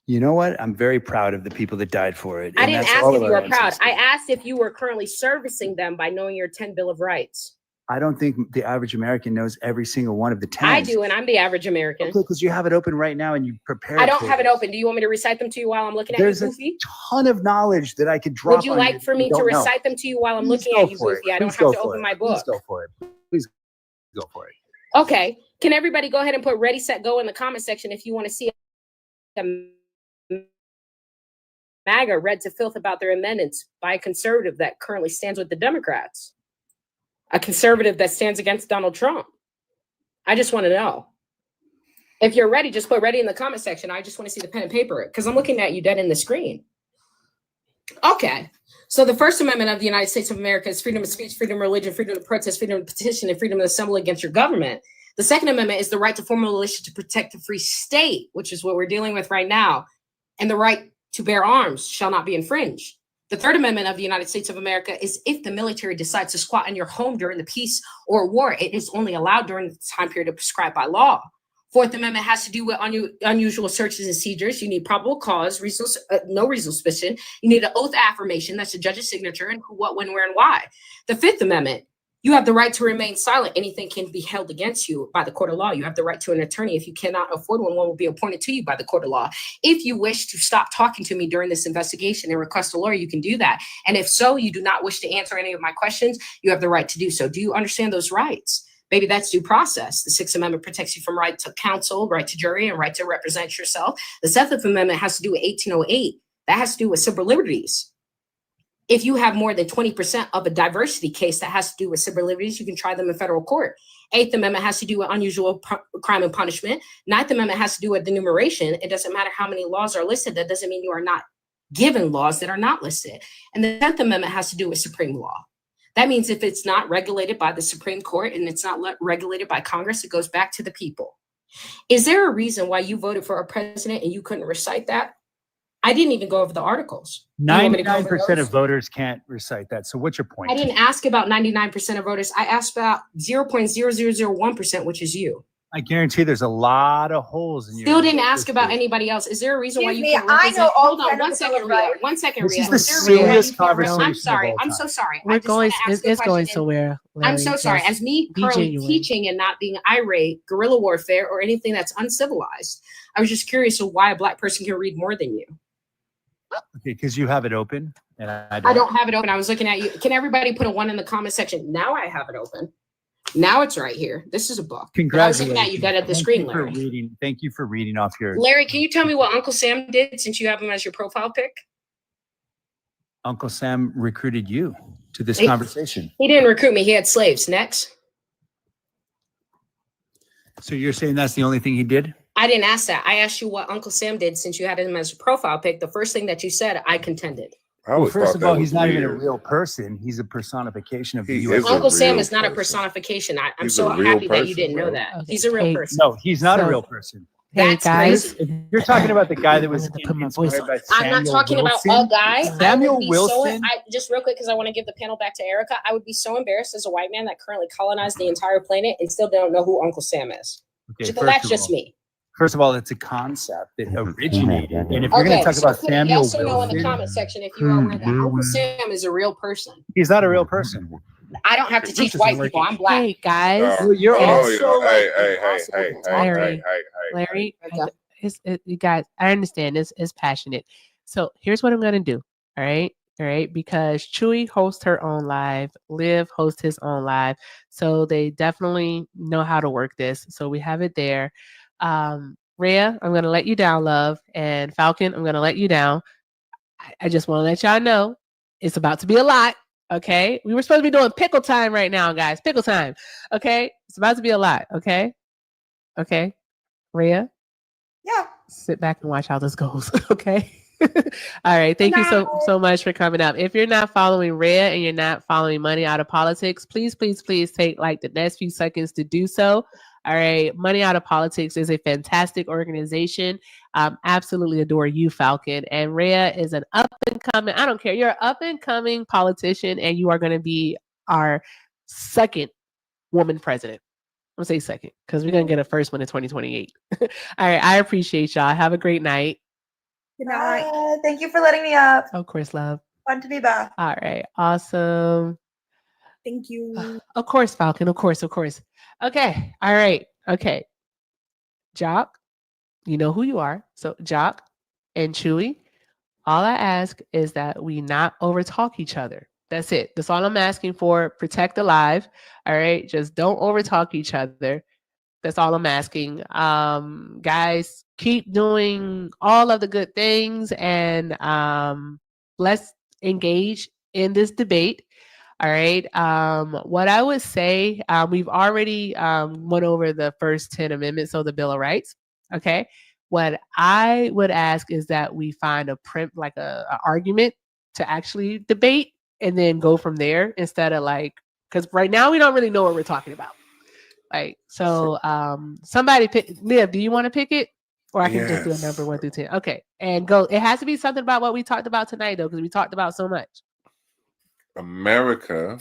You know what? I'm very proud of the people that died for it. I didn't ask if you were proud. I asked if you were currently servicing them by knowing your 10 Bill of Rights. I don't think the average American knows every single one of the 10. I do, and I'm the average American. Okay, because you have it open right now and you prepare. I don't have it open. Do you want me to recite them to you while I'm looking at you, Goofy? There's a ton of knowledge that I could drop. Would you like for me to recite them to you while I'm looking at you, Goofy? I don't have to open my book. Please go for it. Please go for it. Okay. Can everybody go ahead and put ready, set, go in the comment section if you want to see a MAGA read to filth about their amendments by a conservative that currently stands with the Democrats, a conservative that stands against Donald Trump. I just want to know. If you're ready, just put ready in the comment section. I just want to see the pen and paper because I'm looking at you dead in the screen. Okay. So the First Amendment of the United States of America is freedom of speech, freedom of religion, freedom of protest, freedom of petition, and freedom to assemble against your government. The Second Amendment is the right to form a militia to protect the free state, which is what we're dealing with right now. And the right to bear arms shall not be infringed. The Third Amendment of the United States of America is if the military decides to squat in your home during the peace or war, it is only allowed during the time period prescribed by law. Fourth Amendment has to do with unusual searches and seizures. You need probable cause, no reasonable suspicion. You need an oath affirmation. That's the judge's signature and who, what, when, where, and why. The Fifth Amendment, you have the right to remain silent. Anything can be held against you by the court of law. You have the right to an attorney. If you cannot afford one, one will be appointed to you by the court of law. If you wish to stop talking to me during this investigation and request a lawyer, you can do that. And if so, you do not wish to answer any of my questions, you have the right to do so. Do you understand those rights? Maybe that's due process. The Sixth Amendment protects you from right to counsel, right to jury, and right to represent yourself. The Seventh Amendment has to do with 1808. That has to do with civil liberties. If you have more than 20% of a diversity case that has to do with civil liberties, you can try them in federal court. Eighth Amendment has to do with unusual crime and punishment. Ninth Amendment has to do with enumeration. It doesn't matter how many laws are listed. That doesn't mean you are not given laws that are not listed. And the 10th Amendment has to do with supreme law. That means if it's not regulated by the Supreme Court and it's not regulated by Congress, it goes back to the people. Is there a reason why you voted for a president and you couldn't recite that? I didn't even go over the articles. 99% of voters can't recite that. So what's your point? I didn't ask about 99% of voters. I asked about 0.0001%, which is you. I guarantee there's a lot of holes in your. Still didn't ask about anybody else. Is there a reason why you can't represent? I know all Hold on 1 second, Rhea. 1 second, Rhea. This is the silliest conversation. I'm sorry. I'm so sorry. It's going somewhere. I'm so sorry. As me currently teaching and not being irate, guerrilla warfare, or anything that's uncivilized, I was just curious of why a Black person can read more than you. Okay, because you have it open, and I don't have it open. I was looking at you. Can everybody put a 1 in the comment section? Now I have it open. Now it's right here. This is a book. Congratulations. I was looking at you dead at the screen, Larry. Thank you for reading off your. Larry, can you tell me what Uncle Sam did since you have him as your profile pic? Uncle Sam recruited you to this conversation. He didn't recruit me. He had slaves. Next. So you're saying that's the only thing he did? I didn't ask that. I asked you what Uncle Sam did since you had him as a profile pic. The first thing that you said, I contended. Well, first of all, he's not even a real person. He's a personification of the U.S. Uncle Sam is not a personification. I'm so happy that you didn't know that. Okay. He's a real person. No, he's not a real person. Hey guys, you're talking about the guy that was inspired by I'm not talking about a guy. Samuel Wilson. Just real quick, because I want to give the panel back to Erica. I would be so embarrassed as a white man that currently colonized the entire planet and still don't know who Uncle Sam is. Okay, but that's just me. First of all, it's a concept that originated. And if you're going to talk about Samuel Wilson, yes or no in the comment section if you are aware that Uncle Sam is a real person. He's not a real person. I don't have to teach white people. I'm Black. Hey guys, you're also Larry. You guys, I understand this is passionate. So here's what I'm gonna do. All right, because Chewy hosts her own live, Liv hosts his own live, so they definitely know how to work this. So we have it there. Rhea, I'm gonna let you down, love, and Falcon, I'm gonna let you down. I just want to let y'all know it's about to be a lot. Okay, we were supposed to be doing pickle time right now, guys. Pickle time. Okay, it's about to be a lot. Okay, Rhea. Yeah. Sit back and watch how this goes. Okay. All right. Thank you so much for coming up. If you're not following Rhea and you're not following Money Out of Politics, please take like the next few seconds to do so. All right. Money Out of Politics is a fantastic organization. Absolutely adore you, Falcon. And Rhea is an up and coming, I don't care. You're an up and coming politician and you are going to be our second woman president. I'm going to say second because we're going to get a first one in 2028. All right. I appreciate y'all. Have a great night. Good night. Thank you for letting me up. Of course, love. Fun to be back. All right. Awesome. Thank you. Of course, Falcon. Of course. Okay. All right. Okay. Jock, you know who you are. So Jock and Chewy, all I ask is that we not overtalk each other. That's it. That's all I'm asking for. Protect the live. All right. Just don't overtalk each other. That's all I'm asking. Guys, keep doing all of the good things and let's engage in this debate. All right. What I would say, we've already went over the first 10 amendments, so the Bill of Rights. Okay. What I would ask is that we find a argument to actually debate and then go from there instead of like, because right now we don't really know what we're talking about. Like, so somebody pick. Liv, do you want to pick it? Or I can just do a number 1 through 10. Okay. And go. It has to be something about what we talked about tonight, though, because we talked about so much. America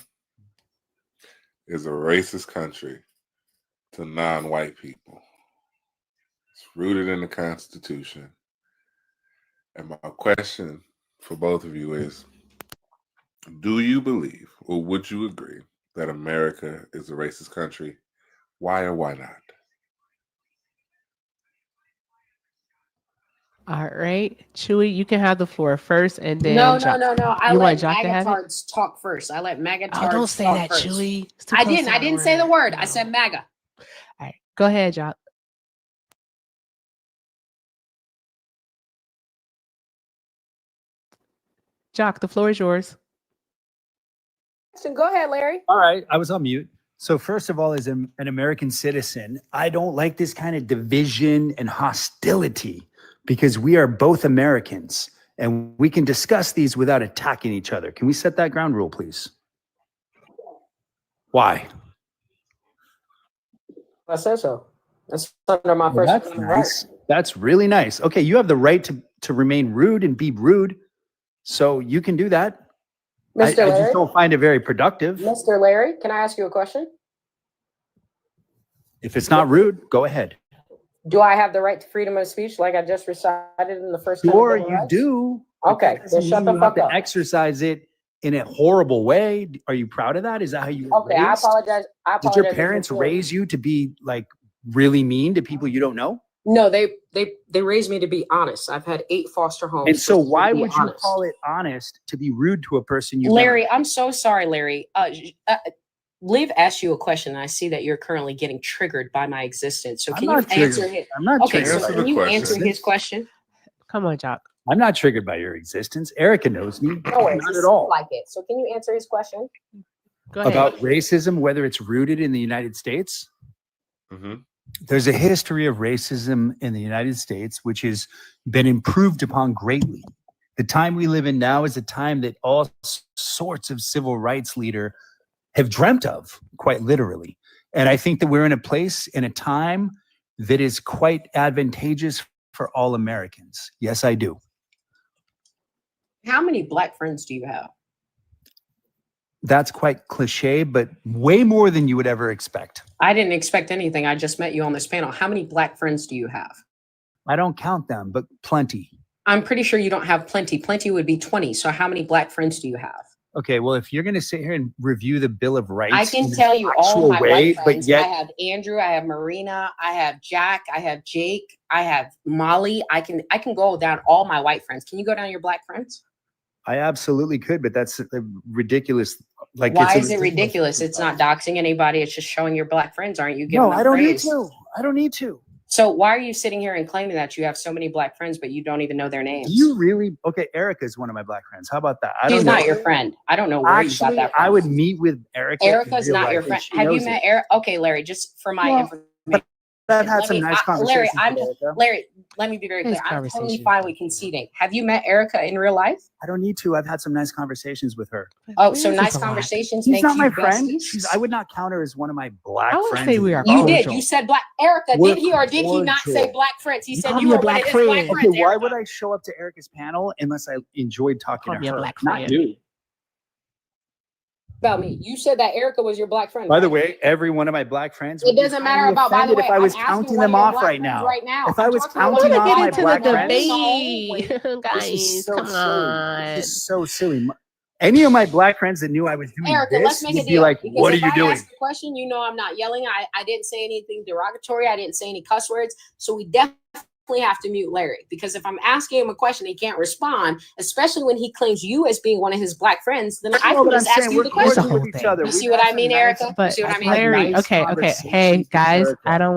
is a racist country to non-white people. It's rooted in the Constitution. And my question for both of you is, do you believe or would you agree that America is a racist country? Why or why not? All right. Chewy, you can have the floor first and then No. I You want let Jock to have it? magatards talk first. I let magatards Oh, don't say talk that, first. Chewy. It's too I close didn't. to I the didn't say the word. I No. said MAGA. All right. Go ahead, Jock. Jock, the floor is yours. So go ahead, Larry. All right, I was on mute. So first of all, as an American citizen, I don't like this kind of division and hostility because we are both Americans and we can discuss these without attacking each other. Can we set that ground rule, please? Why? I said so. That's under my Well, First that's Amendment right. nice. That's really nice. Okay, you have the right to remain rude and be rude, so you can do that. I Mr. Larry, just don't find it very productive. Mr. Larry, can I ask you a question? If it's not rude, go ahead. Do I have the right to freedom of speech like I just recited in the first Sure, Amendment you rights? do. Okay, That then doesn't shut mean the you have fuck to up. exercise it in a horrible way. Are you proud of that? Is that how you were Okay, I raised? apologize. Did your parents raise you to be like really mean to people you don't know? No, they raised me to be honest. I've had 8 foster homes. And so raised me to why be would you honest. call it honest to be rude to a person you Larry, I'm so sorry, Larry. Liv asked you a question, and I see that you're currently getting triggered by my existence. So I'm can you not answer triggered. it? I'm not Okay, triggered so by can you your answer existence. his question? Come on, Jock. I'm not triggered by your existence. Erica knows me. No worries, Not it at all. seemed like it. So can you answer his question? Go ahead. About racism, whether it's rooted in the United States. Mm-hmm. There's a history of racism in the United States, which has been improved upon greatly. The time we live in now is a time that all sorts of civil rights leaders have dreamt of, quite literally. And I think that we're in a place, in a time that is quite advantageous for all Americans. Yes, I do. How many black friends do you have? That's quite cliche, but way more than you would ever expect. I didn't expect anything. I just met you on this panel. How many black friends do you have? I don't count them, but plenty. I'm pretty sure you don't have plenty. Plenty would be 20. So how many black friends do you have? Okay, well, if you're going to sit here and review the Bill of Rights, I can in tell an you all actual my way, black but friends. yet I have Andrew, I have Marina, I have Jack, I have Jake, I have Molly. I can go down all my white friends. Can you go down your black friends? I absolutely could, but that's ridiculous. Like, Why it's is it ridiculous? It's not doxing anybody. It's just showing your black friends. Aren't you giving No, them I don't praise? need to. I don't need to. So why are you sitting here and claiming that you have so many black friends, but you don't even know their names? Do you really? Okay, Erica is one of my black friends. How about that? I She's don't know not your her. friend. I don't know where Actually, you got that from. I would meet with Erica. in Erica's real not life, your and friend. she Have you knows met it. Erica? Okay, Larry, just for my Well, information. I've had some nice Larry, conversations with Erica. Larry, let me be very His clear. I'm totally conversation. fine with conceding. Have you met Erica in real life? I don't need to. I've had some nice conversations with her. Oh, so This is nice a lot. conversations She's make not you my friend. besties? I would not count her as one of my black I would friends. say we are You did. cordial. You said black. Erica, We're did he or did he not say cordial. black friends? He You said call you me a were one of black his black friend. Okay, friends. why Erica. would I show up to Erica's panel unless I enjoyed talking Call to me a her? black Not friend. you. About me. You said that Erica was your black friend. By the right? way, every one of my black friends. It would be doesn't matter highly about, by the offended way, if I was I'm asking counting one of them your off black right friends now. right now. If I I'm was talking to one I counting of want off to my get into black the friends, debate, this is guys. so Come silly. This on. is so silly. Any of my black friends that knew I was doing Erica, let's this make a would be deal. like, Because "What are if you I doing?" ask a question, you know I'm not yelling. I didn't say anything derogatory. I didn't say any cuss words. So we definitely have to mute Larry. Because if I'm asking him a question, he can't respond, especially when he claims you as being one of his black friends, then I No, can but I'm just ask saying you we're the That's the question. cordial whole with each thing. other. You We've see what had I some mean, nice- Erica? You But see what I I've mean? had Larry, nice okay, conversations hey with guys, Erica. I don't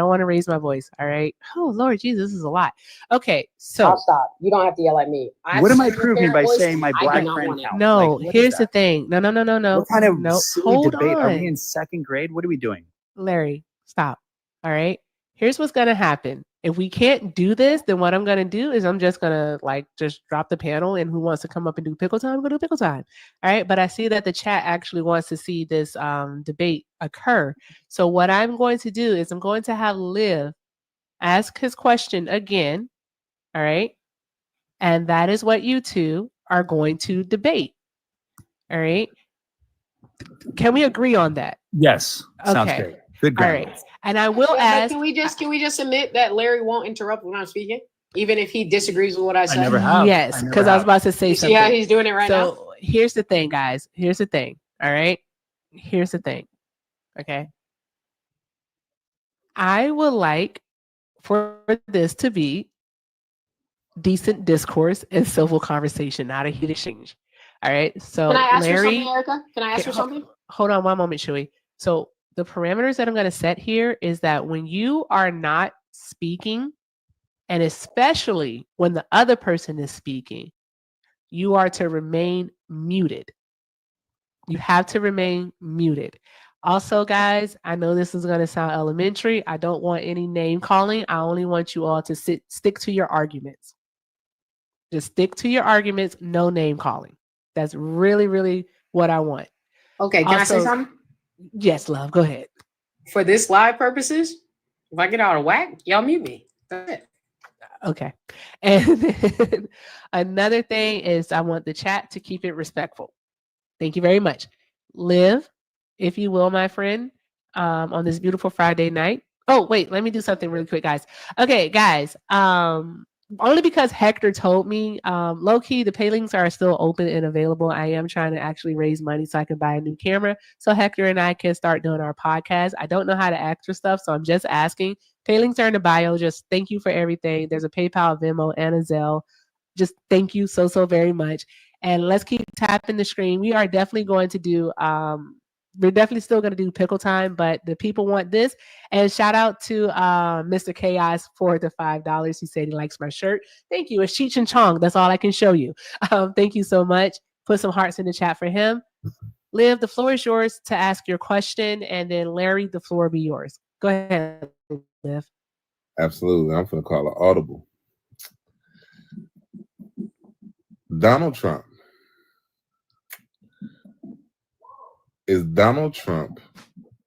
want to raise my voice. All right. Oh Lord Jesus, this is a lot. Okay, I'll so stop. You don't have to yell at me. What am I said your proving parent by voice, saying my I do black not friend want it. count? no, Like, what is here's the that? thing. No. What kind of No, silly hold debate? Are we on. in second grade? What are we doing? Larry, stop. All right. Here's what's gonna happen. If we can't do this, then what I'm going to do is I'm just going to like just drop the panel, and who wants to come up and do pickle time, go do pickle time. All right. But I see that the chat actually wants to see this debate occur. So what I'm going to do is I'm going to have Liv ask his question again. All right. And that is what you two are going to debate. All right. Can we agree on that? Yes. Sounds Okay. great. Good All ground. right. And I will But ask. can we just admit that Larry won't interrupt when I'm speaking, even if he disagrees with what I say? never have. Yes, because I was about to say You something. see how he's doing it right now? So here's the thing, guys. Here's the thing. All right. Here's the thing. Okay. I would like for this to be decent discourse and civil conversation, not a heat exchange. All right. So Can I ask Larry, you something, Erica? Can I ask you something? Hold on one moment, Shui. So the parameters that I'm going to set here is that when you are not speaking, and especially when the other person is speaking, you are to remain muted. You have to remain muted. Also, guys, I know this is going to sound elementary. I don't want any name calling. I only want you all to stick to your arguments. Just stick to your arguments, no name calling. That's really, really what I want. Okay, can I say something? Yes, love, go ahead. For this live purposes, if I get out of whack, y'all mute me. That's it. Okay. And then another thing is I want the chat to keep it respectful. Thank you very much. Liv, if you will, my friend, on this beautiful Friday night. Oh, wait, let me do something really quick, guys. Okay, guys, only because Hector told me, low-key, the pay links are still open and available. I am trying to actually raise money so I can buy a new camera so Hector and I can start doing our podcast. I don't know how to ask for stuff, so I'm just asking. Pay links are in the bio. Just thank you for everything. There's a PayPal, Venmo, and a Zelle. Just thank you so very much. And let's keep tapping the screen. We are definitely going to do, we're definitely still going to do pickle time, but the people want this. And shout out to Mr. Chaos for the $5. He said he likes my shirt. Thank you. It's Cheech and Chong. That's all I can show you. Thank you so much. Put some hearts in the chat for him. Liv, the floor is yours to ask your question. And then Larry, the floor will be yours. Go ahead, Liv. Absolutely. I'm going to call it audible. Donald Trump. Is Donald Trump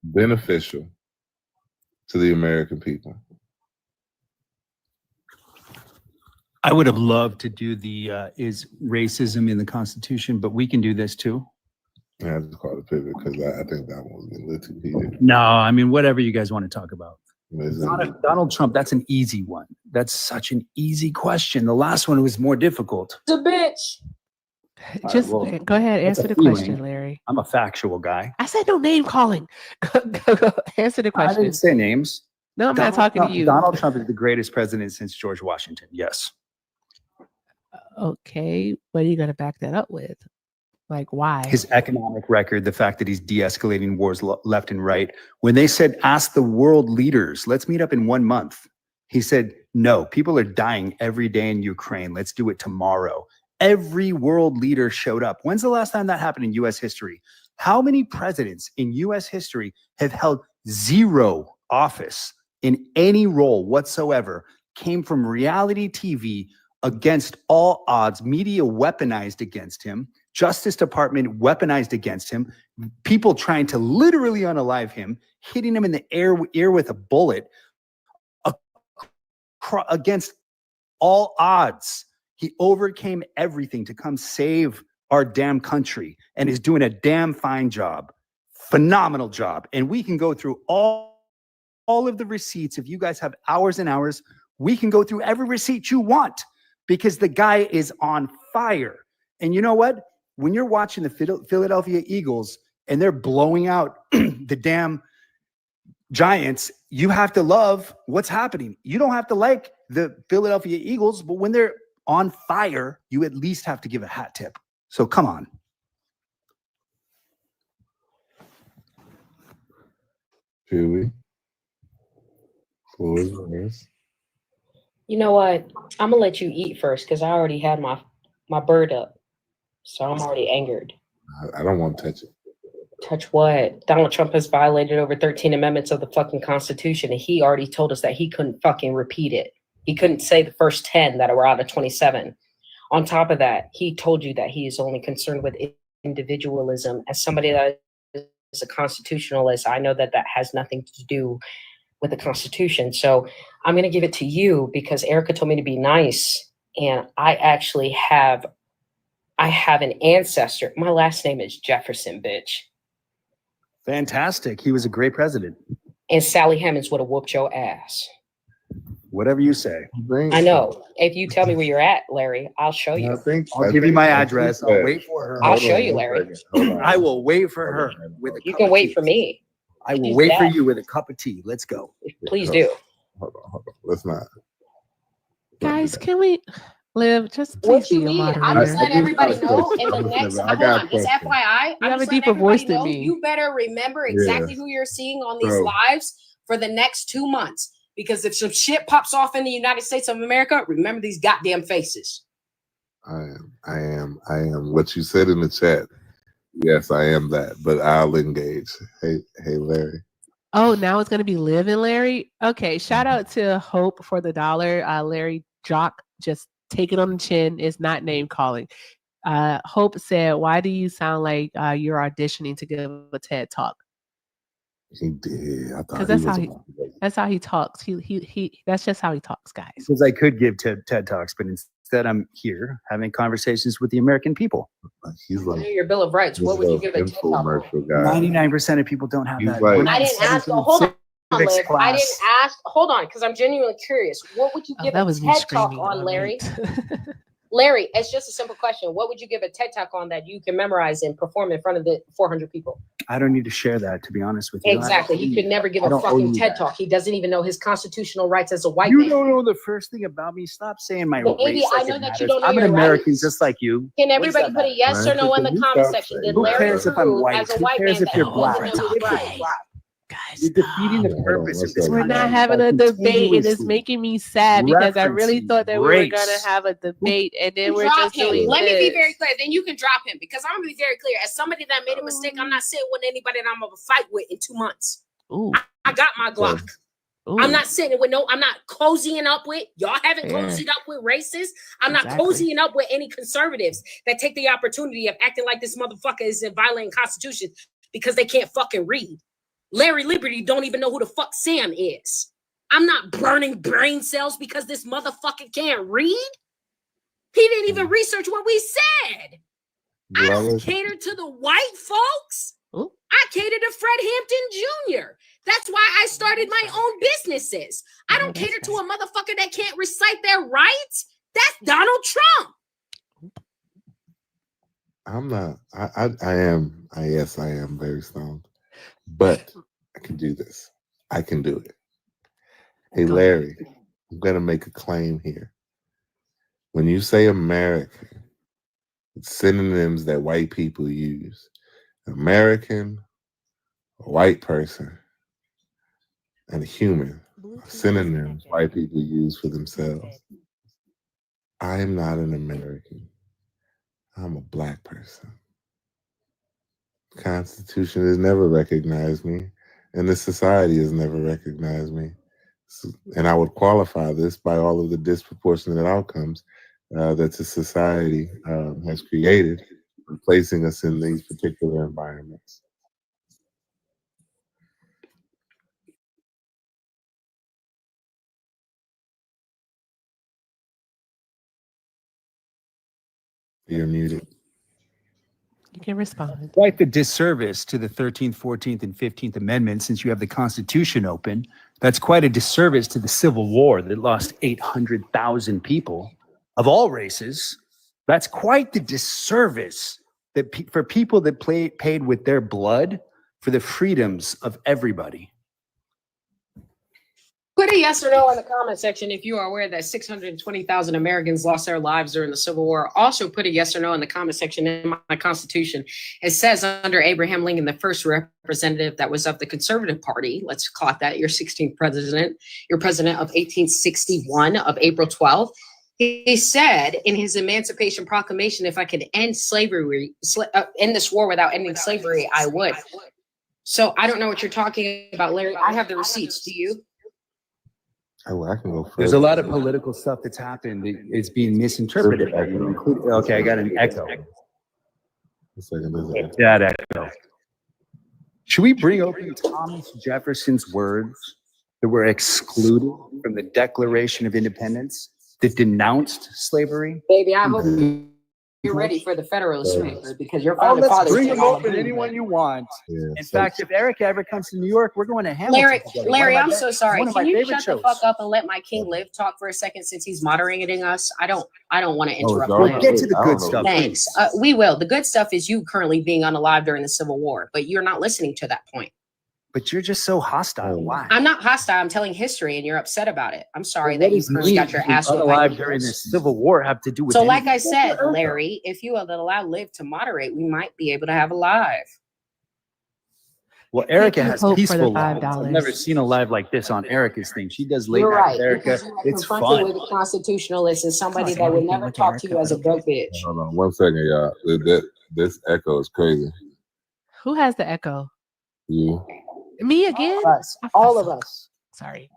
beneficial to the American people? I would have loved to do the is racism in the Constitution, but we can do this too. Yeah, I just called it pivot because I think that one was a little too heated. No, I mean, whatever you guys want to talk about. Donald Trump, that's an easy one. That's such an easy question. The last one was more difficult. The bitch. Just go ahead, answer the question, Larry. I'm a factual guy. I said no name calling. Go, answer the question. I didn't say names. No, I'm not talking to you. Donald Trump is the greatest president since George Washington. Yes. Okay, what are you going to back that up with? Like, why? His economic record, the fact that he's de-escalating wars left and right. When they said, ask the world leaders, let's meet up in 1 month. He said, no, people are dying every day in Ukraine. Let's do it tomorrow. Every world leader showed up. When's the last time that happened in U.S. history? How many presidents in U.S. history have held zero office in any role whatsoever, came from reality TV against all odds, media weaponized against him, Justice Department weaponized against him, people trying to literally unalive him, hitting him in the ear with a bullet against all odds. He overcame everything to come save our damn country and is doing a damn fine job. Phenomenal job. And we can go through all of the receipts. If you guys have hours and hours, we can go through every receipt you want because the guy is on fire. And you know what? When you're watching the Philadelphia Eagles and they're blowing out the damn Giants, you have to love what's happening. You don't have to like the Philadelphia Eagles, but when they're on fire, you at least have to give a hat tip. So come on. Chewy. You know what? I'm gonna let you eat first because I already had my bird up, so I'm already angered. I don't want to touch it. Touch what? Donald Trump has violated over 13 amendments of the fucking Constitution, and he already told us that he couldn't fucking repeat it. He couldn't say the first 10 that were out of 27. On top of that, he told you that he is only concerned with individualism. As somebody that is a constitutionalist, I know that that has nothing to do with the Constitution. So I'm going to give it to you because Erica told me to be nice, and I actually have an ancestor. My last name is Jefferson, bitch. Fantastic. He was a great president. And Sally Hemings would have whooped your ass. Whatever you say. I know. If you tell me where you're at, Larry, I'll show you. I'll give you my address. I'll wait for her. I'll show you, Larry. I will wait for her with a You cup can of wait tea. for me. I will Use wait for that. you with a cup of tea. Let's go. Please do. Hold on. Let's not. Guys, can we live? Just What please you be a mean? I'm moderator. just letting everybody know in the next. I Hold got on, a just question. FYI. You I'm have a just letting deeper voice everybody than know me. you better remember exactly who you're seeing on these So- lives for the next 2 months. Because if some shit pops off in the United States of America, remember these goddamn faces. I am. What you said in the chat. Yes, I am that, but I'll engage. Hey, Larry. Oh, now it's going to be Liv and Larry. Okay, shout out to Hope for the $1. Larry Jock, just take it on the chin. It's not name calling. Hope said, "Why do you sound like you're auditioning to give a TED talk?" He did. I thought Because that's how he talks. He that's just how he talks, guys. Because I could give TED Talks, but instead I'm here having conversations with the American people. He's I like know your Bill of Rights. What would you give a TED talk on? infomercial guy. 99% of people don't have He's that. like- We're not I didn't sitting ask. in Hold on, civics Liv. I class. didn't ask. Hold on, because I'm genuinely curious. What would you Oh, give that a was me TED talk screaming. on, Larry? Right. Larry, it's just a simple question. What would you give a TED talk on that you can memorize and perform in front of the 400 people? I don't need to share that, to be honest with you. Exactly. He could never give I a don't owe fucking you TED that. talk. He doesn't even know his constitutional rights as a white You man. don't know the first thing about me. Stop saying my Baby, race. I like know it that you matters. don't know I'm an your American rights. just like you. Can What everybody does put that a yes or no in the Can you comment stop section? saying Did that? Who Larry cares if I'm prove white? as a Who white cares man if that you're he black? doesn't know Okay. his rights? Guys, You're defeating the Hold on, purpose of let's this go. we're country not having by a debate, and it's continuously making me sad because I really referencing thought that we were gonna race. have a debate, and then we're Drop just him. doing Let me be this. very clear. Then you can drop him because I'm gonna be very clear. As somebody that made a mistake, I'm not sitting with anybody that I'm gonna fight with in 2 months. Ooh, I got my Glock. ooh. I'm not sitting with I'm not cozying up with. Y'all haven't Fair. cozied up with racists. I'm not Exactly. cozying up with any conservatives that take the opportunity of acting like this motherfucker is violating Constitution because they can't fucking read. Larry Liberty don't even know who the fuck Sam is. I'm not burning brain cells because this motherfucker can't read. He didn't even research what we said. I don't cater to the white folks. Ooh. I cater to Fred Hampton Jr. That's why I started my own businesses. I don't cater to a motherfucker that can't recite their rights. That's Donald Trump. I'm not. Yes, I am very stoned, but I can do this. I can do it. Hey, Go Larry, I'm gonna make a claim here. When you say American, it's synonyms that white people use. American, a white person, and human are synonyms white people use for themselves. I am not an American. I'm a black person. The Constitution has never recognized me, and the society has never recognized me. And I would qualify this by all of the disproportionate outcomes that the society has created, placing us in these particular environments. You're muted. You can respond. Quite the disservice to the 13th, 14th, and 15th Amendments since you have the Constitution open. That's quite a disservice to the Civil War that lost 800,000 people of all races. That's quite the disservice that for people that paid with their blood for the freedoms of everybody. Put a yes or no in the comment section if you are aware that 620,000 Americans lost their lives during the Civil War. Also put a yes or no in the comment section in my Constitution. It says under Abraham Lincoln, the first representative that was of the Conservative Party, let's clock that, your 16th president, your president of 1861 of April 12th. He said in his Emancipation Proclamation, if I could end slavery, end this war without ending slavery, I would. So I don't know what you're talking about, Larry. I have the receipts. Do you? Oh, I can go first. There's a lot of political stuff that's happened. It's being misinterpreted. Okay, I got an echo. That echo. Should we bring open Thomas Jefferson's words that were excluded from the Declaration of Independence that denounced slavery? Baby, I hope you're ready for the Federalist Papers because your father. Bring them open anyone you want. Yeah, In fact, if Erica ever comes to New York, we're going to Hamilton. Larry, I'm so sorry. Can you shut shows. the fuck up and let my king live talk for a second since he's moderating us? I don't want to interrupt. We'll get to the good stuff. Thanks. We will. The good stuff is you currently being unalive during the Civil War, but you're not listening to that point. But you're just so hostile. Why? I'm not hostile. I'm telling history, and you're upset about it. I'm sorry that you currently got your ass whipped. Alive during the Civil War have to do with. So, like I said, Larry, if you would allow Liv to moderate, we might be able to have a live. Well, Erica has peaceful lives. I've never seen a live like this on Erica's thing. She does late night with Erica. It's fun. With a constitutionalist and somebody that would never talk to you as a broke bitch. Hold on 1 second, y'all. This echo is crazy. Who has the echo? You. Me again? All of us. Sorry.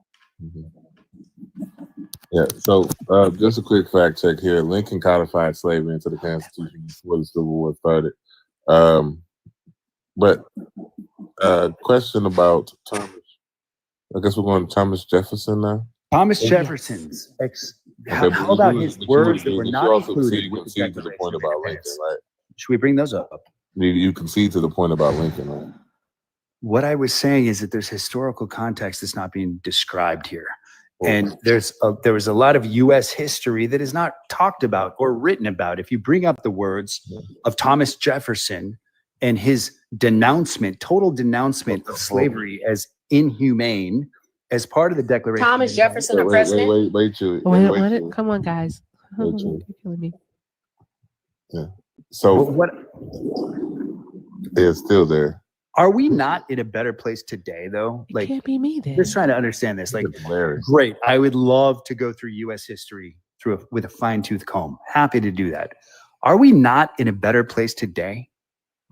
Yeah. So, just a quick fact check here. Lincoln codified slavery into the Constitution before the Civil War started. But question about Thomas. I guess we're going to Thomas Jefferson now. Thomas Jefferson's how about his words that were not included? You concede to the point about Lincoln, right? Should we bring those up? You concede to the point about Lincoln, right? What I was saying is that there's historical context that's not being described here. And there was a lot of U.S. history that is not talked about or written about. If you bring up the words of Thomas Jefferson and his total denouncement of slavery as inhumane, as part of the Declaration. Thomas Jefferson, the president. Wait. Come on, guys. Killing me. Yeah. So what? It's still there. Are we not in a better place today, though? It can't be me then. Just trying to understand this. Like, great. I would love to go through U.S. history with a fine-tooth comb. Happy to do that. Are we not in a better place today?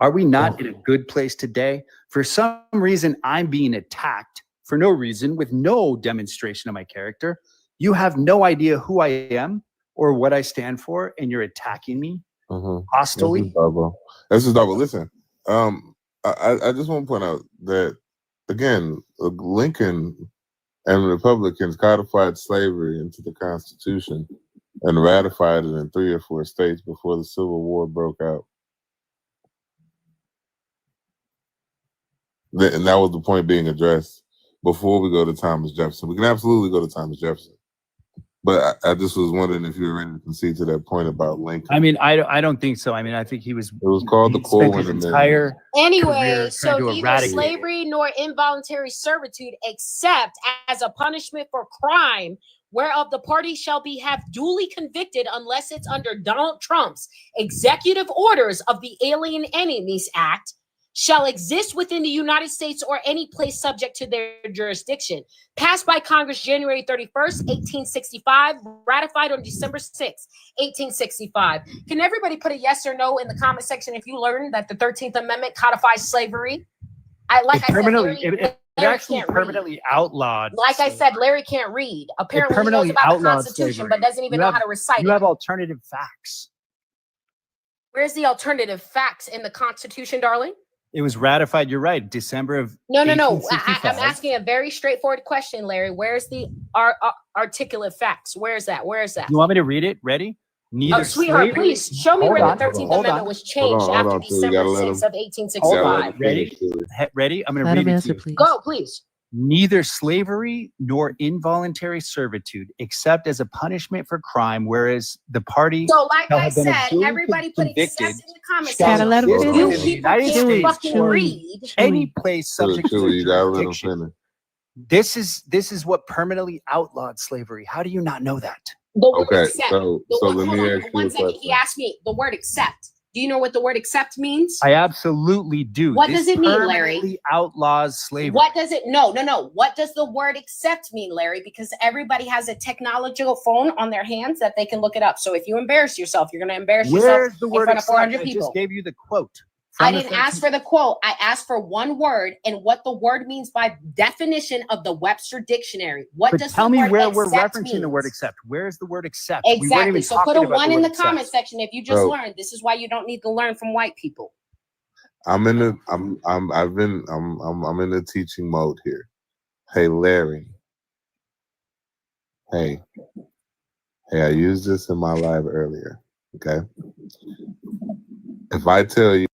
Are we not in a good place today? For some reason, I'm being attacked for no reason with no demonstration of my character. You have no idea who I am or what I stand for, and you're attacking me hostilely. This is double. Listen, I just want to point out that, again, Lincoln and Republicans codified slavery into the Constitution and ratified it in 3 or 4 states before the Civil War broke out. And that was the point being addressed before we go to Thomas Jefferson. We can absolutely go to Thomas Jefferson. But I just was wondering if you were ready to concede to that point about Lincoln. I mean, I don't think so. I mean, I think he was. It was called the Corwin Amendment. Anyway, so neither slavery nor involuntary servitude, except as a punishment for crime, whereof the party shall be have duly convicted, unless it's under Donald Trump's executive orders of the Alien Enemies Act, shall exist within the United States or any place subject to their jurisdiction. Passed by Congress January 31st, 1865, ratified on December 6th, 1865. Can everybody put a yes or no in the comment section if you learned that the 13th Amendment codifies slavery? It actually permanently outlawed. Like I said, Larry can't read. Apparently he knows about the Constitution, slavery. But doesn't even know how to recite it. You have alternative facts. Where's the alternative facts in the Constitution, darling? It was ratified. You're right. December of No. I'm asking a very straightforward question, Larry. Where's the articulate facts? Where's that? You want me to read it? Ready? Neither sweetheart, please show me where the 13th Amendment was changed after December 6th of 1865. Ready? I'm going to read it to you. Please. Go, please. Neither slavery nor involuntary servitude, except as a punishment for crime, whereas the party. So, like I said, everybody put except in the comments. You people fucking read. Any place subject to jurisdiction. This is what permanently outlawed slavery. How do you not know that? Okay, so let me ask you a question. He asked me the word accept. Do you know what the word accept means? I absolutely do. What does it mean, Larry? Permanently outlaws slavery. What does it? No. What does the word accept mean, Larry? Because everybody has a technological phone on their hands that they can look it up. So if you embarrass yourself, you're going to embarrass yourself in front of 400 people. I just gave you the quote. I didn't ask for the quote. I asked for one word and what the word means by definition of the Webster Dictionary. What does tell the me word where we're accept referencing means? the word accept. Where is the word accept? Exactly. So put a 1 in the comment accept. section if you just learned. This is why you don't need to learn from white people. I'm in the I'm in the teaching mode here. Hey Larry. Hey, I used this in my live earlier. Okay. If I tell you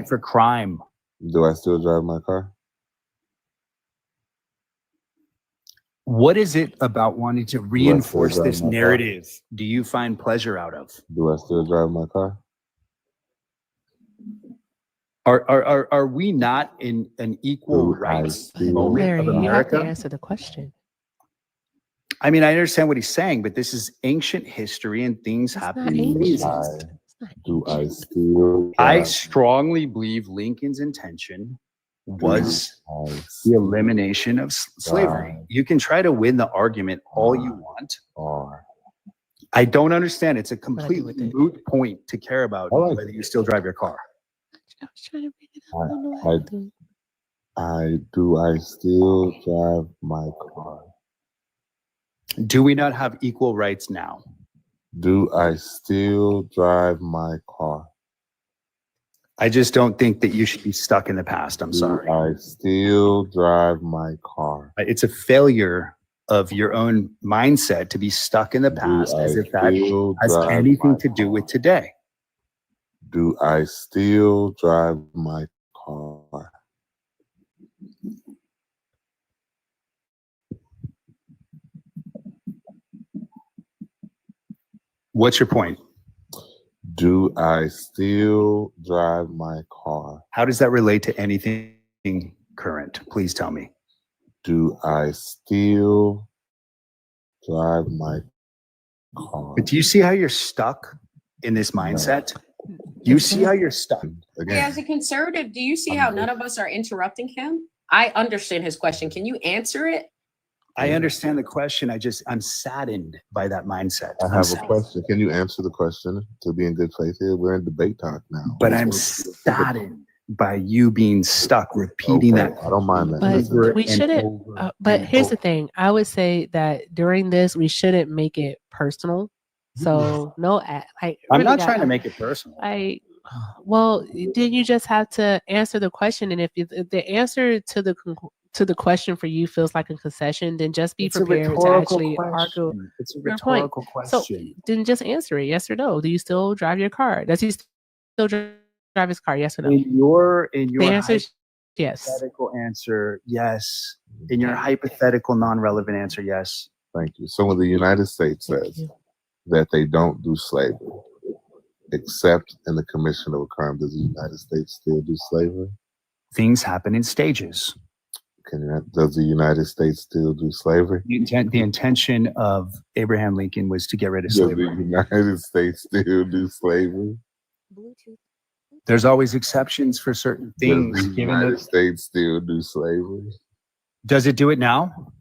for crime. do I still drive my car? What is it about wanting to reinforce this narrative do you find pleasure out of? Do I still drive my car? Are we not in an equal rights moment Larry, of America? you have to answer the question. I mean, I understand what he's saying, but this is ancient history and things happen in phases. Do I still I strongly believe Lincoln's intention was the elimination of slavery. You can try to win the argument all you want. I don't understand. It's a complete moot point to care about whether you still drive your car. I was trying to read it. Do I still drive my car? Do we not have equal rights now? Do I still drive my car? I just don't think that you should be stuck in the past. I'm sorry. Do I still drive my car? It's a failure of your own mindset to be stuck in the past as if that has anything to do with today. Do I still drive my car? What's your point? Do I still drive my car? How does that relate to anything current? Please tell me. Do I still drive my car? But do you see how you're stuck in this mindset? You see how you're stuck. Hey, as a conservative, do you see how none of us are interrupting him? I understand his question. Can you answer it? I understand the question. I'm saddened by that mindset. I have a question. Can you answer the question to be in good faith here? We're in debate talk now. But I'm saddened by you being stuck repeating that. I don't mind that. But we shouldn't. But here's the thing. I would say that during this, we shouldn't make it personal. So no, like I'm not trying to make it personal. Well, then you just have to answer the question, and if the answer to the question for you feels like a concession, then just be prepared to actually argue. It's a rhetorical question. So then just answer it, yes or no. Do you still drive your car? Does he still drive his car? Yes or no? In your the answer is yes. Hypothetical answer, yes. In your hypothetical, non-relevant answer, yes. Thank you. So when the United States says that they don't do slavery, except in the commission of a crime, does the United States still do slavery? Things happen in stages. Does the United States still do slavery? The intention of Abraham Lincoln was to get rid of slavery. Does the United States still do slavery? There's always exceptions for certain things. Does the United States still do slavery? Does it do it now?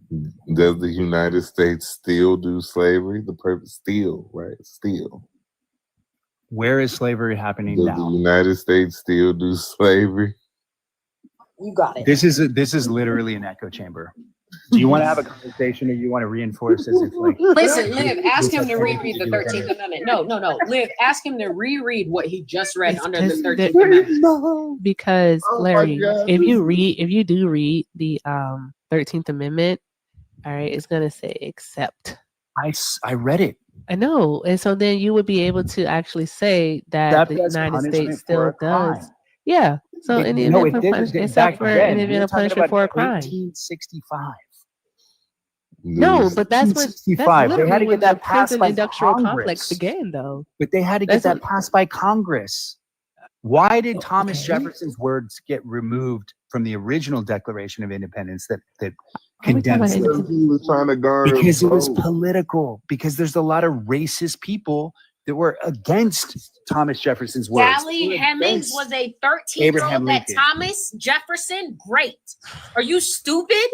Does the United States still do slavery? The purpose still, right? Still. Where is slavery happening now? Does the United States still do slavery? You got it. This is literally an echo chamber. Do you want to have a conversation, or you want to reinforce as if like? Listen, Liv, ask him to reread the 13th Amendment. No. Liv, ask him to reread what he just read under the 13th Amendment. Because Larry, if you do read the 13th Amendment, all right, it's gonna say except. I read it. I know, and so then you would be able to actually say that the United States still does. Yeah. So in the event of punishment, except for in the event of punishment for a crime. 1865. No, but that's what. That's they had to get that passed by industrial Congress. complex began, though. But they had to get that passed by Congress. Why did Thomas Jefferson's words get removed from the original Declaration of Independence that condensed it? He was trying to garner because it was political. Because there's a lot of racist people that were against Thomas Jefferson's words. Sally Hemings was a 13-year-old that Thomas Jefferson. Great. Are you stupid?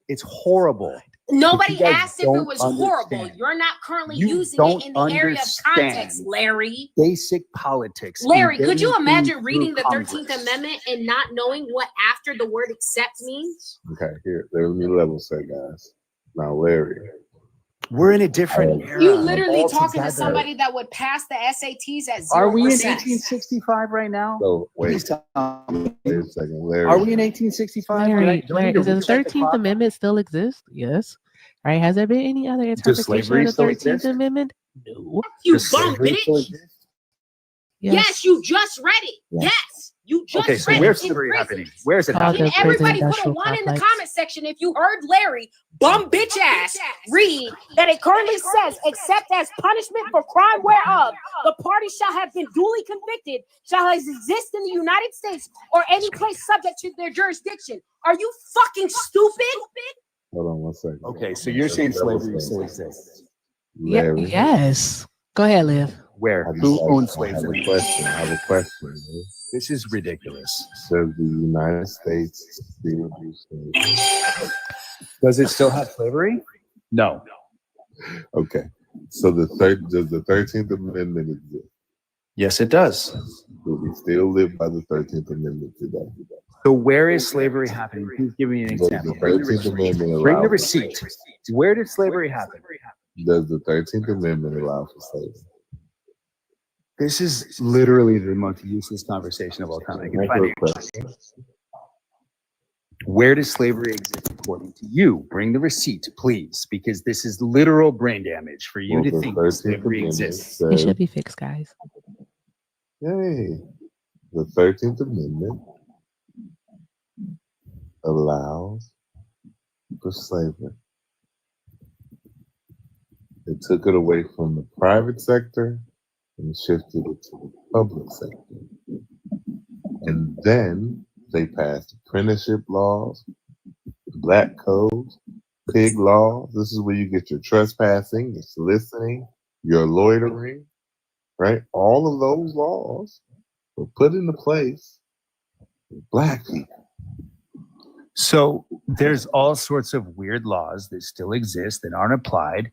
It's horrible. Nobody asked if it was horrible. You're not currently using it in the area of context, Larry. Basic politics. Larry, could you imagine reading the 13th Amendment and not knowing what after the word accept means? Okay, here, let me level set, guys. Now, Larry. We're in a different era. You literally talking to somebody that would pass the SATs at 0%. Are we in 1865 right now? So, wait a second, Larry. Are we in 1865? Larry, does the 13th Amendment still exist? Yes. All right. Has there been any other interpretation of the 13th Amendment? No. You bum bitch. Yes, you just read it. Yes. You just okay, so read where's it slavery happening? Where is it happening? Can everybody put a 1 in the comment section if you heard Larry, bum bitch ass, read that it currently says, except as punishment for crime whereof the party shall have been duly convicted, shall exist in the United States or any place subject to their jurisdiction. Are you fucking stupid? Hold on one second. Okay, so you're saying slavery still exists? Yes. Go ahead, Liv. Where? Who owns slavery? I have a question. This is ridiculous. Says the United States still do slavery. Does it still have slavery? No. Okay. So does the 13th Amendment exist? Yes, it does. Do we still live by the 13th Amendment today? So where is slavery happening? Please give me an example. Bring the receipt. Where did slavery happen? Does the 13th Amendment allow for slavery? This is literally the most useless conversation of all time. I can find it. Where does slavery exist according to you? Bring the receipt, please, because this is literal brain damage for you to think slavery exists. It should be fixed, guys. Yay. The 13th Amendment allows for slavery. They took it away from the private sector and shifted it to the public sector. And then they passed apprenticeship laws, black codes, pig laws. This is where you get your trespassing, your soliciting, your loitering, right? All of those laws were put into place for black people. So there's all sorts of weird laws that still exist that aren't applied.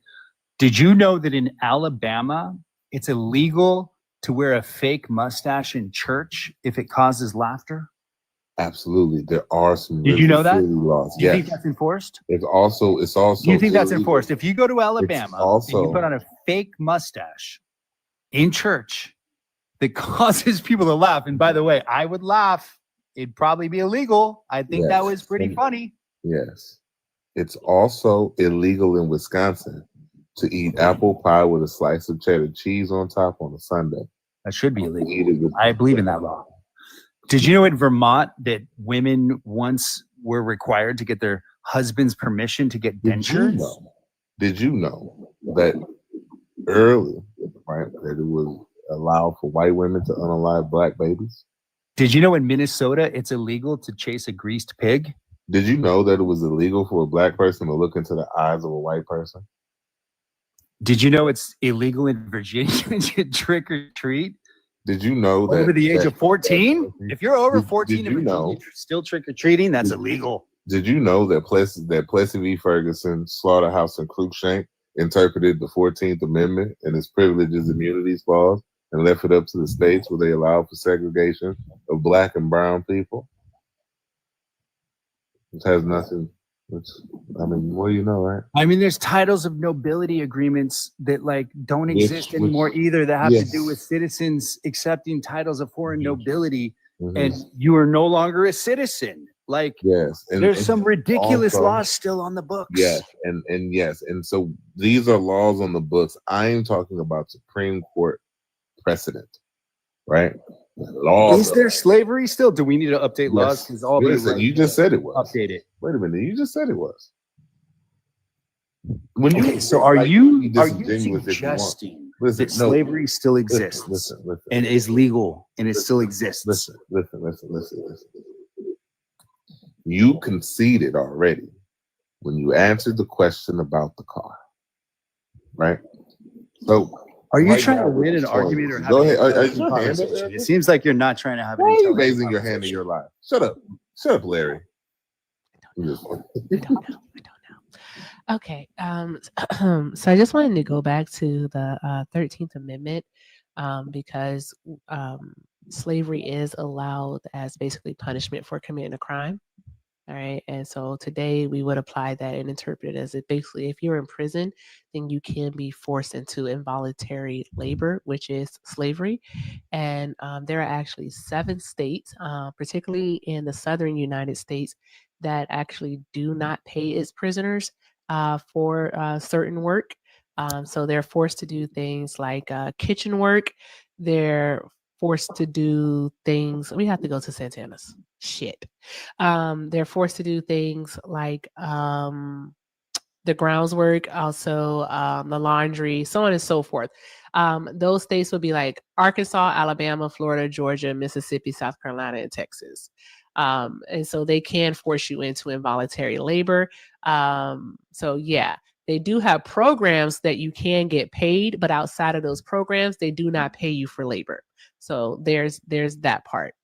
Did you know that in Alabama, it's illegal to wear a fake mustache in church if it causes laughter? Absolutely. There are some. Did you know that? Laws. Do you think that's enforced? It's also. Do you think that's enforced? If you go to Alabama and you put on a fake mustache in church that causes people to laugh, and by the way, I would laugh. It'd probably be illegal. I think that was pretty funny. Yes. It's also illegal in Wisconsin to eat apple pie with a slice of cheddar cheese on top on a Sunday. That should be illegal. I believe in that law. Did you know in Vermont that women once were required to get their husband's permission to get dentures? Did you know that early, right, that it was allowed for white women to unalive black babies? Did you know in Minnesota it's illegal to chase a greased pig? Did you know that it was illegal for a black person to look into the eyes of a white person? Did you know it's illegal in Virginia to trick or treat? Did you know that over the age of 14? If you're over 14 did and you know, still trick or treating, that's illegal. Did you know that Plessy v. Ferguson, Slaughterhouse, and Cruikshank interpreted the 14th Amendment and its privileges and immunities clause and left it up to the states where they allowed for segregation of black and brown people? It has nothing Which, I mean, well, you know, right? I mean, there's titles of nobility agreements that like don't exist anymore either that have to do with citizens accepting titles of foreign nobility, and you are no longer a citizen. Like, there's some ridiculous laws still on the books. Yes, and so these are laws on the books. I am talking about Supreme Court precedent, right? Is there slavery still? Do we need to update laws? Because all you just said it was. Update it. Wait a minute, you just said it was. When you so are you suggesting that slavery still exists and is legal and it still exists? Listen. You conceded already when you answered the question about the car, right? So are you trying to win an argument or have a conversation? It seems like you're not trying to have an Why are you raising your hand in your life? Shut up, Larry. I don't know. Okay. So I just wanted to go back to the 13th Amendment because slavery is allowed as basically punishment for committing a crime. All right. And so today we would apply that and interpret it as it basically, if you're in prison, then you can be forced into involuntary labor, which is slavery. And there are actually 7 states, particularly in the southern United States, that actually do not pay its prisoners for certain work. So they're forced to do things like kitchen work. They're forced to do things. We have to go to Santana's. Shit. They're forced to do things like the grounds work, also the laundry, so on and so forth. Those states would be like Arkansas, Alabama, Florida, Georgia, Mississippi, South Carolina, and Texas. And so they can force you into involuntary labor. So yeah, they do have programs that you can get paid, but outside of those programs, they do not pay you for labor. So there's that part.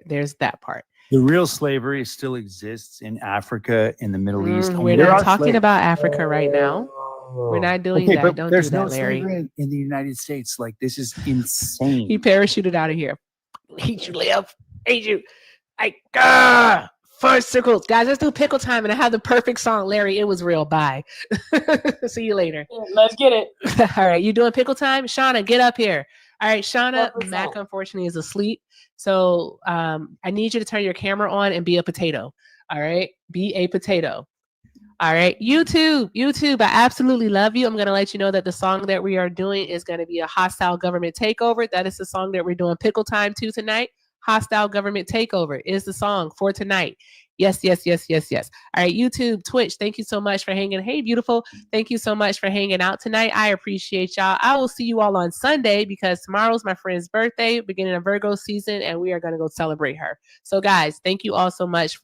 There's that part. The real slavery still exists in Africa, in the Middle East. We're not talking about Africa right now. We're not doing that. But Don't there's do that, no Larry. slavery in the United States. Like, this is insane. He parachuted out of here. Hate you, Liv. Hate you. First circles. Guys, let's do pickle time. And I have the perfect song, Larry. It was real. Bye. See you later. Let's get it. All right. You doing pickle time? Shauna, get up here. All right. Shauna, Mac, unfortunately, is asleep. So I need you to turn your camera on and be a potato. All right. Be a potato. All right. YouTube, I absolutely love you. I'm going to let you know that the song that we are doing is going to be a hostile government takeover. That is the song that we're doing pickle time to tonight. Hostile government takeover is the song for tonight. Yes. All right, YouTube, Twitch, thank you so much for hanging. Hey, beautiful. Thank you so much for hanging out tonight. I appreciate y'all. I will see you all on Sunday because tomorrow's my friend's birthday, beginning of Virgo season, and we are going to go celebrate her. So, guys, thank you all so much